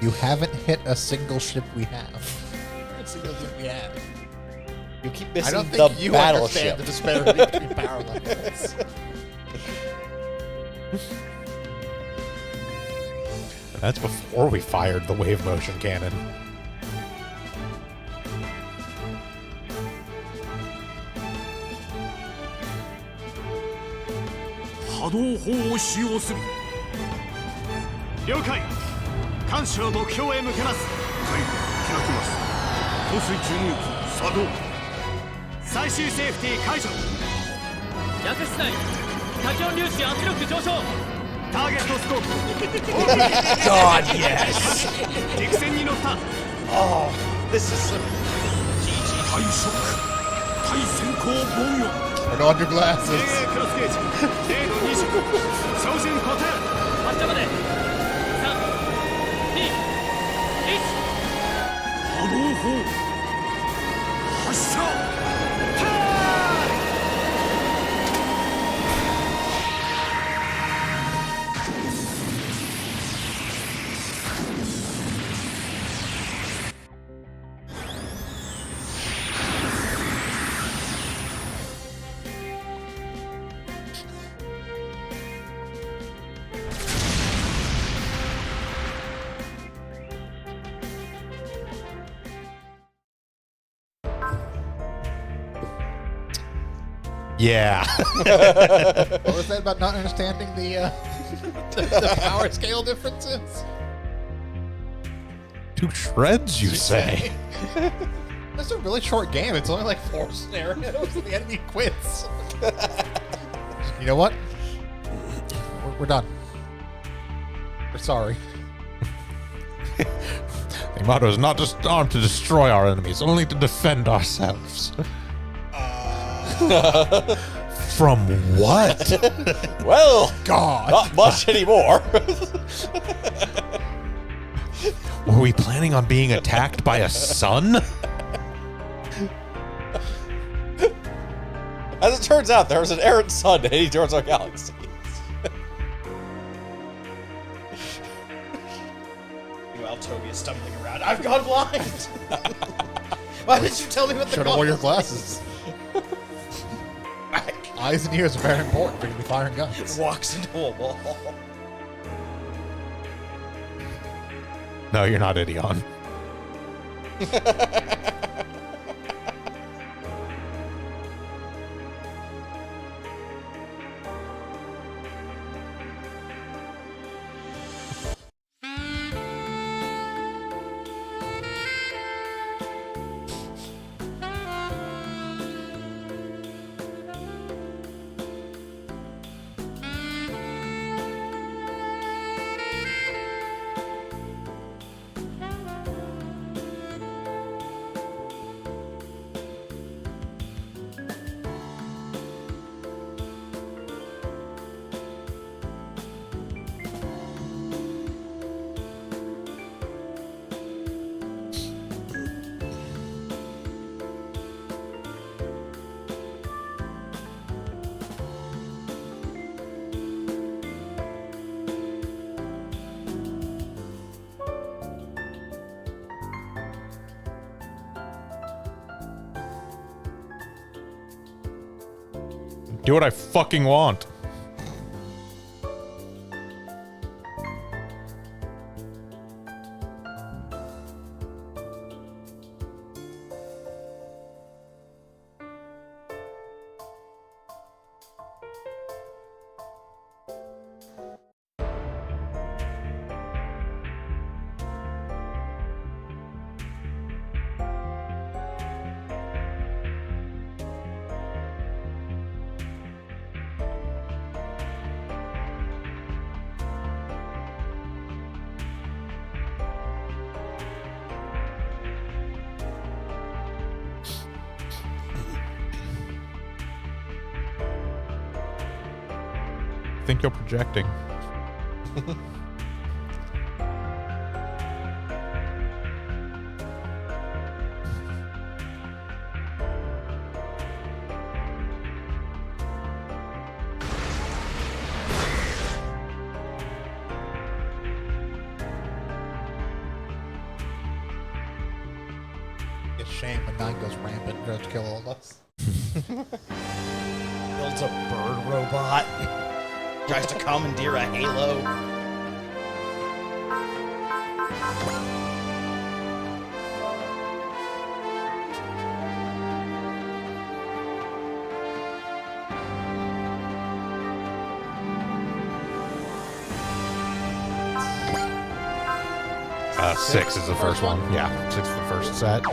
Speaker 3: You haven't hit a single ship we have. A single ship we have.
Speaker 2: You keep
Speaker 3: I
Speaker 2: missing
Speaker 3: don't
Speaker 2: the
Speaker 3: think you
Speaker 2: battleship.
Speaker 3: understand the disparity between power levels.
Speaker 1: That's before we fired the wave motion cannon.
Speaker 4: God, yes! Oh, this is some...
Speaker 3: Put on your glasses.
Speaker 1: Yeah.
Speaker 3: What was that about not understanding the power scale differences?
Speaker 1: Two shreds, you say?
Speaker 3: That's a really short game. It's only like 4 scenarios and the enemy quits. You know what? We're done. We're sorry.
Speaker 1: The motto is not just armed to destroy our enemies, only to defend ourselves. From what?
Speaker 2: Well,
Speaker 3: God.
Speaker 2: not much anymore.
Speaker 1: Were we planning on being attacked by a sun?
Speaker 2: As it turns out, there was an errant sun heading towards our galaxy.
Speaker 4: Meanwhile, Toby is stumbling around. I've gone blind! Why did you tell me what the
Speaker 3: Should have wore your glasses. Eyes and ears are very important for you to be firing guns.
Speaker 4: Walks into a wall.
Speaker 1: No, you're not Idion. Do what I fucking want. I think you're projecting.
Speaker 3: It's a shame when Nine goes rampant and goes to kill all of us.
Speaker 4: Builds a bird robot. Tries to commandeer a Halo.
Speaker 1: Six is the first one. Yeah, 6 is the first set.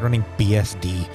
Speaker 1: Running BSD.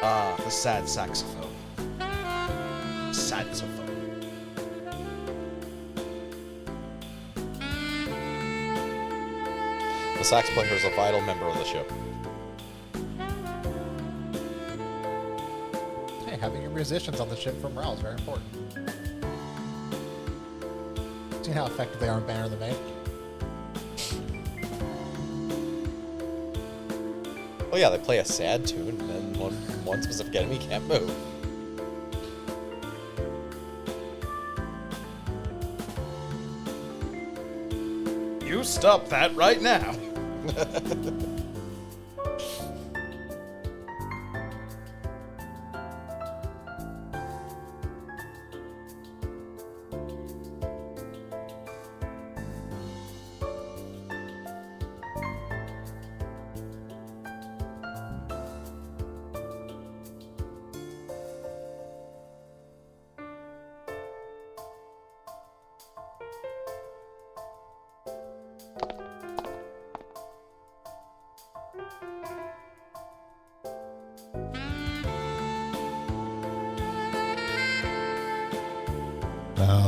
Speaker 4: Ah, the sad saxophone. Saxophone.
Speaker 2: The sax player is a vital member of the ship.
Speaker 3: Hey, having your musicians on the ship from Raul is very important. See how effective they are in Banner of the Maid?
Speaker 2: Oh yeah, they play a sad tune, and then one specific enemy can't move.
Speaker 4: You stop that right now.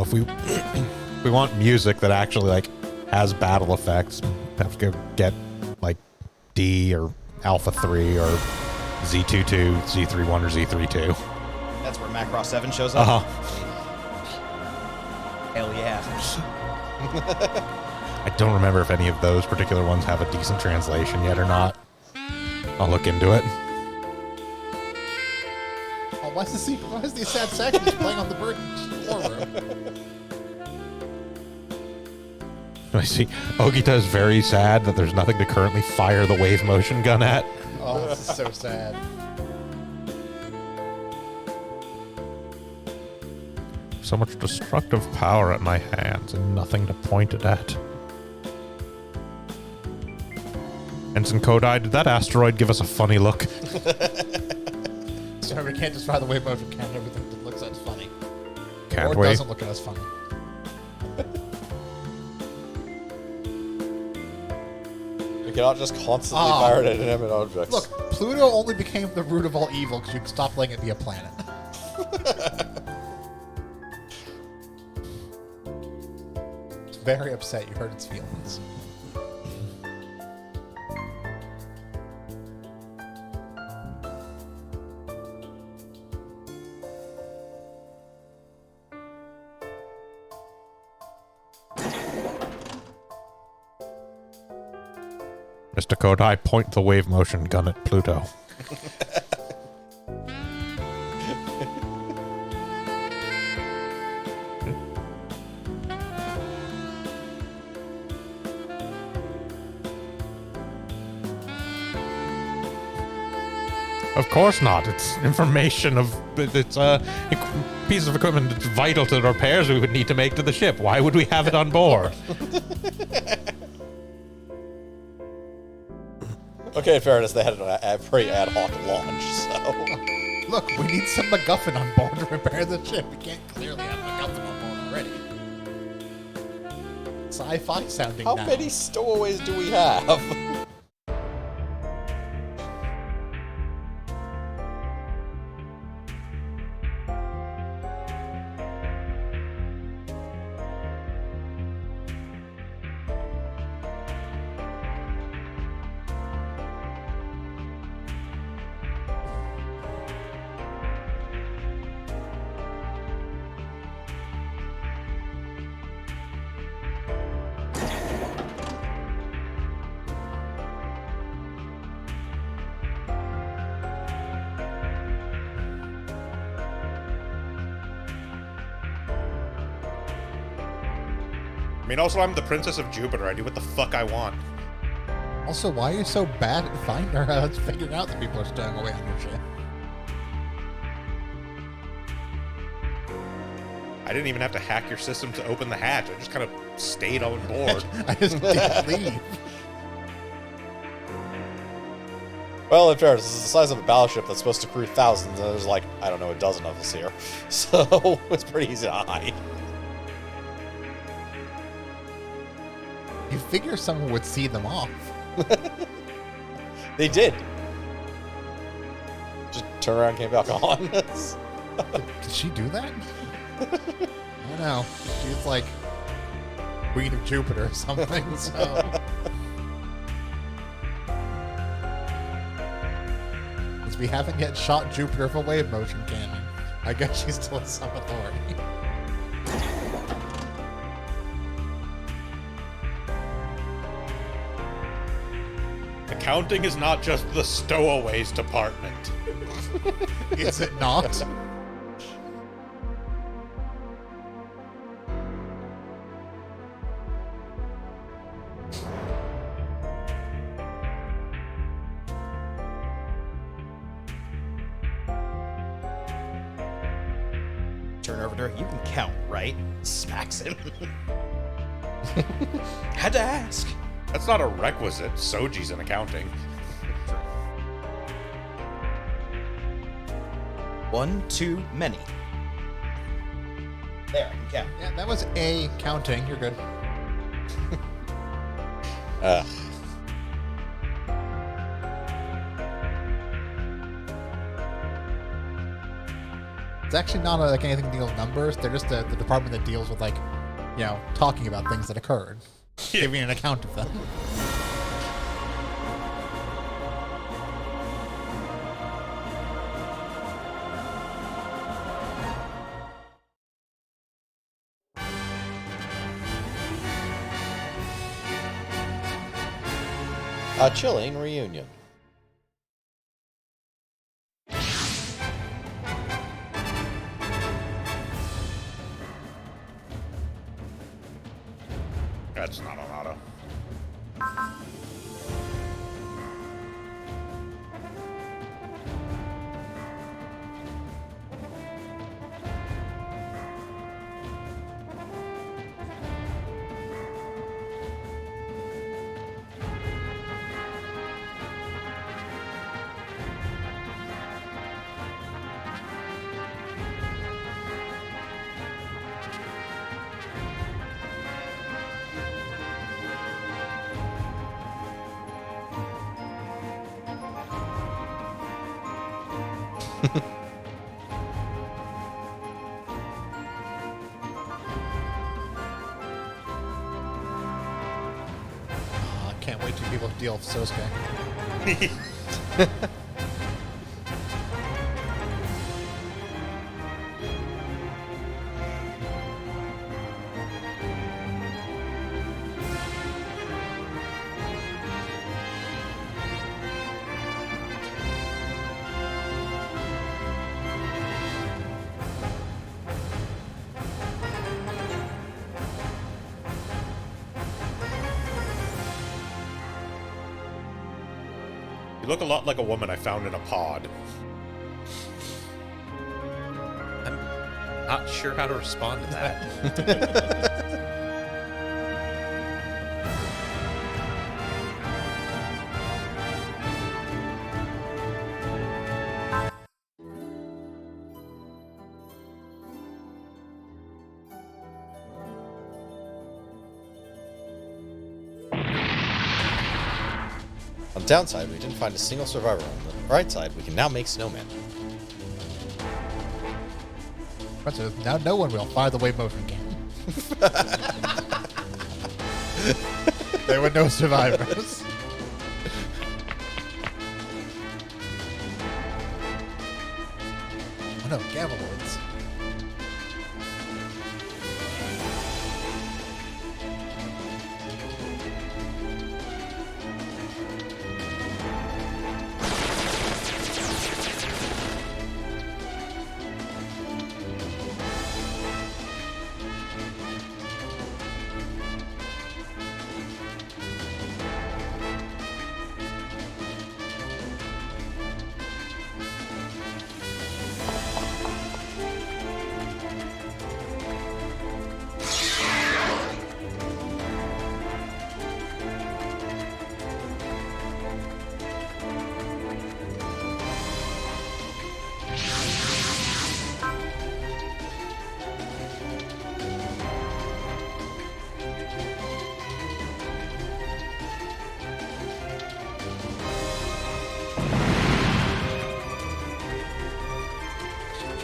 Speaker 1: If we want music that actually like has battle effects, we have to go get like D or Alpha 3 or Z22, Z31 or Z32.
Speaker 4: That's where Macross 7 shows up. Hell yeah.
Speaker 1: I don't remember if any of those particular ones have a decent translation yet or not. I'll look into it.
Speaker 3: Oh, why is the sad sack playing on the bird floor room?
Speaker 1: I see. Ogita is very sad that there's nothing to currently fire the wave motion gun at.
Speaker 3: Oh, this is so sad.
Speaker 1: So much destructive power at my hands and nothing to point it at. Ensign Kodai, did that asteroid give us a funny look?
Speaker 3: So we can't just fire the wave motion cannon. Everything that looks at us funny.
Speaker 1: Can't
Speaker 3: or
Speaker 1: we?
Speaker 3: doesn't look at us funny.
Speaker 2: We cannot just constantly fire it at inanimate objects.
Speaker 3: Look, Pluto only became the root of all evil because you can stop letting it be a planet. It's very upset you hurt its feelings.
Speaker 1: Mr. Kodai, point the wave motion gun at Pluto. Of course not. It's information of... It's a piece of equipment that's vital to the repairs we would need to make to the ship. Why would we have it on board?
Speaker 2: Okay, in fairness, they had a pretty ad hoc launch, so...
Speaker 3: Look, we need some MacGuffin on board to repair the ship. We can't clearly have MacGuffin on board already. Sci-fi sounding
Speaker 2: How
Speaker 3: now.
Speaker 2: many stowaways do we have?
Speaker 1: I mean, also, I'm the Princess of Jupiter. I do what the fuck I want.
Speaker 3: Also, why are you so bad at figuring out that people are stowing away on your ship?
Speaker 1: I didn't even have to hack your system to open the hatch. I just kind of stayed on board.
Speaker 3: I just didn't leave.
Speaker 2: Well, in fairness, this is the size of a battleship that's supposed to crew thousands, and there's like, I don't know, a dozen of us here. So, it's pretty easy to hide.
Speaker 3: You figure someone would see them off.
Speaker 2: They did. Just turn around and came back on.
Speaker 3: Did she do that? I don't know. She's like Queen of Jupiter or something, so... Since we haven't yet shot Jupiter with a wave motion cannon, I guess she still has some authority.
Speaker 1: Accounting is not just the stowaways department.
Speaker 3: Is it not?
Speaker 4: servitor, you can count, right? Smacks him. Had to ask.
Speaker 1: That's not a requisite. Soji's in accounting.
Speaker 4: One too many. There, you can count.
Speaker 3: Yeah, that was A counting. You're good.
Speaker 2: Ugh.
Speaker 3: It's actually not like anything to deal with numbers. They're just the department that deals with, like, you know, talking about things that occurred, giving an account of them.
Speaker 2: A chilling reunion.
Speaker 1: That's not an auto.
Speaker 3: I can't wait to be able to deal with Sosuke.
Speaker 1: You look a lot like a woman I found in a pod.
Speaker 10: I'm not sure how to respond to that.
Speaker 2: On the downside, we didn't find a single survivor. On the bright side, we can now make snowmen.
Speaker 3: So now no one will fire the wave motion game. There were no survivors. Oh no, Gamaloids.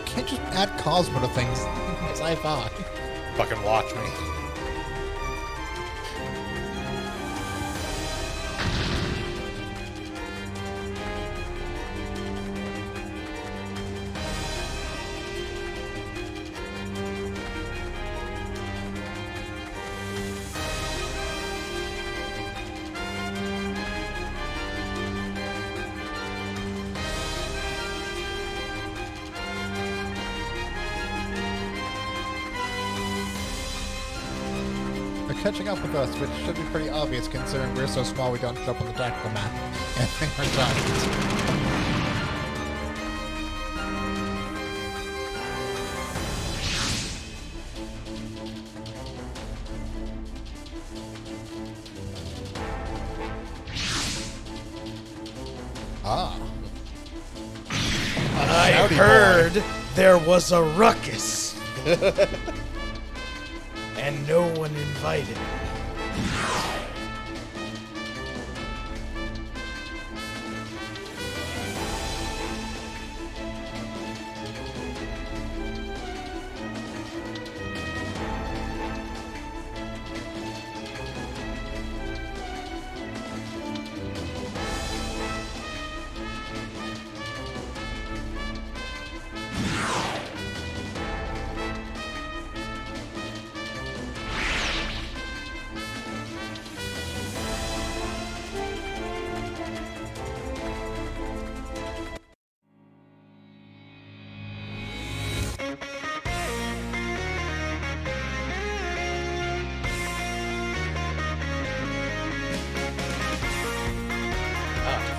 Speaker 3: You can't just add Cosmo to things. It's sci-fi.
Speaker 1: Fucking watch me.
Speaker 3: They're catching up with us, which should be pretty obvious considering we're so small we don't show up on the tactical map. And we're giants. Ah.
Speaker 4: I
Speaker 3: Shouty boy.
Speaker 4: heard there was a ruckus. And no one invited me.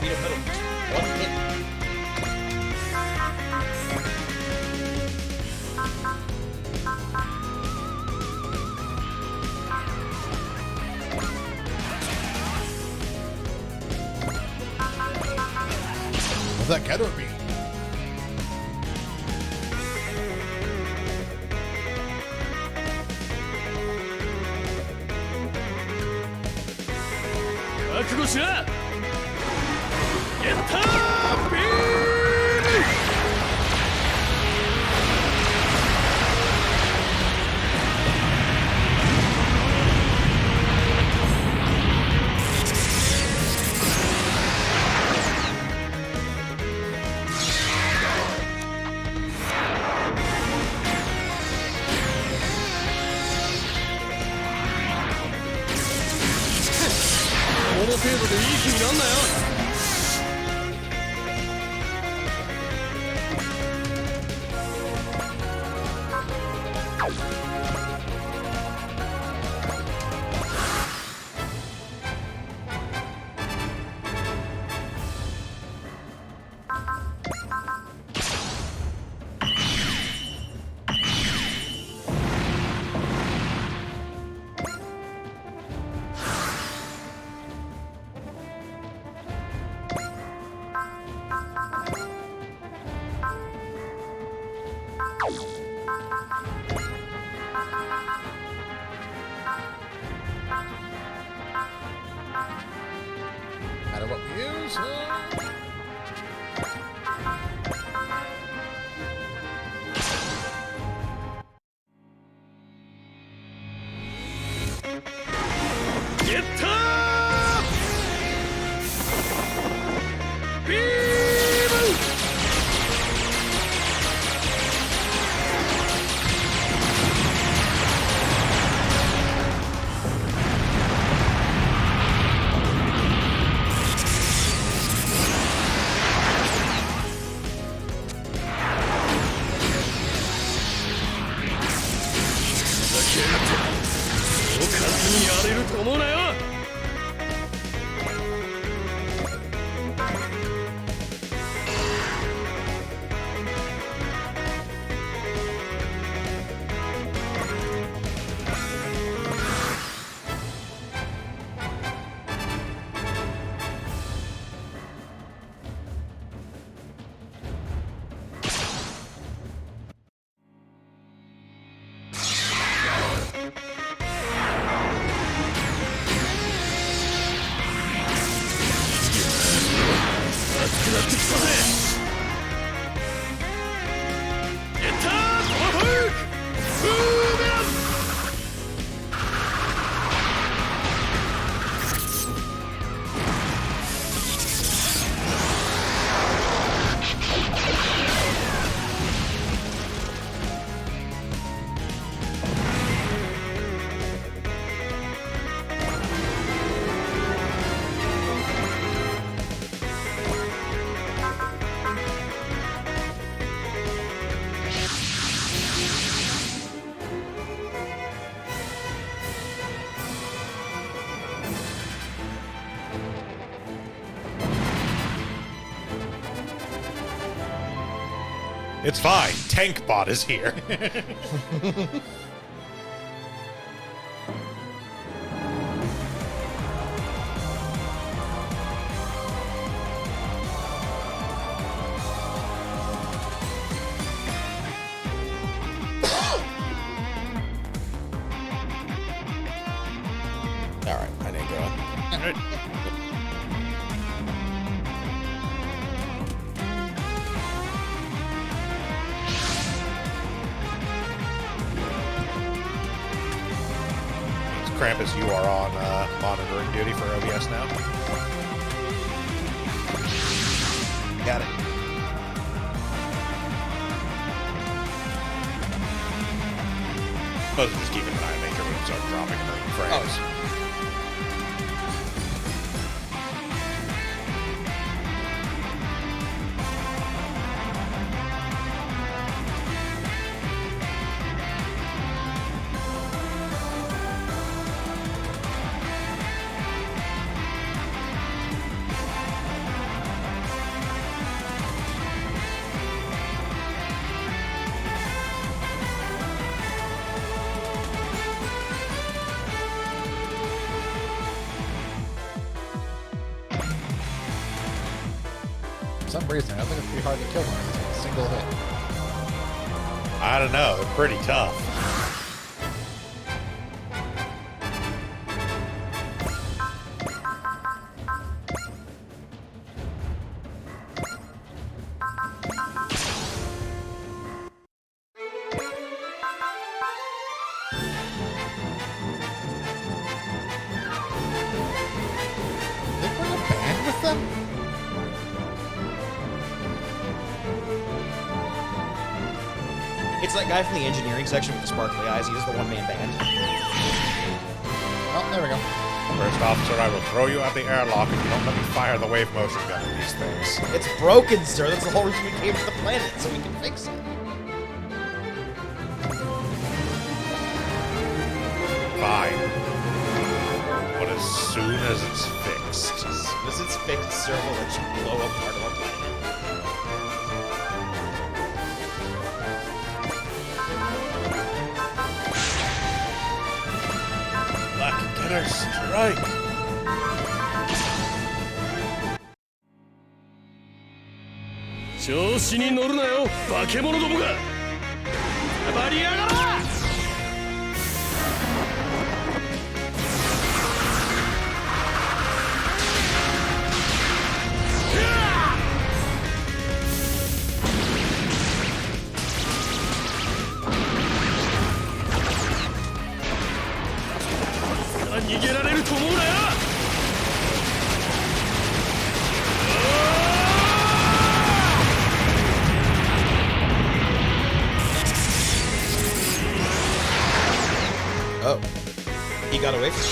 Speaker 4: Defeat a middle. One hit.
Speaker 3: What's that Getter be? Matter what we use.
Speaker 1: It's fine. Tank Bot is here.
Speaker 2: All right, I need to go.
Speaker 1: Krampus, you are on monitoring duty for OBS now.
Speaker 2: Got it.
Speaker 1: Suppose just keeping an eye and make sure we don't start dropping in the frames.
Speaker 3: For some reason, I think it's pretty hard to kill one in a single hit.
Speaker 1: I don't know. They're pretty tough.
Speaker 3: They put a band with them?
Speaker 4: It's that guy from the engineering section with the sparkly eyes. He is the one-man band.
Speaker 3: Oh, there we go.
Speaker 1: First officer, I will throw you at the airlock if you don't let me fire the wave motion gun at these things.
Speaker 4: It's broken, sir. That's the whole reason we came to the planet, so we can fix it.
Speaker 1: Fine. But as soon as it's fixed.
Speaker 4: As soon as it's fixed, sir, we'll let you blow up part of our planet.
Speaker 1: Black Getter strike!
Speaker 7: 調子に乗るなよ化け物どもが暴りやがら逃げられると思うなよ
Speaker 4: Oh. He got away from me.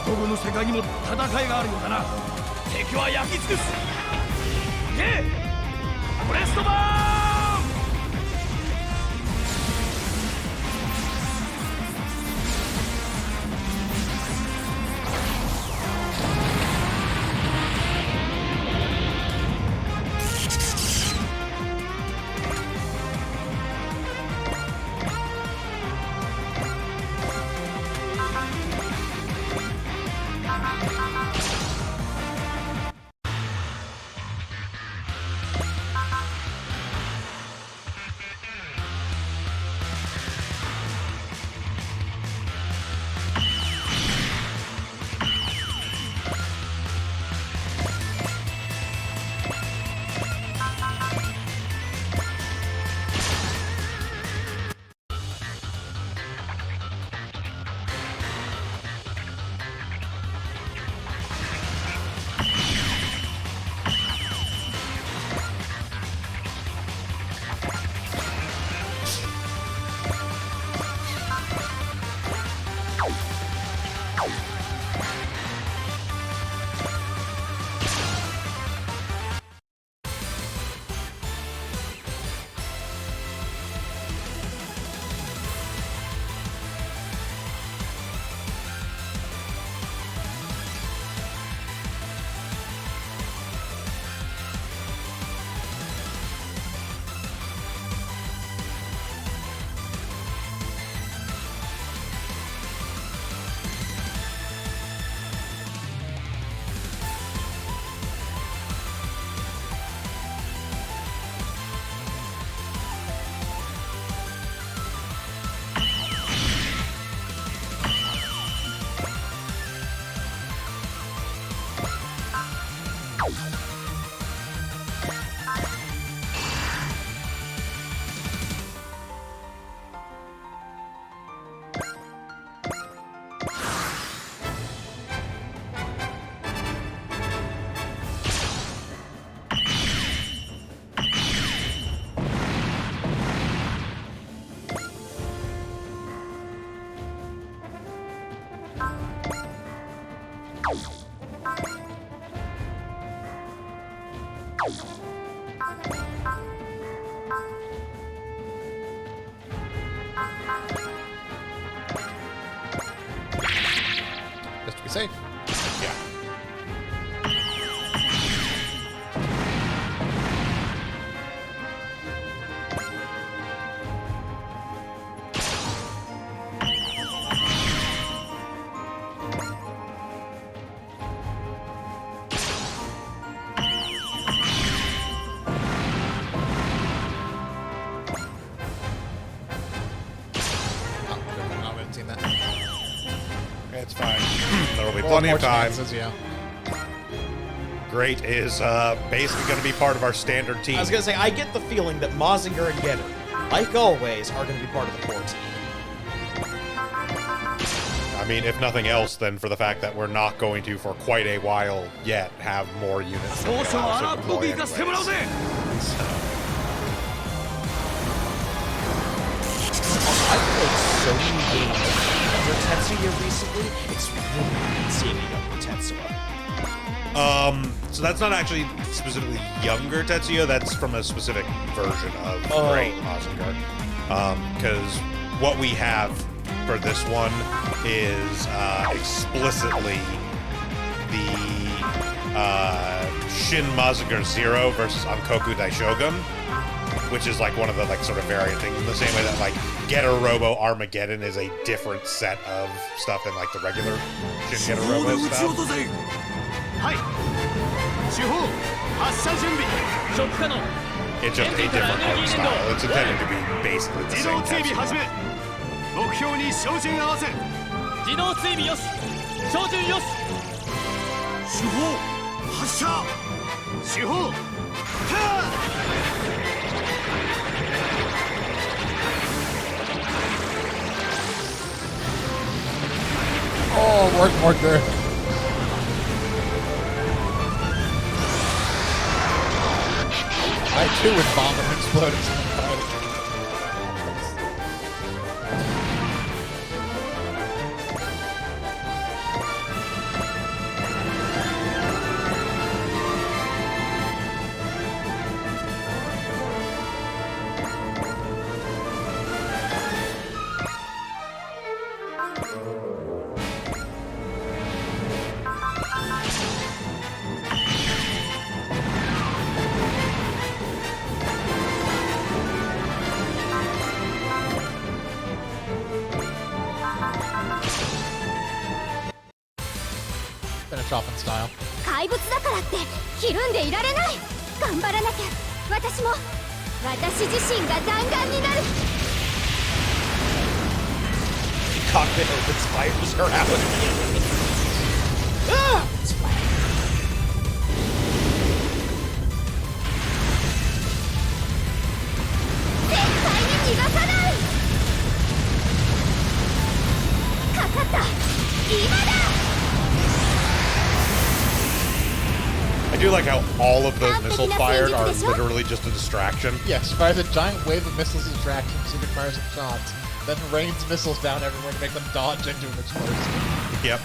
Speaker 7: どこの世界にも戦いがあるようだな敵は焼き尽くすいけブレストバーン
Speaker 1: Alright,
Speaker 3: Just to be safe.
Speaker 1: Yeah.
Speaker 3: Oh, I haven't seen that.
Speaker 1: It's fine. There will be
Speaker 3: Well,
Speaker 1: plenty
Speaker 3: more
Speaker 1: of time.
Speaker 3: chances, yeah.
Speaker 1: Great is basically going to be part of our standard team.
Speaker 4: I was gonna say, I get the feeling that Mazinger and Getter, like always, are gonna be part of the core team.
Speaker 1: I mean, if nothing else, then for the fact that we're not going to, for quite a while yet, have more units than we can also deploy anyways.
Speaker 4: I've played so many games under Tetsuya recently, it's really weird seeing a younger Tetsuya.
Speaker 1: So that's not actually specifically younger Tetsuya, that's from a specific version of
Speaker 4: Oh.
Speaker 1: Great Mazinger. Because what we have for this one is explicitly the Shin Mazinger Zero versus Ankoku Daishogun, which is like one of the like sort of variant things in the same way that like Getter Robo Armageddon is a different set of stuff than like the regular Shin Getter Robo stuff.
Speaker 7: はい主砲発射準備初期可能
Speaker 1: It's just a different art style. It's intended to be basically the
Speaker 7: 自
Speaker 1: same
Speaker 7: 動追尾始
Speaker 1: Tetsuya.
Speaker 7: め目標に照準合わせ自動追尾よし照準よし主砲発射主砲ファ
Speaker 3: Oh, work good. I too would bomb and explode at somebody. Finish off in style.
Speaker 6: 怪物だからってひるんでいられない。頑張らなきゃ。私も私自身が弾丸になる。
Speaker 4: Cockpit opens, fires her out. Ah! It's flat.
Speaker 6: 絶対に逃がさない。かかった。今だ。
Speaker 1: I do like how all of those missiles fired are literally just a distraction.
Speaker 3: Yes, fires a giant wave of missiles distraction so they can fire some shots. Then rains missiles down everywhere to make them dodge into an explosion.
Speaker 1: Yep.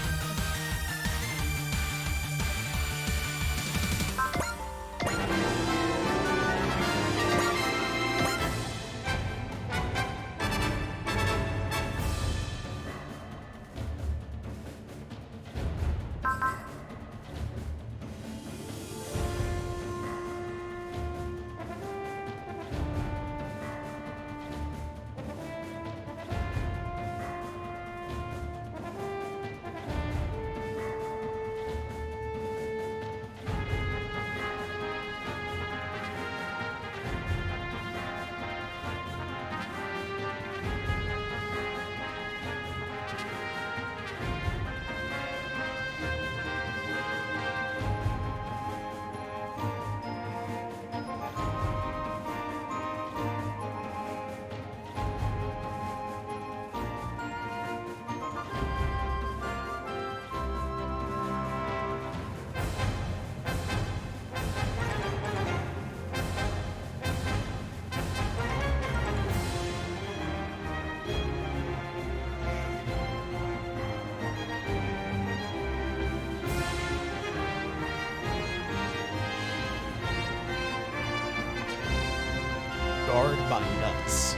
Speaker 4: my nuts.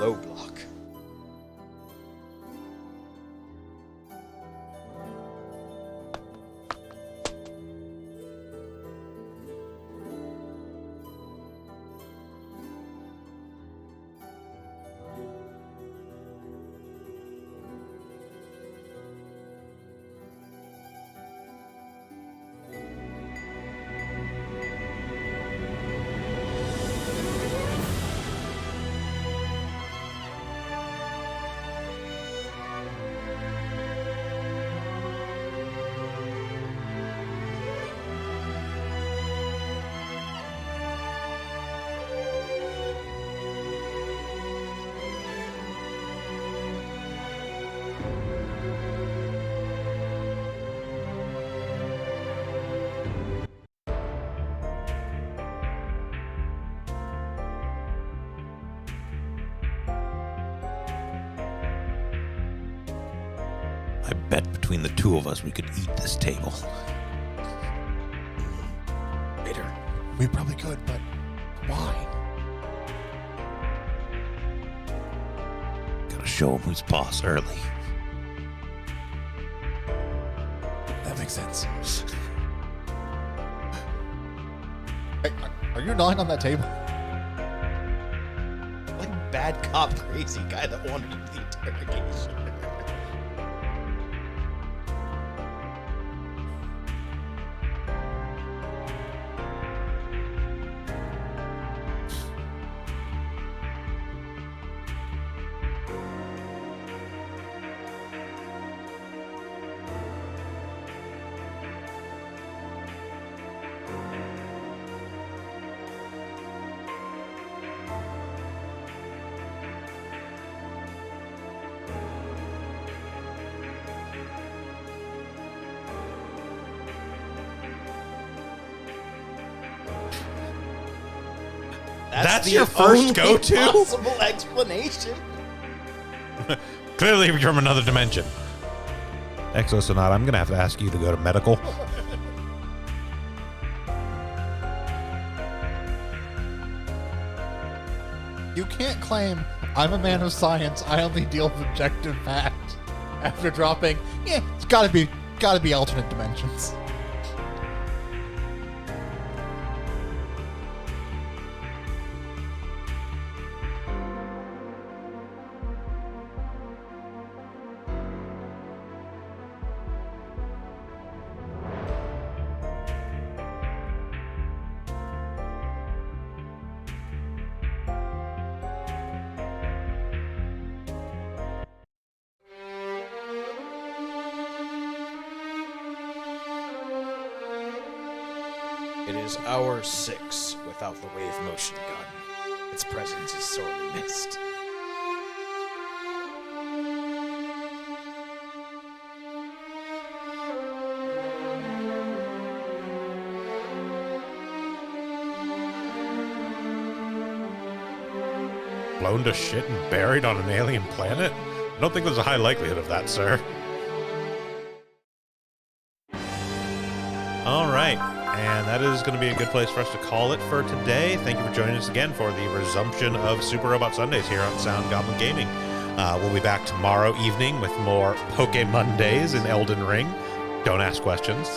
Speaker 4: Low block.
Speaker 10: I bet between the two of us we could eat this table.
Speaker 4: Bitter.
Speaker 3: We probably could, but why?
Speaker 10: Gotta show him who's boss early.
Speaker 3: That makes sense. Hey, are you gnawing on that table?
Speaker 4: Like bad cop crazy guy that wanted the interrogation.
Speaker 1: That's
Speaker 4: the
Speaker 1: your first
Speaker 4: only
Speaker 1: go-to?
Speaker 4: possible explanation.
Speaker 1: Clearly from another dimension. Exosonata, I'm going to have to ask you to go to medical.
Speaker 3: You can't claim I'm a man of science. I only deal with objective fact. After dropping, it's gotta be alternate dimensions.
Speaker 4: It is hour 6 without the wave motion gun. Its presence is sorely missed.
Speaker 1: Blown to shit and buried on an alien planet? I don't think there's a high likelihood of that, sir. All right. And that is going to be a good place for us to call it for today. Thank you for joining us again for the resumption of Super Robot Sundays here on Sound Goblin Gaming. We'll be back tomorrow evening with more Poke Mondays in Elden Ring. Don't ask questions.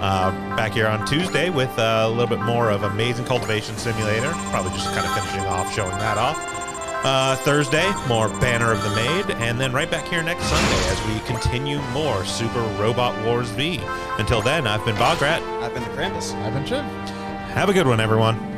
Speaker 1: Back here on Tuesday with a little bit more of Amazing Cultivation Simulator. Probably just kind of finishing off, showing that off. Thursday, more Banner of the Maid, and then right back here next Sunday as we continue more Super Robot Wars V. Until then, I've been Bograt.
Speaker 4: I've been the Krampus.
Speaker 3: I've been Jim.
Speaker 1: Have a good one, everyone.